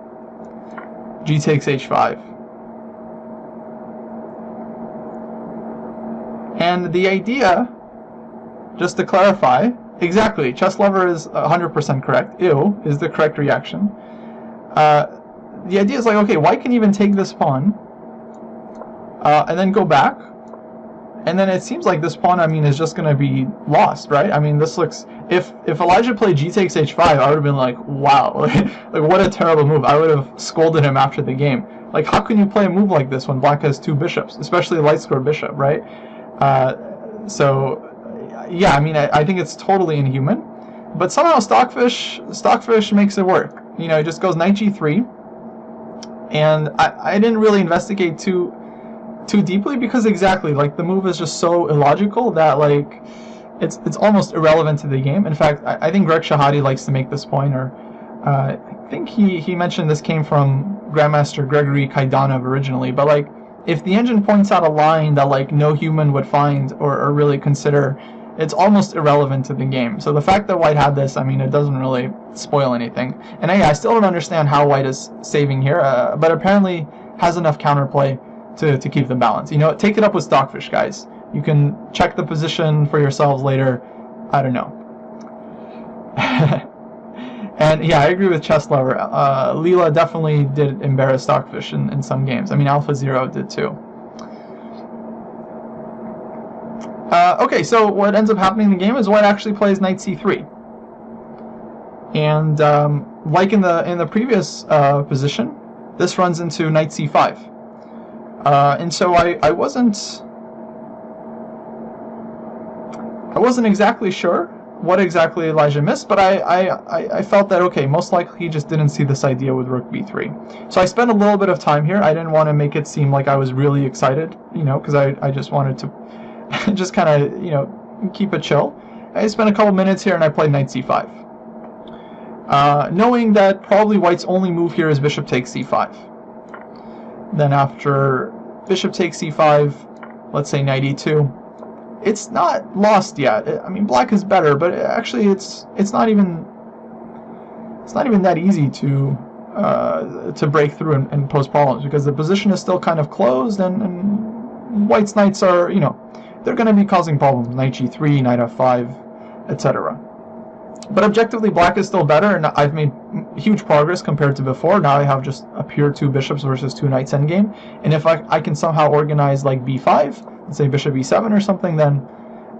G takes h5. And the idea, just to clarify, exactly, Chess Lover is 100% correct. Ew is the correct reaction. The idea is like, okay, white can even take this pawn, and then go back. And then it seems like this pawn, I mean, is just going to be lost, right? I mean, this looks... If Elijah played g takes h5, I would have been like, wow, like what a terrible move. I would have scolded him after the game. Like, how can you play a move like this when black has two bishops, especially a light-scored bishop, right? So, yeah, I mean, I think it's totally inhuman. But somehow Stockfish makes it work. He just goes knight g3. And I didn't really investigate too deeply because exactly, like, the move is just so illogical that, like, it's almost irrelevant to the game. In fact, I think Greg Shahadi likes to make this point, or I think he mentioned this came from Grandmaster Gregory Kaidanov originally, but, like, if the engine points out a line that, like, no human would find or really consider, it's almost irrelevant to the game. So the fact that white had this, I mean, it doesn't really spoil anything. And I still don't understand how white is saving here, but apparently has enough counterplay to keep the balance. Take it up with Stockfish, guys. You can check the position for yourselves later. I don't know. And yeah, I agree with Chess Lover. Leela definitely did embarrass Stockfish in some games. I mean, Alpha Zero did too. Okay, so what ends up happening in the game is white actually plays knight c3. And like in the previous position, this runs into knight c5. And so I wasn't exactly sure what exactly Elijah missed, but I felt that, okay, most likely he just didn't see this idea with rook b3. So I spent a little bit of time here. I didn't want to make it seem like I was really excited, because I just wanted to just kind of, keep it chill. I spent a couple minutes here and I played knight c5. Knowing that probably white's only move here is bishop takes c5. Then after bishop takes c5, let's say knight e2. It's not lost yet. I mean, black is better, but actually it's not even that easy to break through and pose problems, because the position is still kind of closed, and white's knights are, they're going to be causing problems. Knight g3, knight f5, etc. But objectively, black is still better, and I've made huge progress compared to before. Now I have just a pure 2 bishops versus 2 knights endgame. And if I can somehow organize like b5, let's say bishop e7 or something, then,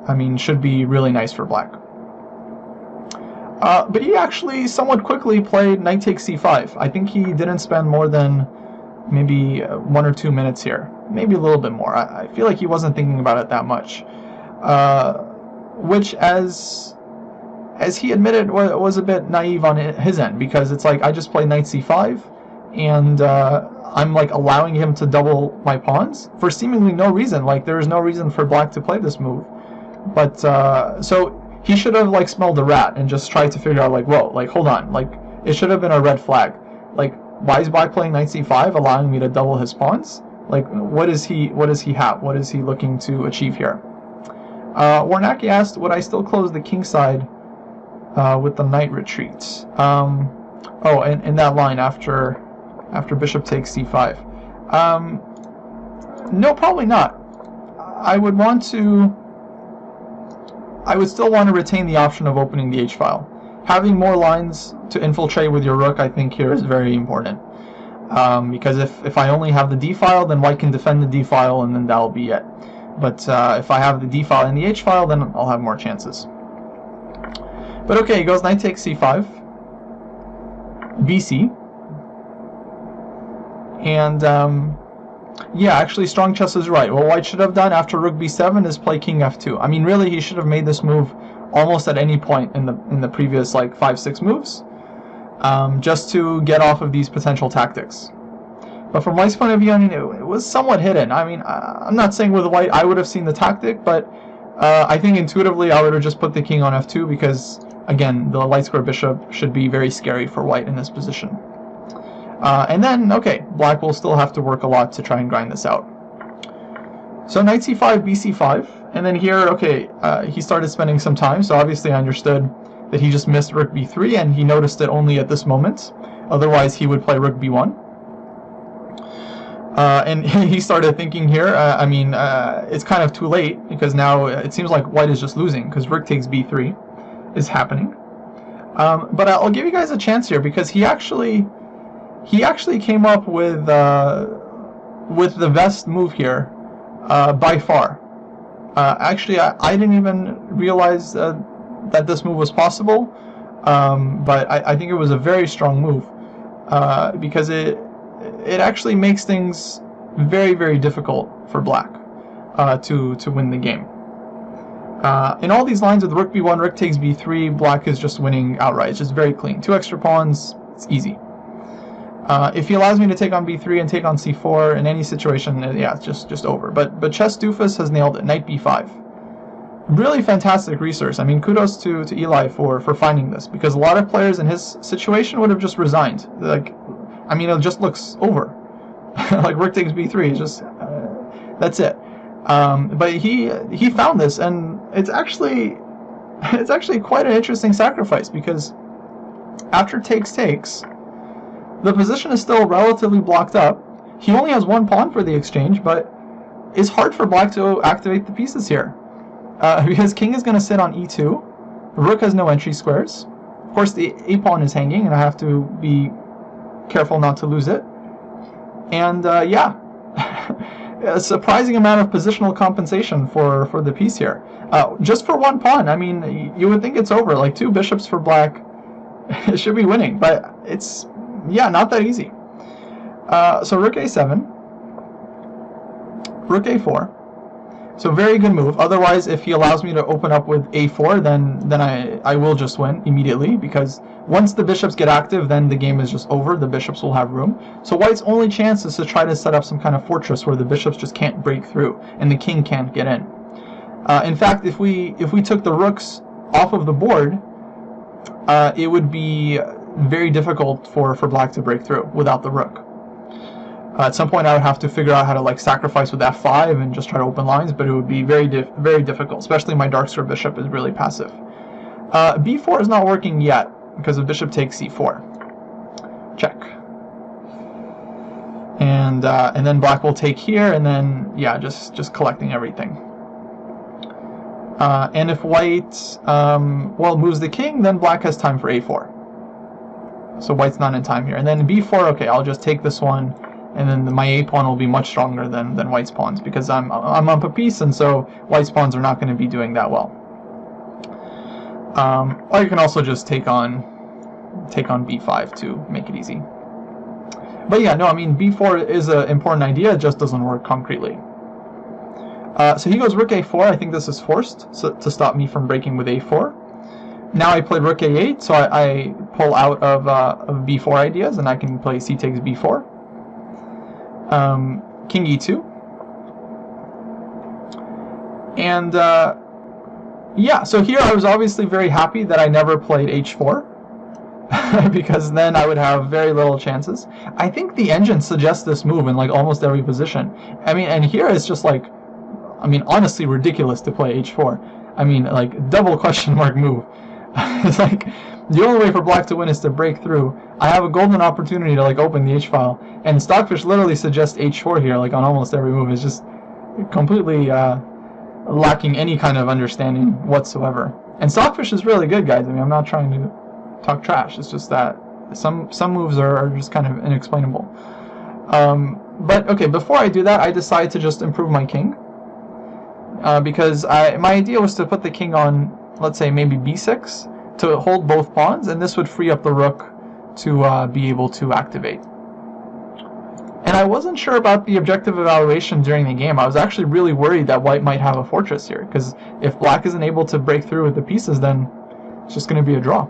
I mean, should be really nice for black. But he actually somewhat quickly played knight takes c5. I think he didn't spend more than maybe 1 or 2 minutes here. Maybe a little bit more. I feel like he wasn't thinking about it that much. Which, as he admitted, was a bit naive on his end, because it's like I just played knight c5, and I'm like allowing him to double my pawns for seemingly no reason. Like there is no reason for black to play this move. But so he should have like smelled the rat and just tried to figure out like, whoa, like hold on, like it should have been a red flag. Like why is black playing knight c5, allowing me to double his pawns? Like what does he have? What is he looking to achieve here? Warnacki asked, would I still close the king side with the knight retreat? Oh, and in that line after bishop takes c5. No, probably not. I would still want to retain the option of opening the h-file. Having more lines to infiltrate with your rook, I think here is very important. Because if I only have the d-file, then white can defend the d-file, and then that'll be it. But if I have the d-file and the h-file, then I'll have more chances. But okay, he goes knight takes c5, bc, and yeah, actually Strong Chess is right. What white should have done after rook b7 is play king f2. I mean, really, he should have made this move almost at any point in the previous like 5-6 moves, just to get off of these potential tactics. But from white's point of view, I mean, it was somewhat hidden. I mean, I'm not saying with white I would have seen the tactic, but I think intuitively I would have just put the king on f2 because, again, the light square bishop should be very scary for white in this position. And then, okay, black will still have to work a lot to try and grind this out. So knight c5, bc5, and then here, okay, he started spending some time, so obviously I understood that he just missed rook b3, and he noticed it only at this moment. Otherwise, he would play rook b1. And he started thinking here, I mean, it's kind of too late, because now it seems like white is just losing, because rook takes b3 is happening. But I'll give you guys a chance here, because he actually came up with the best move here, by far. Actually, I didn't even realize that this move was possible, but I think it was a very strong move, because it actually makes things very, very difficult for black to win the game. In all these lines with rook b1, rook takes b3, black is just winning outright. It's just very clean. 2 extra pawns, it's easy. If he allows me to take on b3 and take on c4 in any situation, yeah, it's just over. But Chess Doofus has nailed it. Knight b5. Really fantastic resource. I mean, kudos to Eli for finding this, because a lot of players in his situation would have just resigned. Like, I mean, it just looks over. Like rook takes b3, it's just that's it. But he found this, and it's actually quite an interesting sacrifice, because after takes, the position is still relatively blocked up. He only has 1 pawn for the exchange, but it's hard for black to activate the pieces here. Because king is going to sit on e2. Rook has no entry squares. Of course, the a pawn is hanging, and I have to be careful not to lose it. And yeah, a surprising amount of positional compensation for the piece here. Just for 1 pawn, I mean, you would think it's over. Like 2 bishops for black should be winning, but it's, yeah, not that easy. So rook a7, rook a4. So very good move. Otherwise, if he allows me to open up with a4, then I will just win immediately, because once the bishops get active, then the game is just over. The bishops will have room. So white's only chance is to try to set up some kind of fortress where the bishops just can't break through and the king can't get in. In fact, if we took the rooks off of the board, it would be very difficult for black to break through without the rook. At some point I would have to figure out how to like sacrifice with f5 and just try to open lines, but it would be very difficult, especially my dark square bishop is really passive. b4 is not working yet because of bishop takes c4. Check. And then black will take here, and then yeah, just collecting everything. And if white, moves the king, then black has time for a4. So white's not in time here. And then b4, okay, I'll just take this one, and then my a pawn will be much stronger than white's pawns, because I'm up a piece, and so white's pawns are not going to be doing that well. Or you can also just take on b5 to make it easy. But yeah, no, I mean, b4 is an important idea, it just doesn't work concretely. So he goes rook a4, I think this is forced to stop me from breaking with a4. Now I played rook a8, so I pull out of b4 ideas, and I can play c takes b4. King e2. And yeah, so here I was obviously very happy that I never played h4, because then I would have very little chances. I think the engine suggests this move in like almost every position. I mean, and here it's just like, I mean, honestly ridiculous to play h4. I mean, like, double question mark move. It's like, the only way for black to win is to break through. I have a golden opportunity to like open the h-file, and Stockfish literally suggests h4 here, like on almost every move. It's just completely lacking any kind of understanding whatsoever. And Stockfish is really good, guys. I mean, I'm not trying to talk trash. It's just that some moves are just kind of inexplainable. But okay, before I do that, I decide to just improve my king, because my idea was to put the king on, let's say, maybe b6 to hold both pawns, and this would free up the rook to be able to activate. And I wasn't sure about the objective evaluation during the game. I was actually really worried that white might have a fortress here, because if black isn't able to break through with the pieces, then it's just going to be a draw.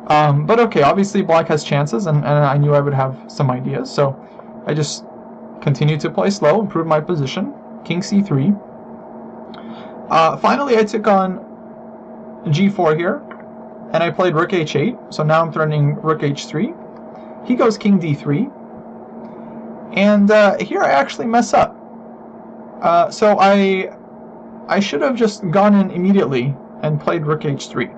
But okay, obviously black has chances, and I knew I would have some ideas, so I just continued to play slow, improve my position. King c3. Finally, I took on g4 here, and I played rook h8, so now I'm threatening rook h3. He goes king d3, and here I actually mess up. So I should have just gone in immediately and played rook h3,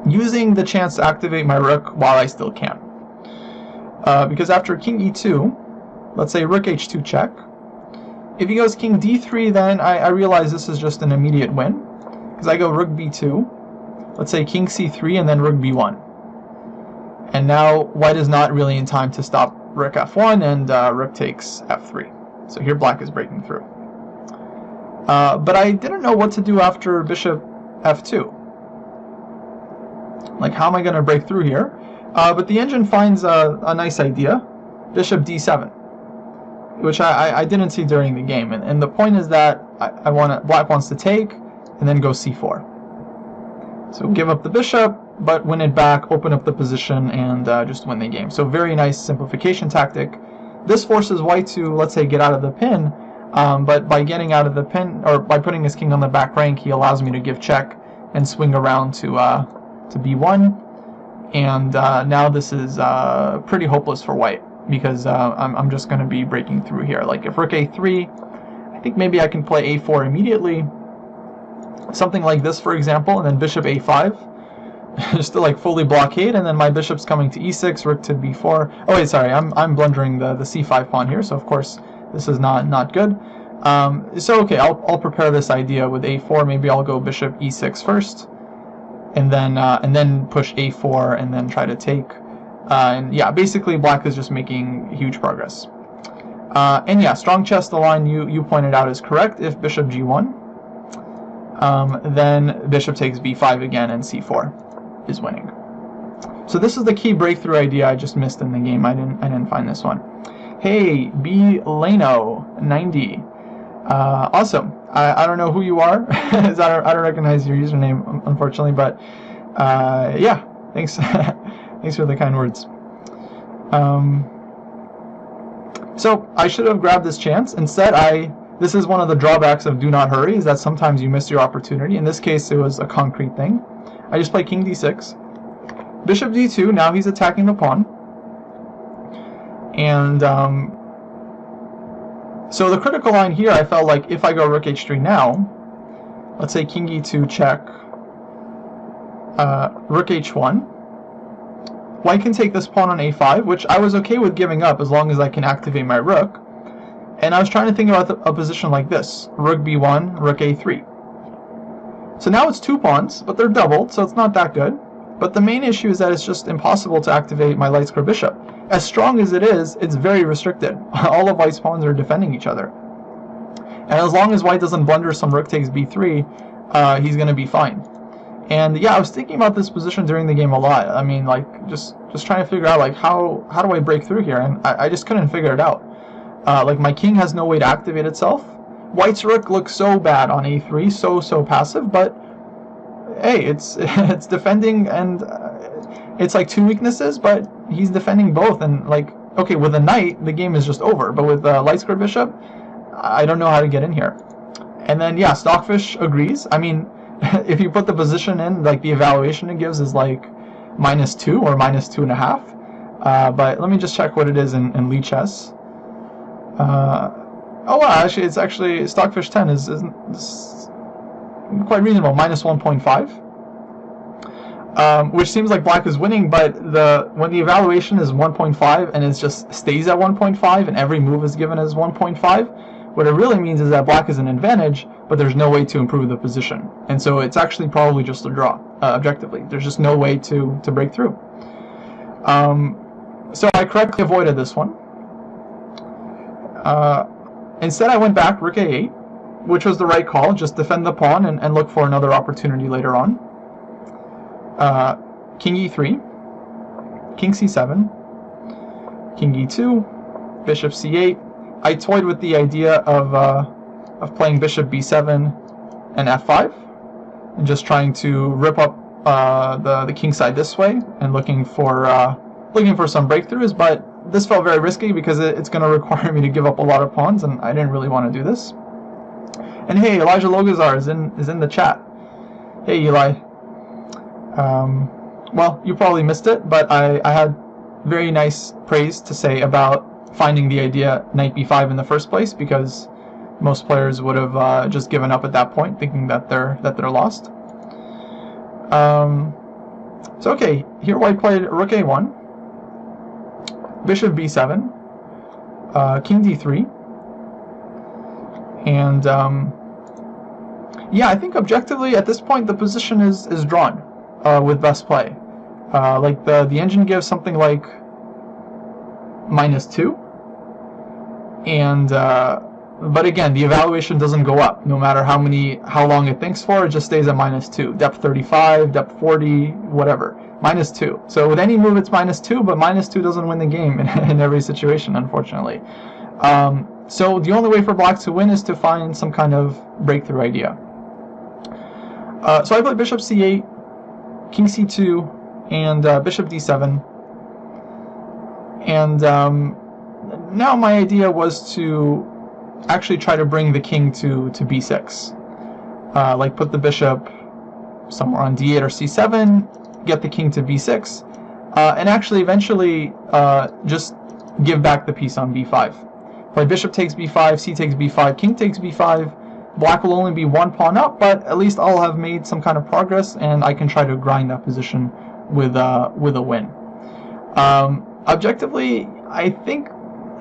using the chance to activate my rook while I still can. Because after king e2, let's say rook h2 check, if he goes king d3, then I realize this is just an immediate win, because I go rook b2, let's say king c3, and then rook b1. And now white is not really in time to stop rook f1, and rook takes f3. So here black is breaking through. But I didn't know what to do after bishop f2. Like, how am I going to break through here? But the engine finds a nice idea, bishop d7, which I didn't see during the game. And the point is that black wants to take, and then go c4. So give up the bishop, but win it back, open up the position, and just win the game. So very nice simplification tactic. This forces white to, let's say, get out of the pin, but by getting out of the pin, or by putting his king on the back rank, he allows me to give check and swing around to b1. And now this is pretty hopeless for white, because I'm just going to be breaking through here. Like if rook a3, I think maybe I can play a4 immediately, something like this, for example, and then bishop a5, just to like fully blockade, and then my bishop's coming to e6, rook to b4. Oh wait, sorry, I'm blundering the c5 pawn here, so of course this is not good. So okay, I'll prepare this idea with a4. Maybe I'll go bishop e6 first, and then push a4, and then try to take. And yeah, basically black is just making huge progress. And yeah, strong chess, the line you pointed out is correct. If bishop g1, then bishop takes b5 again, and c4 is winning. So this is the key breakthrough idea I just missed in the game. I didn't find this one. Hey, B Leno 90. Awesome. I don't know who you are. I don't recognize your username, unfortunately, but yeah, thanks. Thanks for the kind words. So I should have grabbed this chance. Instead, this is one of the drawbacks of do not hurry, is that sometimes you miss your opportunity. In this case, it was a concrete thing. I just played king d6, bishop d2. Now he's attacking the pawn, and so the critical line here, I felt like if I go rook h3 now, let's say king e2 check, rook h1, white can take this pawn on a5, which I was okay with giving up as long as I can activate my rook. And I was trying to think about a position like this: rook b1, rook a3. So now it's 2 pawns, but they're doubled, so it's not that good. But the main issue is that it's just impossible to activate my light square bishop. As strong as it is, it's very restricted. All of white's pawns are defending each other. And as long as white doesn't blunder some rook takes b3, he's going to be fine. And yeah, I was thinking about this position during the game a lot. I mean, like, just trying to figure out, like, how do I break through here? And I just couldn't figure it out. Like, my king has no way to activate itself. White's rook looks so bad on a3, so passive, but hey, it's defending, and it's like 2 weaknesses, but he's defending both. And like, okay, with a knight, the game is just over, but with light square bishop, I don't know how to get in here. And then yeah, Stockfish agrees. I mean, if you put the position in, like, the evaluation it gives is like -2 or -2.5. But let me just check what it is in Lee chess. Oh wow, actually it's actually Stockfish 10 is quite reasonable, -1.5. Which seems like black is winning, but when the evaluation is 1.5 and it just stays at 1.5 and every move is given as 1.5, what it really means is that black is an advantage, but there's no way to improve the position. And so it's actually probably just a draw, objectively. There's just no way to break through. So I correctly avoided this one. Instead I went back rook a8, which was the right call. Just defend the pawn and look for another opportunity later on. King e3, king c7, king e2, bishop c8. I toyed with the idea of playing bishop b7 and f5, and just trying to rip up the king side this way and looking for some breakthroughs. But this felt very risky because it's going to require me to give up a lot of pawns, and I didn't really want to do this. And hey, Elijah Logazar is in the chat. Hey Eli. Well, you probably missed it, but I had very nice praise to say about finding the idea knight b5 in the first place, because most players would have just given up at that point, thinking that they're lost. So okay, here white played rook a1, bishop b7, king d3, and yeah, I think objectively at this point the position is drawn with best play. Like the engine gives something like -2, and but again, the evaluation doesn't go up no matter how long it thinks for. It just stays at -2, depth 35, depth 40, whatever, -2. So with any move it's -2, but -2 doesn't win the game in every situation, unfortunately. So the only way for black to win is to find some kind of breakthrough idea. So I played bishop c8, king c2, and bishop d7. And now my idea was to actually try to bring the king to b6. Like put the bishop somewhere on d8 or c7, get the king to b6, and actually eventually just give back the piece on b5. Play bishop takes b5, c takes b5, king takes b5. Black will only be 1 pawn up, but at least I'll have made some kind of progress, and I can try to grind that position with a win. Objectively, I think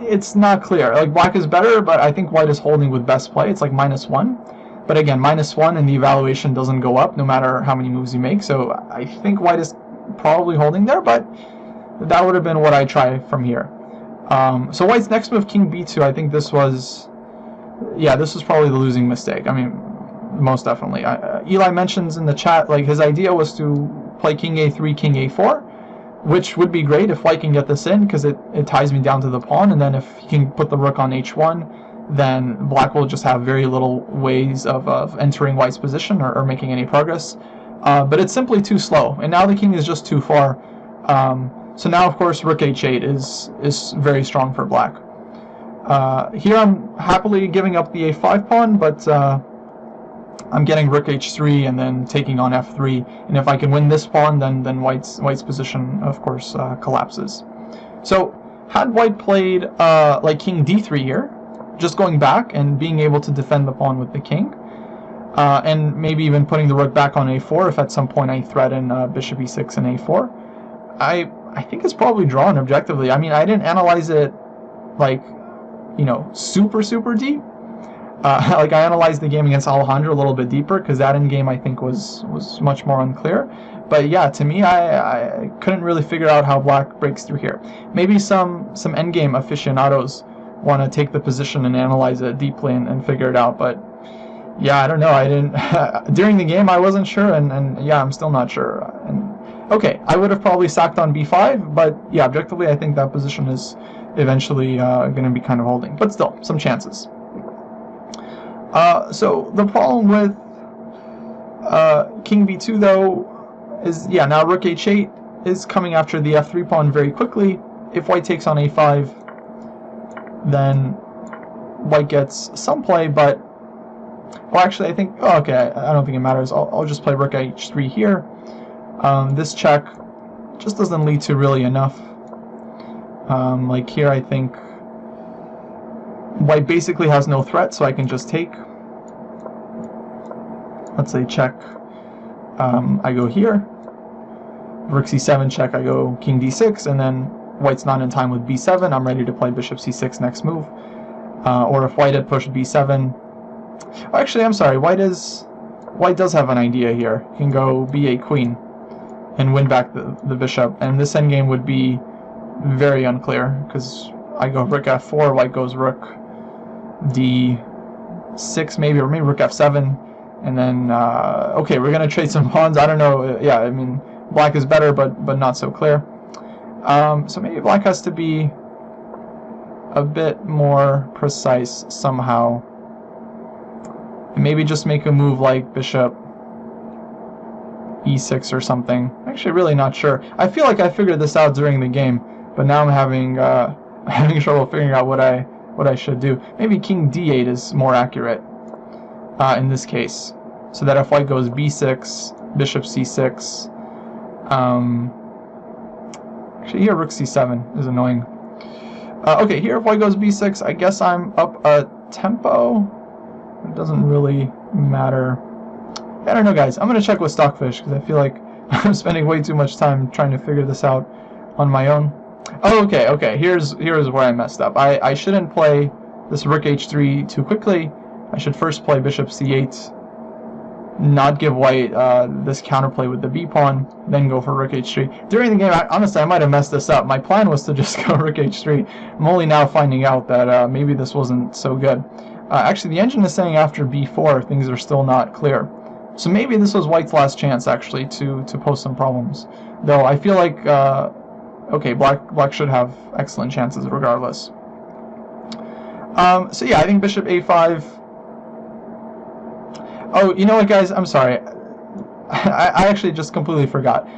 it's not clear. Like, black is better, but I think white is holding with best play. It's like -1. But again, -1 and the evaluation doesn't go up no matter how many moves you make. So I think white is probably holding there, but that would have been what I try from here. So white's next move, king b2, I think this was... yeah, this was probably the losing mistake. I mean, most definitely. Eli mentions in the chat, like, his idea was to play king a3, king a4, which would be great if white can get this in, because it ties me down to the pawn, and then if he can put the rook on h1, then black will just have very little ways of entering white's position or making any progress. But it's simply too slow, and now the king is just too far. So now, of course, rook h8 is very strong for black. Here I'm happily giving up the a5 pawn, but I'm getting rook h3 and then taking on f3. And if I can win this pawn, then white's position, of course, collapses. So had white played like king d3 here, just going back and being able to defend the pawn with the king, and maybe even putting the rook back on a4 if at some point I threaten bishop e6 and a4, I think it's probably drawn objectively. I mean, I didn't analyze it like, you know, super deep, Like, I analyzed the game against Alejandro a little bit deeper, because that endgame I think was much more unclear. But yeah, to me, I couldn't really figure out how black breaks through here. Maybe some endgame aficionados want to take the position and analyze it deeply and figure it out. But yeah, I don't know. I didn't during the game. I wasn't sure, and yeah, I'm still not sure. And okay, I would have probably sacked on b5, but yeah, objectively, I think that position is eventually going to be kind of holding. But still, some chances. So the problem with king b2 though is, yeah, now rook h8 is coming after the f3 pawn very quickly. If white takes on a5, then white gets some play, but well, actually I think, oh, okay, I don't think it matters. I'll just play rook h3 here. This check just doesn't lead to really enough. Like here, I think white basically has no threat, so I can just take. Let's say check. I go here. Rook c7 check. I go king d6, and then white's not in time with b7. I'm ready to play bishop c6 next move. Or if white had pushed b7. Actually, I'm sorry. White does have an idea here. He can go b8 queen and win back the bishop, and this endgame would be very unclear because I go rook f4, white goes rook d6 maybe, or maybe rook f7, and then okay, we're gonna trade some pawns. I don't know. Yeah, I mean, black is better, but not so clear. So maybe black has to be a bit more precise somehow. Maybe just make a move like bishop e6 or something. Actually, really not sure. I feel like I figured this out during the game, but now I'm having trouble figuring out what I should do. Maybe king d8 is more accurate in this case, so that if white goes b6, bishop c6. Actually, here rook c7 is annoying. Okay, here if white goes b6, I guess I'm up a tempo. It doesn't really matter. I don't know, guys. I'm gonna check with Stockfish because I feel like I'm spending way too much time trying to figure this out on my own. Oh, okay. Here's where I messed up. I shouldn't play this rook h3 too quickly. I should first play bishop c8, not give white this counterplay with the b pawn, then go for rook h3. During the game, honestly, I might have messed this up. My plan was to just go rook h3. I'm only now finding out that maybe this wasn't so good. Actually, the engine is saying after b4 things are still not clear. So maybe this was white's last chance, actually, to pose some problems. Though I feel like, okay, black should have excellent chances regardless. So yeah, I think bishop a5. Oh, you know what, guys? I'm sorry. I actually just completely forgot.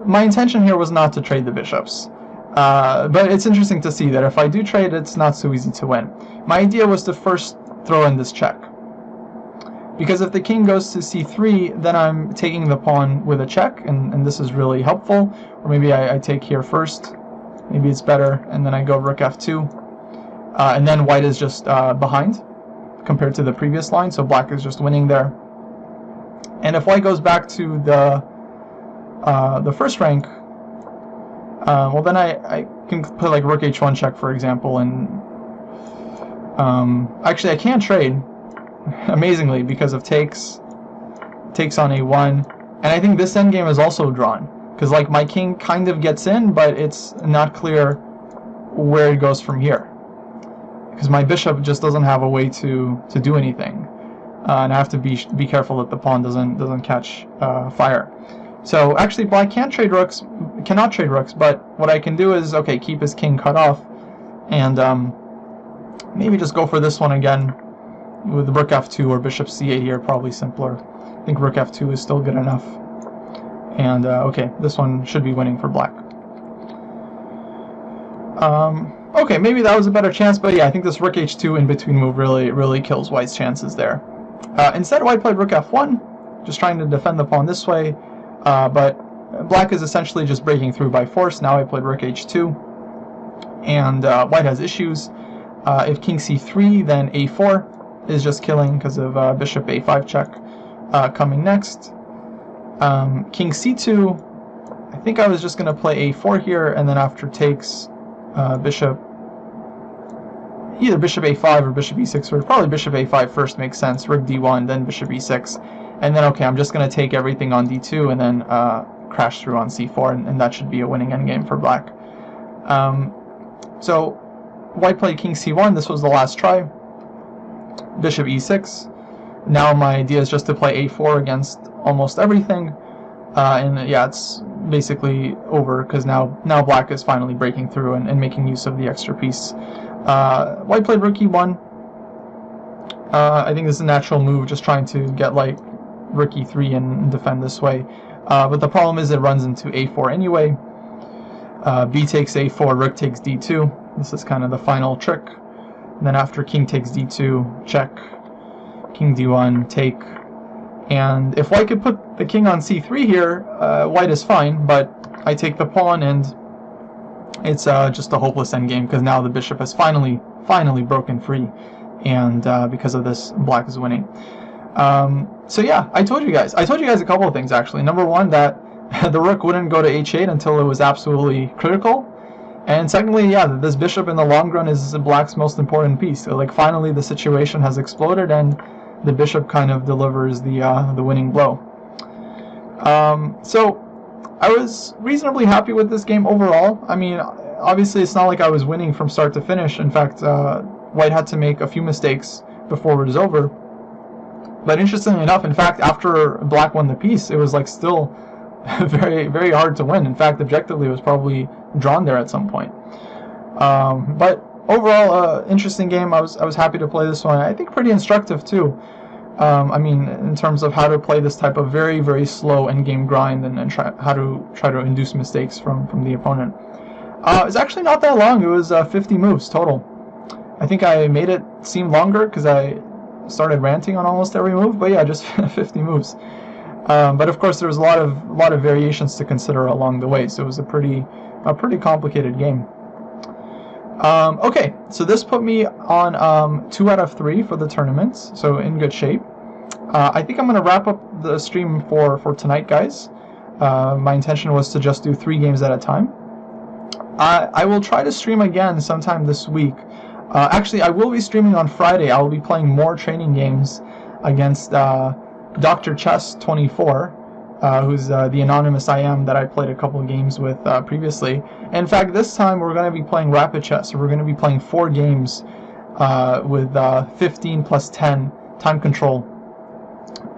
My intention here was not to trade the bishops. But it's interesting to see that if I do trade, it's not so easy to win. My idea was to first throw in this check. Because if the king goes to c3, then I'm taking the pawn with a check, and this is really helpful. Or maybe I take here first. Maybe it's better, and then I go rook f2. And then white is just behind compared to the previous line, so black is just winning there. And if white goes back to the first rank, well then I can put like rook h1 check, for example, and actually I can't trade. Amazingly, because of takes on a1, and I think this endgame is also drawn because like my king kind of gets in, but it's not clear where it goes from here because my bishop just doesn't have a way to do anything, and I have to be careful that the pawn doesn't catch fire. So actually, black cannot trade rooks, but what I can do is okay, keep his king cut off, and maybe just go for this one again. With rook f2 or bishop c8 here, probably simpler. I think rook f2 is still good enough. And okay, this one should be winning for black. Okay, maybe that was a better chance, but yeah, I think this rook h2 in between move really kills white's chances there. Instead, white played rook f1, just trying to defend the pawn this way, but black is essentially just breaking through by force. Now I played rook h2, and white has issues. If king c3, then a4 is just killing because of bishop a5 check coming next. King c2, I think I was just going to play a4 here, and then after takes, bishop either bishop a5 or bishop e6, or probably bishop a5 first makes sense, rook d1, then bishop e6, and then okay, I'm just going to take everything on d2 and then crash through on c4, and that should be a winning endgame for black. So white played king c1, this was the last try, bishop e6. Now my idea is just to play a4 against almost everything, and yeah, it's basically over because now black is finally breaking through and making use of the extra piece. White played rook e1. I think this is a natural move, just trying to get like rook e3 and defend this way. But the problem is it runs into a4 anyway. B takes a4, rook takes d2. This is kind of the final trick. And then after king takes d2, check, king d1, take. And if white could put the king on c3 here, white is fine, but I take the pawn, and it's just a hopeless endgame because now the bishop has finally broken free, and because of this, black is winning. So yeah, I told you guys a couple of things actually. Number one, that the rook wouldn't go to h8 until it was absolutely critical, and secondly, yeah, this bishop in the long run is black's most important piece. So like finally the situation has exploded, and the bishop kind of delivers the winning blow. So I was reasonably happy with this game overall. I mean, obviously it's not like I was winning from start to finish. In fact, white had to make a few mistakes before it was over. But interestingly enough, in fact, after black won the piece, it was like still very, very hard to win. In fact, objectively, it was probably drawn there at some point. But overall, interesting game. I was happy to play this one. I think pretty instructive too. I mean, in terms of how to play this type of very, very slow endgame grind, and how to try to induce mistakes from the opponent. It's actually not that long. It was 50 moves total. I think I made it seem longer because I started ranting on almost every move, but yeah, just 50 moves. But of course, there was a lot of variations to consider along the way, so it was a pretty complicated game. Okay, so this put me on 2 out of 3 for the tournaments, so in good shape. I think I'm going to wrap up the stream for tonight, guys. My intention was to just do 3 games at a time. I will try to stream again sometime this week. Actually, I will be streaming on Friday. I will be playing more training games against Dr. Chess 24. Who's the anonymous I am that I played a couple of games with previously. In fact, this time we're going to be playing rapid chess. So we're going to be playing 4 games with 15 plus 10 time control.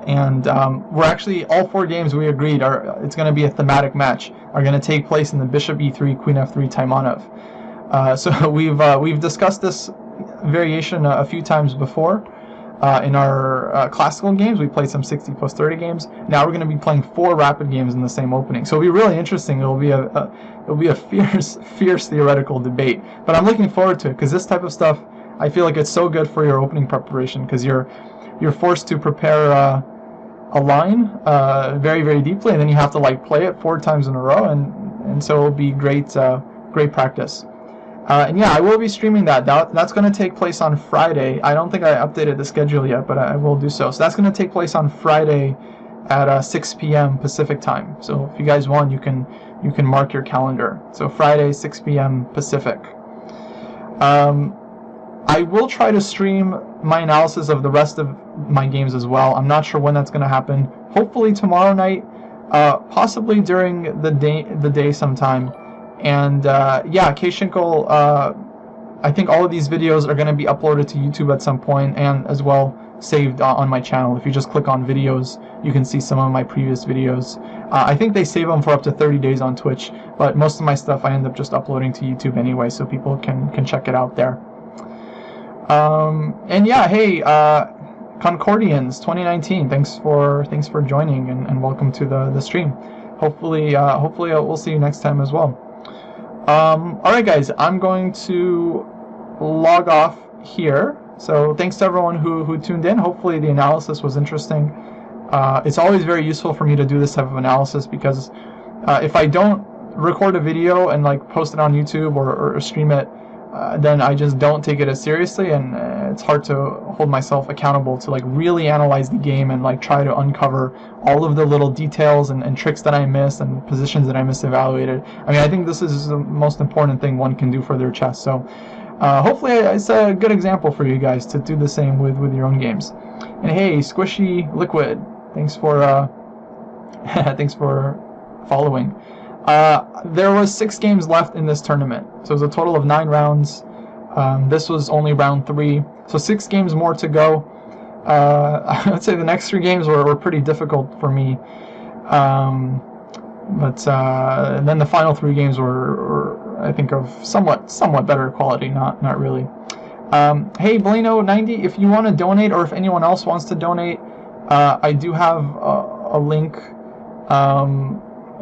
And we're actually, all 4 games we agreed it's going to be a thematic match, are going to take place in the bishop e3, queen f3 Taimanov. So we've discussed this variation a few times before. In our classical games, we played some 60 plus 30 games. Now we're going to be playing 4 rapid games in the same opening. So it'll be really interesting. It'll be a fierce theoretical debate. But I'm looking forward to it because this type of stuff, I feel like it's so good for your opening preparation because you're forced to prepare a line very, very deeply, and then you have to like play it 4 times in a row, and so it'll be great practice. And yeah, I will be streaming that. That's going to take place on Friday. I don't think I updated the schedule yet, but I will do so. So that's going to take place on Friday at 6 p.m. Pacific time. So if you guys want, you can mark your calendar. So Friday, 6 p.m. Pacific. I will try to stream my analysis of the rest of my games as well. I'm not sure when that's going to happen. Hopefully tomorrow night, possibly during the day sometime. And yeah, Keishinko, I think all of these videos are going to be uploaded to YouTube at some point, and as well saved on my channel. If you just click on videos, you can see some of my previous videos. I think they save them for up to 30 days on Twitch, but most of my stuff I end up just uploading to YouTube anyway, so people can check it out there. And yeah, hey, Concordians 2019, thanks for joining, and welcome to the stream. Hopefully we'll see you next time as well. Alright guys, I'm going to log off here. So thanks to everyone who tuned in. Hopefully the analysis was interesting. It's always very useful for me to do this type of analysis because if I don't record a video and like post it on YouTube or stream it, then I just don't take it as seriously, and it's hard to hold myself accountable to like really analyze the game and like try to uncover all of the little details and tricks that I missed and positions that I misevaluated. I mean, I think this is the most important thing one can do for their chess. So hopefully it's a good example for you guys to do the same with your own games. And hey, Squishy Liquid, thanks for thanks for following. There was 6 games left in this tournament, so it was a total of 9 rounds. This was only round 3, so 6 games more to go. I would say the next 3 games were pretty difficult for me, but then the final 3 games were I think of somewhat better quality, not really. Hey, Blano90, if you want to donate, or if anyone else wants to donate, I do have a link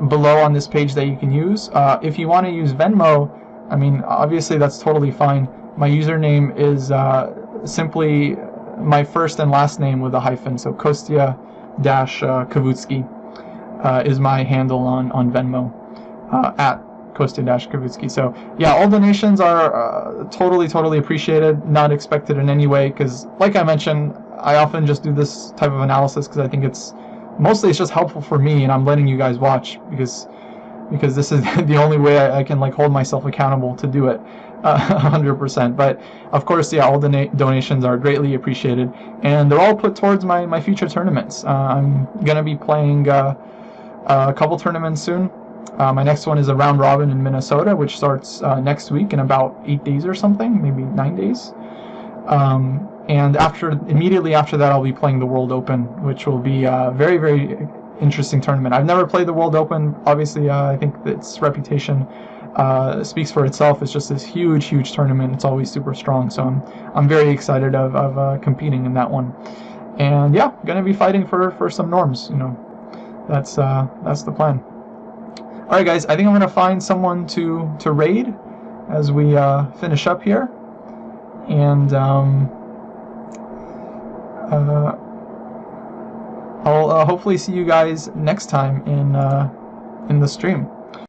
below on this page that you can use. If you want to use Venmo, I mean, obviously that's totally fine. My username is simply my first and last name with a hyphen, so Kostya-Kavutskiy is my handle on Venmo, at Kostya-Kavutskiy. So yeah, all donations are totally appreciated, not expected in any way, because like I mentioned, I often just do this type of analysis because I think it's just helpful for me, and I'm letting you guys watch because this is the only way I can like hold myself accountable to do it 100%. But of course, yeah, all donations are greatly appreciated, and they're all put towards my future tournaments. I'm gonna be playing a couple tournaments soon. My next one is a round robin in Minnesota, which starts next week in about 8 days or something, maybe 9 days. And immediately after that, I'll be playing the World Open, which will be a very interesting tournament. I've never played the World Open. Obviously, I think its reputation speaks for itself. It's just this huge tournament. It's always super strong. So I'm very excited of competing in that one. And yeah, gonna be fighting for some norms. You know, that's the plan. All right, guys. I think I'm gonna find someone to raid as we finish up here, and I'll hopefully see you guys next time in the stream.